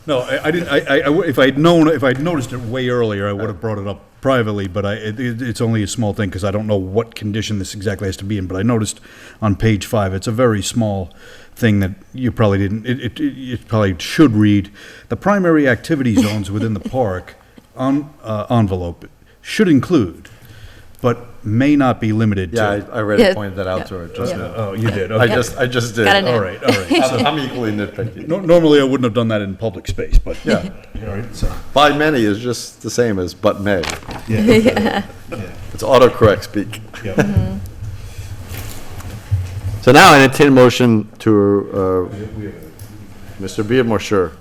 No, I didn't, if I'd noticed it way earlier, I would have brought it up privately, but it's only a small thing, because I don't know what condition this exactly has to be in, but I noticed on page 5, it's a very small thing that you probably didn't, it probably should read, the primary activity zones within the park envelope should include, but may not be limited to. Yeah, I already Yeah. pointed that out to her just Yeah. now. Oh, you did, I okay. just did. Got it now. All right, all right. I'm equally nitpicky. Normally, I wouldn't have done that in public space, but. Yeah. All right, so. By many is just the same as but may. Yeah. It's autocorrect speak. Yeah. So now I entertain a motion to, Mr. Beardmore, sure.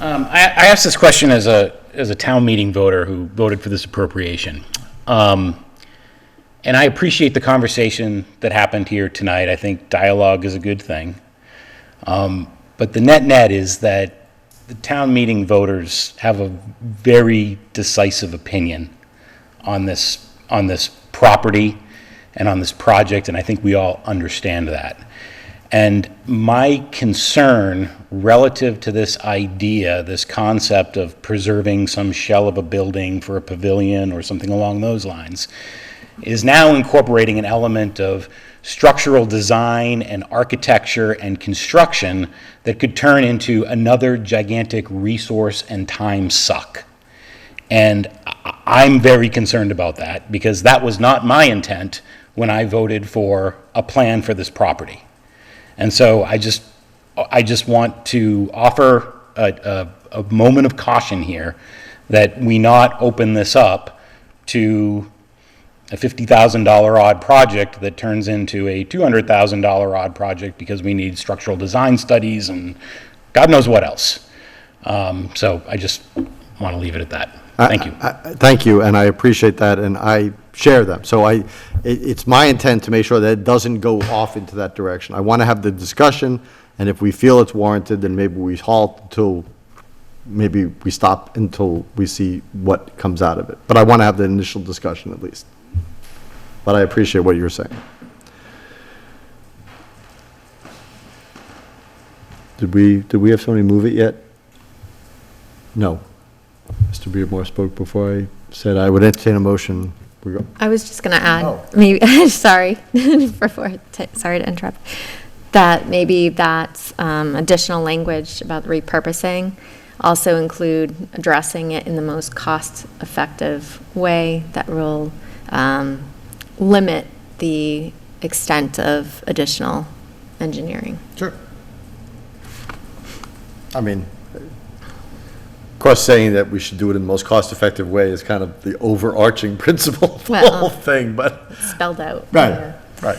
I asked this question as a town meeting voter who voted for this appropriation. And I appreciate the conversation that happened here tonight. I think dialogue is a good thing. But the net is that the town meeting voters have a very decisive opinion on this property and on this project, and I think we all understand that. And my concern relative to this idea, this concept of preserving some shell of a building for a pavilion or something along those lines, is now incorporating an element of structural design and architecture and construction that could turn into another gigantic resource and time suck. And I'm very concerned about that, because that was not my intent when I voted for a plan for this property. And so I just want to offer a moment of caution here, that we not open this up to a $50,000 odd project that turns into a $200,000 odd project because we need structural design studies and God knows what else. So I just want to leave it at that. Thank you. Thank you, and I appreciate that, and I share them. So it's my intent to make sure that it doesn't go off into that direction. I want to have the discussion, and if we feel it's warranted, then maybe we halt until, maybe we stop until we see what comes out of it. But I want to have the initial discussion at least. But I appreciate what you're saying. Did we have somebody move it yet? No. Mr. Beardmore spoke before I said I would entertain a motion. We go. I was just going to add, Oh. maybe, sorry, sorry to interrupt, that maybe that's additional language about repurposing also include addressing it in the most cost-effective way that will limit the extent of additional engineering. Sure. I mean, of course, saying that we should do it in the most cost-effective way is kind of the overarching principle of the Well, whole thing, but. Spelled out. Right, Yeah. right.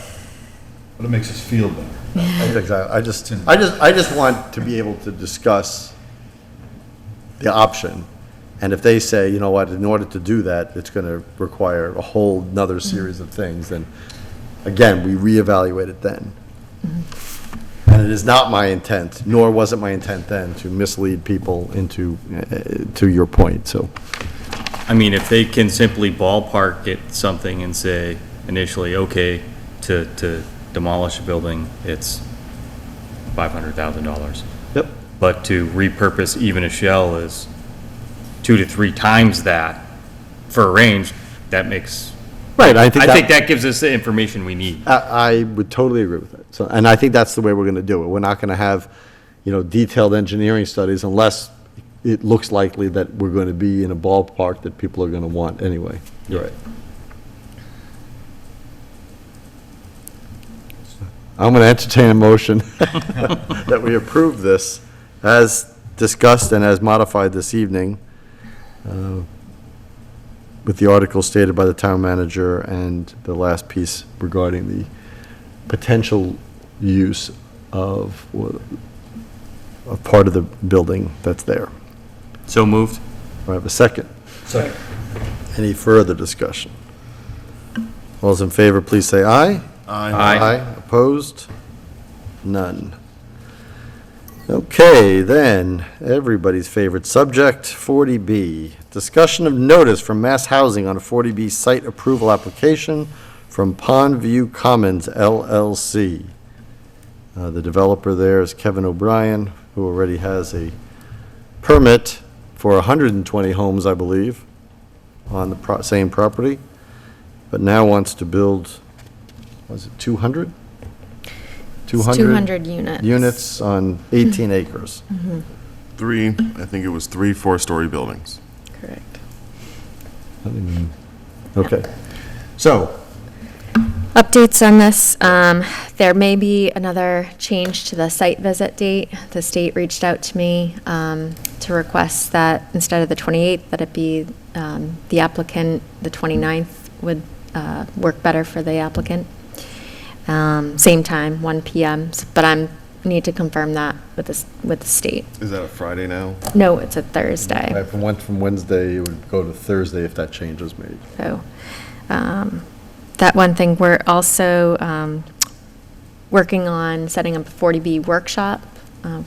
But it makes us feel better. Exactly. I just want to be able to discuss the option. And if they say, you know what, in order to do that, it's going to require a whole nother series of things, then again, we reevaluate it then. And it is not my intent, nor was it my intent then, to mislead people into, to your point, so. I mean, if they can simply ballpark it something and say initially, okay, to demolish a building, it's $500,000. Yep. But to repurpose even a shell is 2 to 3 times that for a range, that makes, Right, I think that gives us the information we need. I would totally agree with that. So, and I think that's the way we're going to do it. We're not going to have, detailed engineering studies unless it looks likely that we're going to be in a ballpark that people are going to want anyway. You're right. I'm going to entertain a motion that we approve this as discussed and as modified this evening, with the article stated by the town manager and the last piece regarding the potential use of a part of the building that's there. So moved? Do I have a second? Second. Any further discussion? All those in favor, please say aye. Aye. Opposed? None. Okay, then, everybody's favorite subject, 40B. Discussion of notice from Mass Housing on a 40B site approval application from Pondview Commons LLC. The developer there is Kevin O'Brien, who already has a permit for 120 homes, I believe, on the same property, but now wants to build, was it 200? It's 200 units. Units on 18 acres. I think it was 3 4-story buildings. Correct. Okay. So, Updates on this, there may be another change to the site visit date. The state reached out to me to request that instead of the 28th, that it be the applicant, the 29th would work better for the applicant. Same time, 1 PM, but need to confirm that with the state. Is that a Friday now? No, it's a Thursday. if it went from Wednesday, it would go to Thursday if that change was made. So, that one thing, we're also working on setting up a 40B workshop,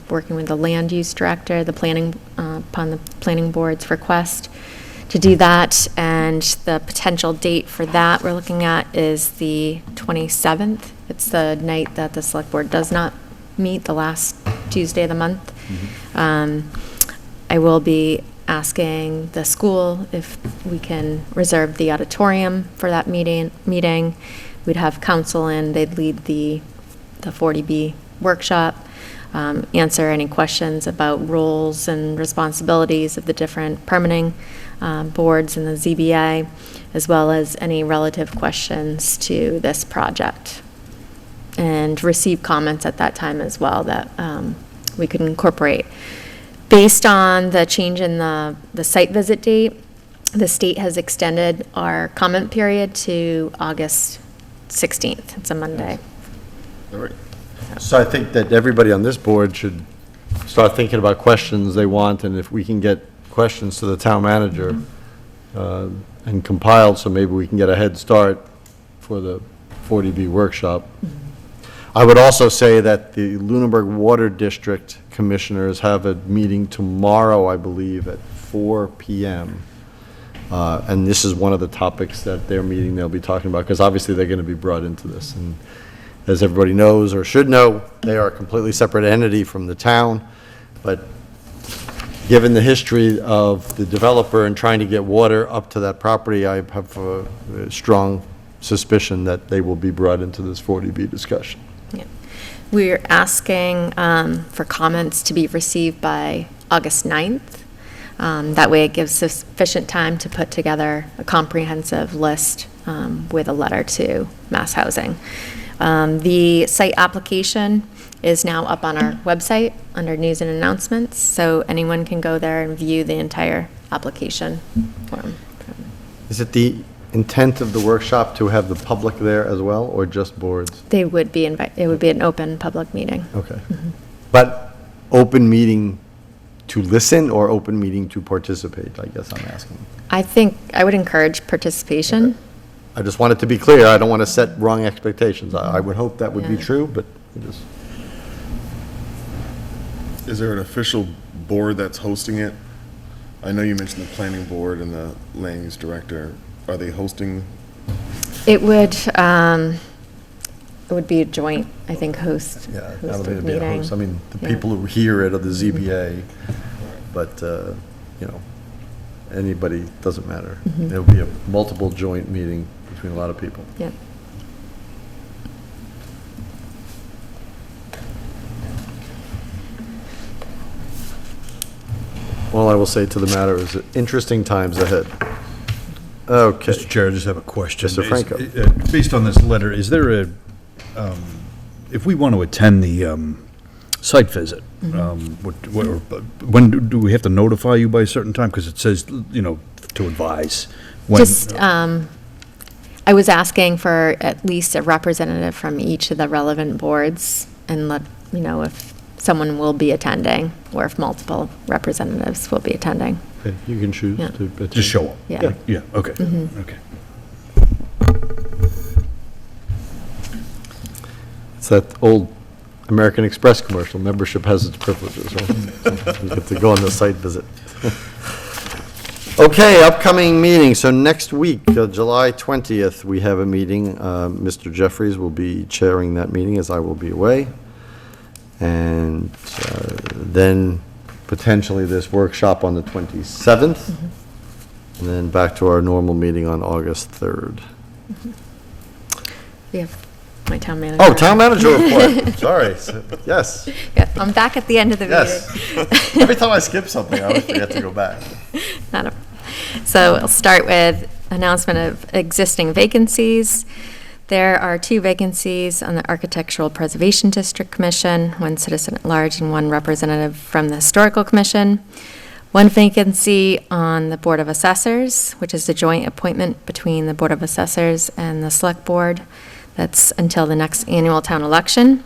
working with the land use director, upon the planning board's request to do that, and the potential date for that we're looking at is the 27th. It's the night that the select board does not meet, the last Tuesday of the month. I will be asking the school if we can reserve the auditorium for that meeting. We'd have council in, they'd lead the 40B workshop, answer any questions about roles and responsibilities of the different permitting boards in the ZBA, as well as any relative questions to this project. And receive comments at that time as well that we could incorporate. Based on the change in the site visit date, the state has extended our comment period to August 16th. It's a Monday. All right. So I think that everybody on this board should start thinking about questions they want, and if we can get questions to the town manager and compiled, so maybe we can get a head start for the 40B workshop. I would also say that the Lunenburg Water District Commissioners have a meeting tomorrow, I believe, at 4 PM. And this is one of the topics that their meeting they'll be talking about, because obviously they're going to be brought into this. And as everybody knows or should know, they are a completely separate entity from the town. But given the history of the developer and trying to get water up to that property, I have a strong suspicion that they will be brought into this 40B discussion. Yeah. We're asking for comments to be received by August 9th. That way it gives sufficient time to put together a comprehensive list with a letter to Mass Housing. The site application is now up on our website under news and announcements, so anyone can go there and view the entire application form. Is it the intent of the workshop to have the public there as well, or just boards? They would be it would be an open public meeting. Okay. But open meeting to listen or open meeting to participate, I guess I'm asking. I think I would encourage participation. I just want it to be clear. I don't want to set wrong expectations. I would hope that would be Yeah. true, but it just. Is there an official board that's hosting it? I know you mentioned the planning board and the land use director. Are they hosting? It would be a joint, I think, host, Yeah, I don't think hosted it'd be a meeting. host. I mean, the Yeah. people who hear it are the ZBA, but, anybody, doesn't matter. Mm-hmm. There'll be a multiple joint meeting between a lot of people. Yeah. All I will say to the matter is that interesting times ahead. Okay. Mr. Chair, I just have a question. Mr. Franco. Based on this letter, is there if we want to attend the site visit, when do we have to notify you by a certain time? Because it says, to advise. When- Just, I was asking for at least a representative from each of the relevant boards and let, if someone will be attending or if multiple representatives will be attending. Okay, you can choose Yeah. to attend. Just show up? Yeah. Yeah, okay, Mm-hmm. okay. It's that old American Express commercial, membership has its privileges, right? You get to go on the site visit. Okay, upcoming meeting, so next week, July 20th, we have a meeting. Mr. Jeffries will be chairing that meeting, as I will be away. And then potentially this workshop on the 27th, and then back to our normal meeting on August 3rd. We have my town manager. Oh, town manager report, sorry, yes, Yeah, I'm back at the end of the meeting. yes. Every time I skip something, I always forget to go back. So we'll start with announcement of existing vacancies. There are 2 vacancies on the Architectural Preservation District Commission, 1 citizen at large and 1 representative from the Historical Commission. 1 vacancy on the Board of Assessors, which is a joint appointment between the Board of Assessors and the Select Board. That's until the next annual town election.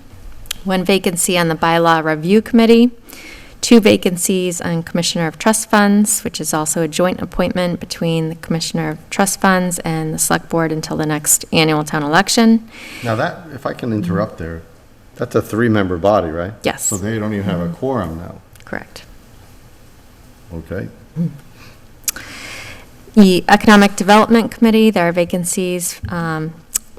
1 vacancy on the Bylaw Review Committee. 2 vacancies on Commissioner of Trust Funds, which is also a joint appointment between the Commissioner of Trust Funds and the Select Board until the next annual town election. Now that, if I can interrupt there, that's a 3-member body, right? Yes. So they don't even have a quorum now, Correct. okay? The Economic Development Committee, there are vacancies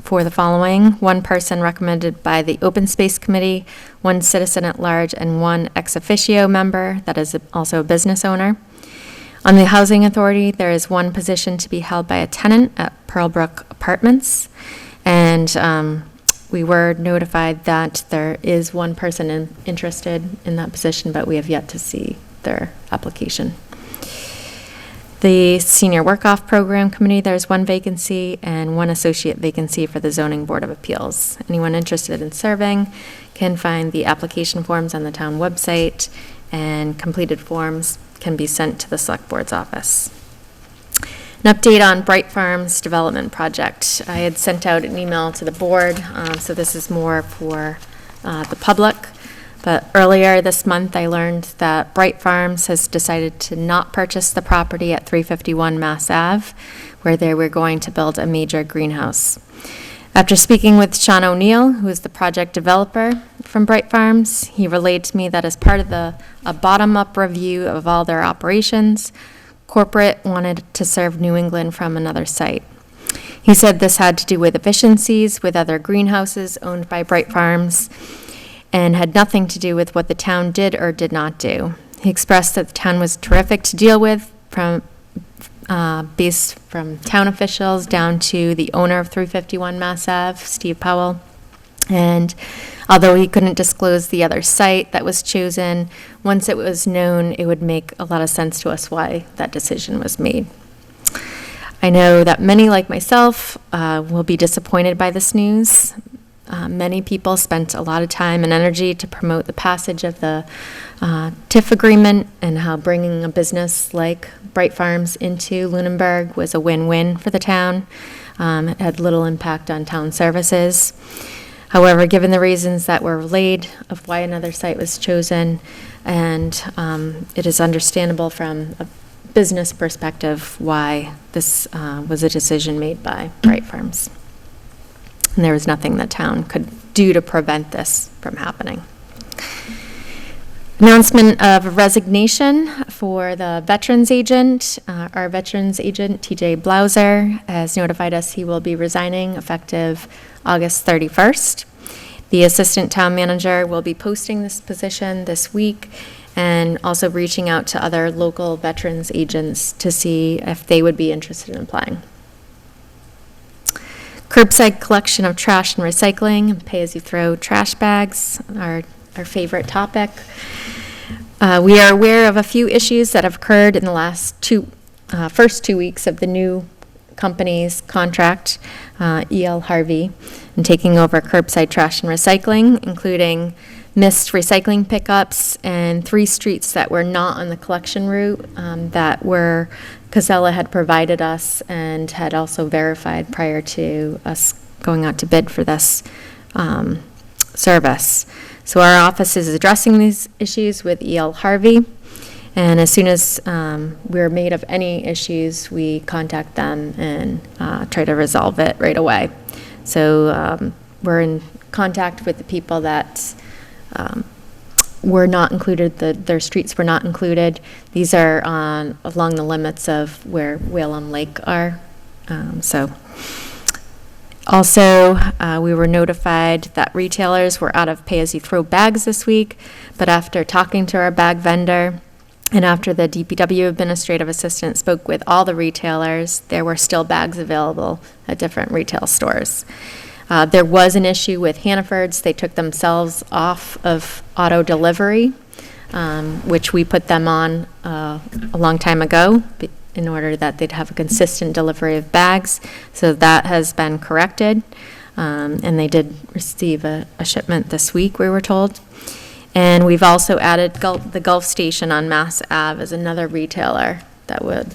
for the following: 1 person recommended by the Open Space Committee, 1 citizen at large, and 1 ex officio member that is also a business owner. On the Housing Authority, there is 1 position to be held by a tenant at Pearlbrook Apartments. And we were notified that there is 1 person interested in that position, but we have yet to see their application. The Senior Work-Off Program Committee, there's 1 vacancy and 1 associate vacancy for the Zoning Board of Appeals. Anyone interested in serving can find the application forms on the town website, and completed forms can be sent to the Select Board's office. An update on Bright Farms Development Project. I had sent out an email to the board, so this is more for the public. But earlier this month, I learned that Bright Farms has decided to not purchase the property at 351 Mass Ave, where they were going to build a major greenhouse. After speaking with Sean O'Neill, who is the project developer from Bright Farms, he relayed to me that as part of a bottom-up review of all their operations, corporate wanted to serve New England from another site. He said this had to do with efficiencies with other greenhouses owned by Bright Farms, and had nothing to do with what the town did or did not do. He expressed that the town was terrific to deal with, based from town officials down to the owner of 351 Mass Ave, Steve Powell. And although he couldn't disclose the other site that was chosen, once it was known, it would make a lot of sense to us why that decision was made. I know that many, like myself, will be disappointed by this news. Many people spent a lot of time and energy to promote the passage of the TIF agreement and how bringing a business like Bright Farms into Lunenburg was a win-win for the town. It had little impact on town services. However, given the reasons that were relayed of why another site was chosen, and it is understandable from a business perspective why this was a decision made by Bright Farms. And there was nothing the town could do to prevent this from happening. Announcement of resignation for the veterans agent. Our veterans agent, TJ Blauser, has notified us he will be resigning effective August 31st. The assistant town manager will be posting this position this week and also reaching out to other local veterans agents to see if they would be interested in applying. Curbside collection of trash and recycling and pay-as-you-throw trash bags, our favorite topic. We are aware of a few issues that have occurred in the first 2 weeks of the new company's contract, E.L. Harvey, and taking over curbside trash and recycling, including missed recycling pickups and 3 streets that were not on the collection route that were Casella had provided us and had also verified prior to us going out to bid for this service. So our office is addressing these issues with E.L. Harvey, and as soon as we're made of any issues, we contact them and try to resolve it right away. So we're in contact with the people that were not included, their streets were not included. These are along the limits of where Whalum Lake are. Also, we were notified that retailers were out of pay-as-you-throw bags this week, but after talking to our bag vendor and after the DPW administrative assistant spoke with all the retailers, there were still bags available at different retail stores. There was an issue with Hannaford's. They took themselves off of auto delivery, which we put them on a long time ago in order that they'd have a consistent delivery of bags. So that has been corrected, and they did receive a shipment this week, we were told. And we've also added the Gulf Station on Mass Ave as another retailer that would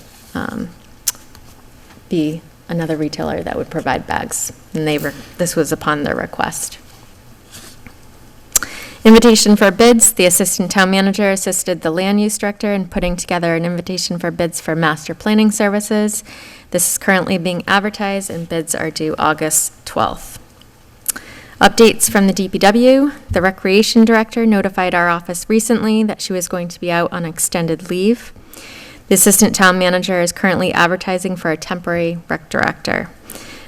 be another retailer that would provide bags, and this was upon their request. Invitation for bids. The assistant town manager assisted the land use director in putting together an invitation for bids for master planning services. This is currently being advertised, and bids are due August 12th. Updates from the DPW. The recreation director notified our office recently that she was going to be out on extended leave. The assistant town manager is currently advertising for a temporary rec director.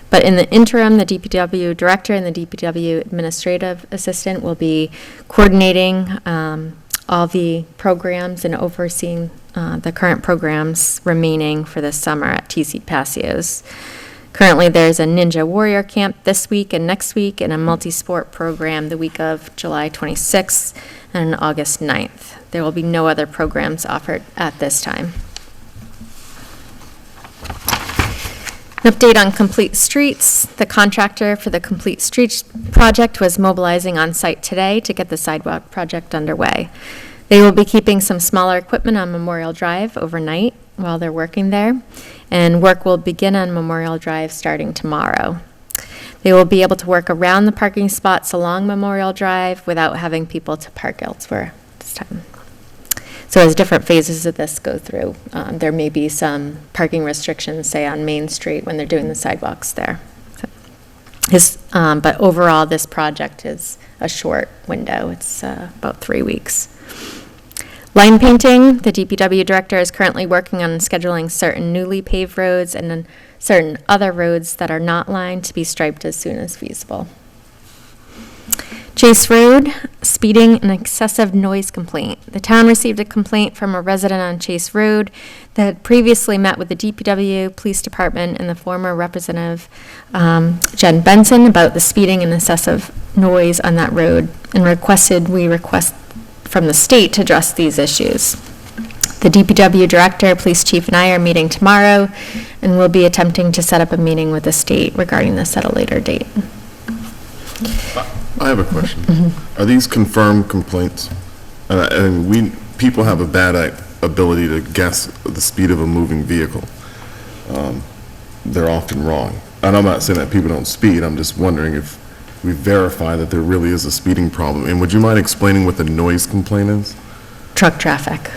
But in the interim, the DPW director and the DPW administrative assistant will be coordinating all the programs and overseeing the current programs remaining for this summer at TC Passios. Currently, there's a Ninja Warrior camp this week and next week, and a multi-sport program the week of July 26th and August 9th. There will be no other programs offered at this time. An update on Complete Streets. The contractor for the Complete Streets project was mobilizing on site today to get the sidewalk project underway. They will be keeping some smaller equipment on Memorial Drive overnight while they're working there, and work will begin on Memorial Drive starting tomorrow. They will be able to work around the parking spots along Memorial Drive without having people to park elsewhere this time. So as different phases of this go through, there may be some parking restrictions, say on Main Street when they're doing the sidewalks there. But overall, this project is a short window. It's about 3 weeks. Line painting. The DPW director is currently working on scheduling certain newly paved roads and then certain other roads that are not lined to be striped as soon as feasible. Chase Road, speeding and excessive noise complaint. The town received a complaint from a resident on Chase Road that had previously met with the DPW, Police Department, and the former representative, Jen Benson, about the speeding and excessive noise on that road, and we request from the state to address these issues. The DPW director, police chief, and I are meeting tomorrow, and we'll be attempting to set up a meeting with the state regarding this at a later date. I have a question. Are these confirmed complaints? And people have a bad ability to guess the speed of a moving vehicle. They're often wrong. And I'm not saying that people don't speed, I'm just wondering if we verify that there really is a speeding problem. And would you mind explaining what the noise complaint is? Truck traffic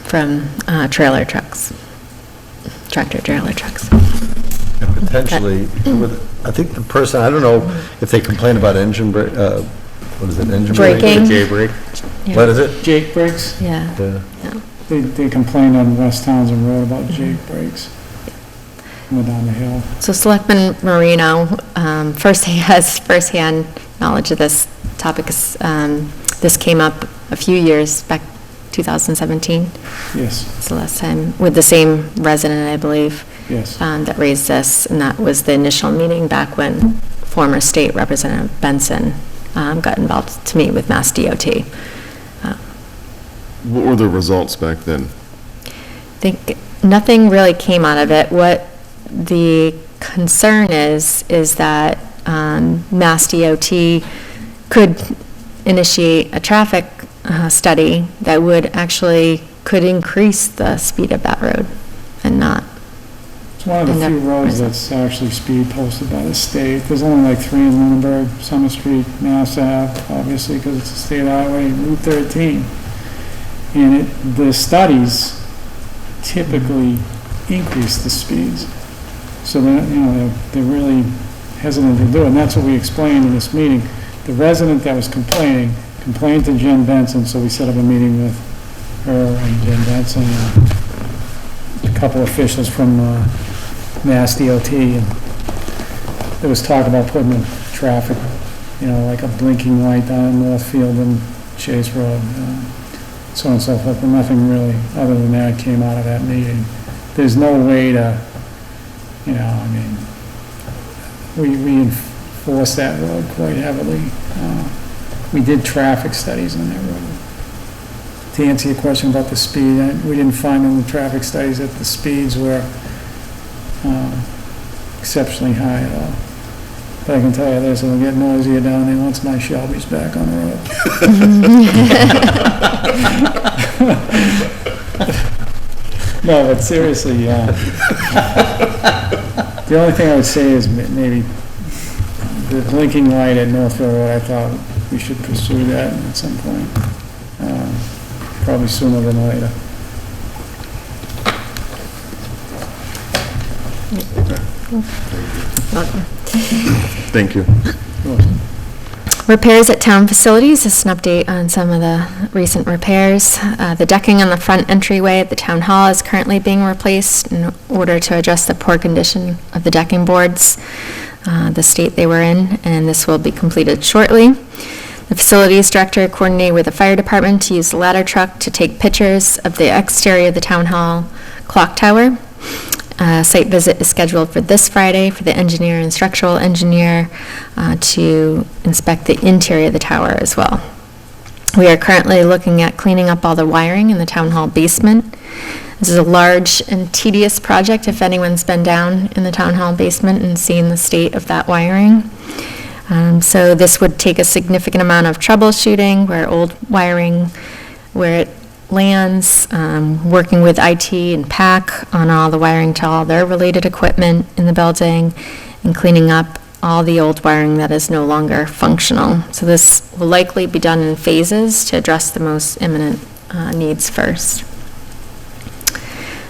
from trailer trucks, tractor-trailer trucks. And potentially, I think the person, I don't know if they complain about engine brake, what is it, engine braking? Braking. Yeah. What is it? Jake brakes, Yeah. Yeah. they complained on West Townsend Road about Jake brakes. Went down the hill. So Selectman Marino, first he has firsthand knowledge of this topic. This came up a few years back, 2017. Yes, It's the last time, with the same resident, I believe, yes. that raised this, and that was the initial meeting back when former state representative Benson got involved to meet with Mass DOT. What were the results back then? I think nothing really came out of it. What the concern is that Mass DOT could initiate a traffic study that could increase the speed of that road and not. It's one of the And few that- roads that's actually speed posted by the state. There's only like 3 in Lunenburg, Summer Street, Mass Ave, obviously, because it's a state highway, Route 13. And the studies typically increase the speeds. So they're really hesitant to do it, and that's what we explained in this meeting. The resident that was complained to Jen Benson, so we set up a meeting with her and Jen Benson and a couple officials from Mass DOT, and there was talk about putting a traffic, like a blinking light down Northfield and Chase Road, so on and so forth, but nothing really other than that came out of that meeting. There's no way to, we enforce that road quite heavily. We did traffic studies on that road. To answer your question about the speed, we didn't find in the traffic studies that the speeds were exceptionally high at all. But I can tell you this, it'll get noisier down there once my Shelby's back on the road. No, but seriously, the only thing I would say is maybe the blinking light at Northfield Road, I thought we should pursue that at some point, probably sooner than later. Thank you. Repairs at town facilities, this is an update on some of the recent repairs. The decking on the front entryway at the town hall is currently being replaced in order to address the poor condition of the decking boards, the state they were in, and this will be completed shortly. The facilities director coordinated with the fire department to use the ladder truck to take pictures of the exterior of the town hall clock tower. Site visit is scheduled for this Friday for the engineer and structural engineer to inspect the interior of the tower as well. We are currently looking at cleaning up all the wiring in the town hall basement. This is a large and tedious project if anyone's been down in the town hall basement and seen the state of that wiring. So this would take a significant amount of troubleshooting where old wiring, where it lands, working with IT and PAC on all the wiring to all their related equipment in the building, and cleaning up all the old wiring that is no longer functional. So this will likely be done in phases to address the most imminent needs first.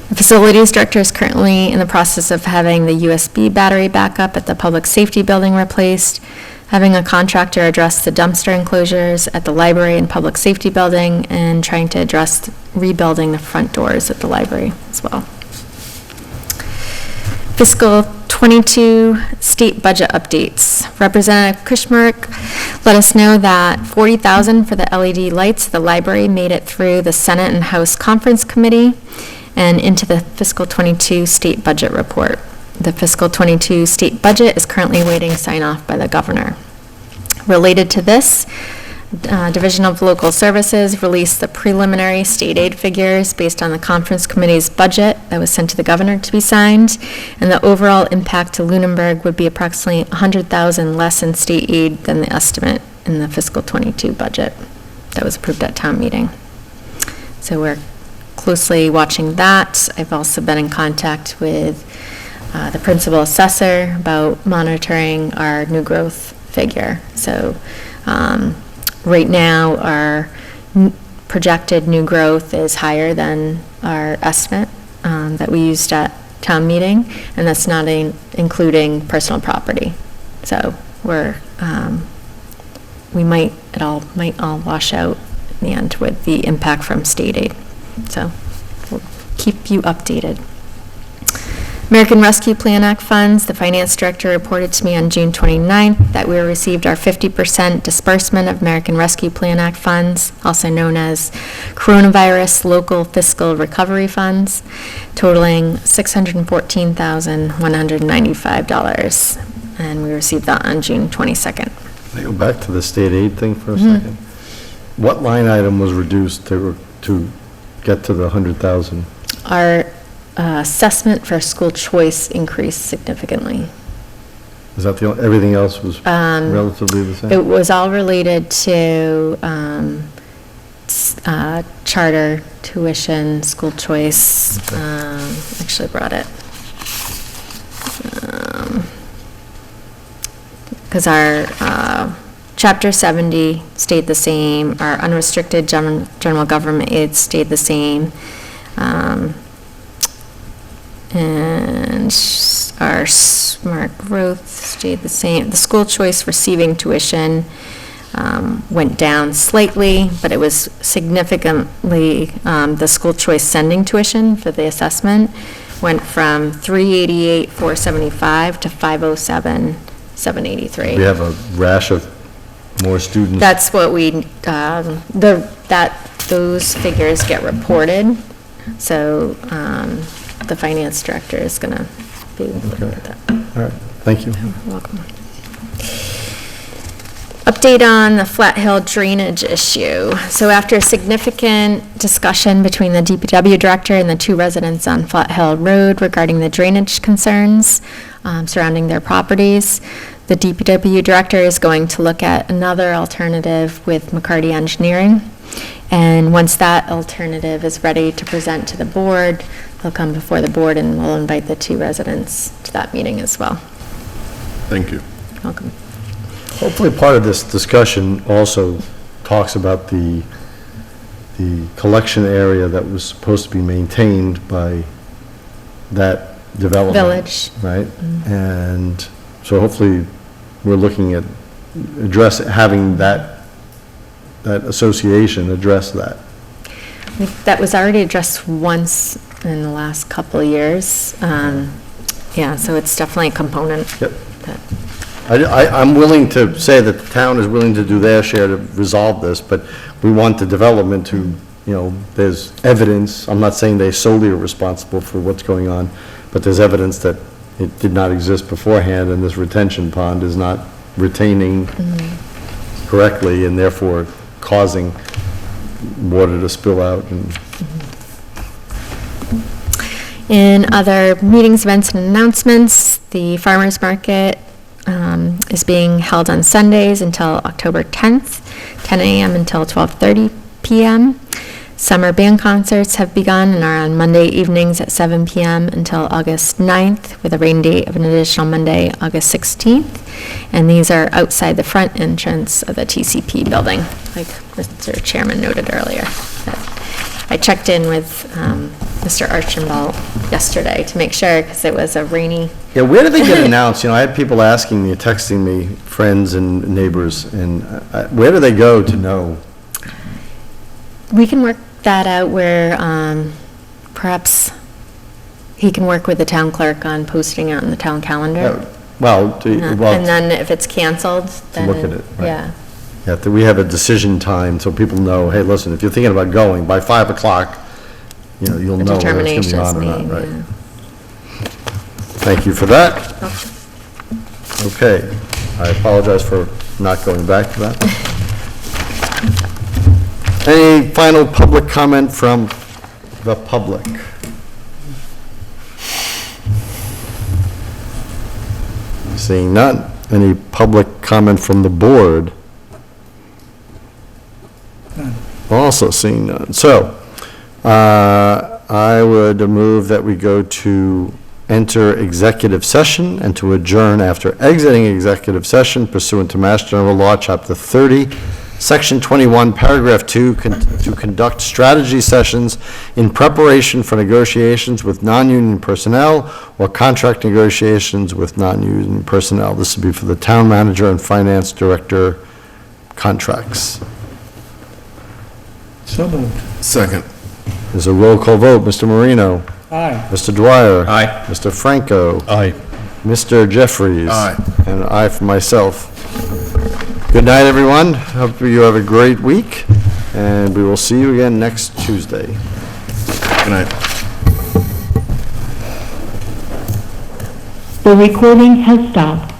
The facilities director is currently in the process of having the USB battery backup at the public safety building replaced, having a contractor address the dumpster enclosures at the library and public safety building, and trying to address rebuilding the front doors at the library as well. Fiscal 22 state budget updates. Representative Kushmark let us know that $40,000 for the LED lights at the library made it through the Senate and House Conference Committee and into the fiscal '22 state budget report. The fiscal '22 state budget is currently awaiting sign-off by the governor. Related to this, Division of Local Services released the preliminary state aid figures based on the conference committee's budget that was sent to the governor to be signed, and the overall impact to Lunenburg would be approximately $100,000 less in state aid than the estimate in the fiscal '22 budget that was approved at town meeting. So we're closely watching that. I've also been in contact with the principal assessor about monitoring our new growth figure. So right now, our projected new growth is higher than our estimate that we used at town meeting, and that's not including personal property. So it all might wash out in the end with the impact from state aid. So we'll keep you updated. American Rescue Plan Act funds, the finance director reported to me on June 29th that we received our 50% disbursement of American Rescue Plan Act funds, also known as Coronavirus Local Fiscal Recovery Funds, totaling $614,195. And we received that on June 22nd. Can I go back to the state aid thing for a second? What line item was reduced to get to the 100,000? Our assessment for school choice increased significantly. Is that everything else was relatively the same? It was all related to charter, tuition, school choice. Actually brought it. Because our Chapter 70 stayed the same, our unrestricted general government aid stayed the same. And our smart growth stayed the same. The school choice receiving tuition went down slightly, but it was significantly, the school choice sending tuition for the assessment went from $388,475 to $507,783. We have a rash of more students. That's what those figures get reported. So, the finance director is going to be looking at that. All right, thank you. You're welcome. Update on the Flat Hill drainage issue. So after a significant discussion between the DPW director and the two residents on Flat Hill Road regarding the drainage concerns surrounding their properties, the DPW director is going to look at another alternative with McCarty Engineering. And once that alternative is ready to present to the board, they'll come before the board and we'll invite the two residents to that meeting as well. Thank you. Welcome. Hopefully part of this discussion also talks about the collection area that was supposed to be maintained by that development. Village. Right? And so hopefully we're looking at having that association address that. That was already addressed once in the last couple of years. Yeah, so it's definitely a component. Yep. I'm willing to say that the town is willing to do their share to resolve this, but we want the development to, there's evidence. I'm not saying they solely are responsible for what's going on, but there's evidence that it did not exist beforehand, and this retention pond is not retaining correctly, and therefore causing water to spill out. In other meetings, events, and announcements, the farmers market is being held on Sundays until October 10th, 10 a.m. until 12:30 p.m. Summer band concerts have begun and are on Monday evenings at 7 p.m. until August 9th, with a rain date of an additional Monday, August 16th. And these are outside the front entrance of the TCP building, like Mr. Chairman noted earlier. I checked in with Mr. Archambault yesterday to make sure, because it was a rainy. Yeah, where do they get announced? I had people asking me, texting me, friends and neighbors, and where do they go to know? We can work that out where perhaps he can work with the town clerk on posting out in the town calendar. And then And then if it's canceled, then. look at it, right. Yeah. Yeah, that we have a decision time, so people know, hey, listen, if you're thinking about going, by 5 o'clock, you'll The know whether it's determination going to be is on or not, made, right? yeah. Thank you for that. Okay, I apologize for not going back to that. Any final public comment from the public? Seeing none. Any public comment from the board? Also seeing none. So, I would move that we go to enter executive session and to adjourn after exiting executive session pursuant to Mass General Law, Chapter 30, Section 21, Paragraph 2, to conduct strategy sessions in preparation for negotiations with non-union personnel or contract negotiations with non-union personnel. This would be for the town manager and finance director contracts. So moved. Second. There's a roll call vote. Mr. Marino. Aye. Mr. Dwyer. Aye. Mr. Franco. Aye. Mr. Jeffries. Aye. And I for myself. Good night, everyone. Hope you have a great week, and we will see you again next Tuesday. Good night. The recording has stopped.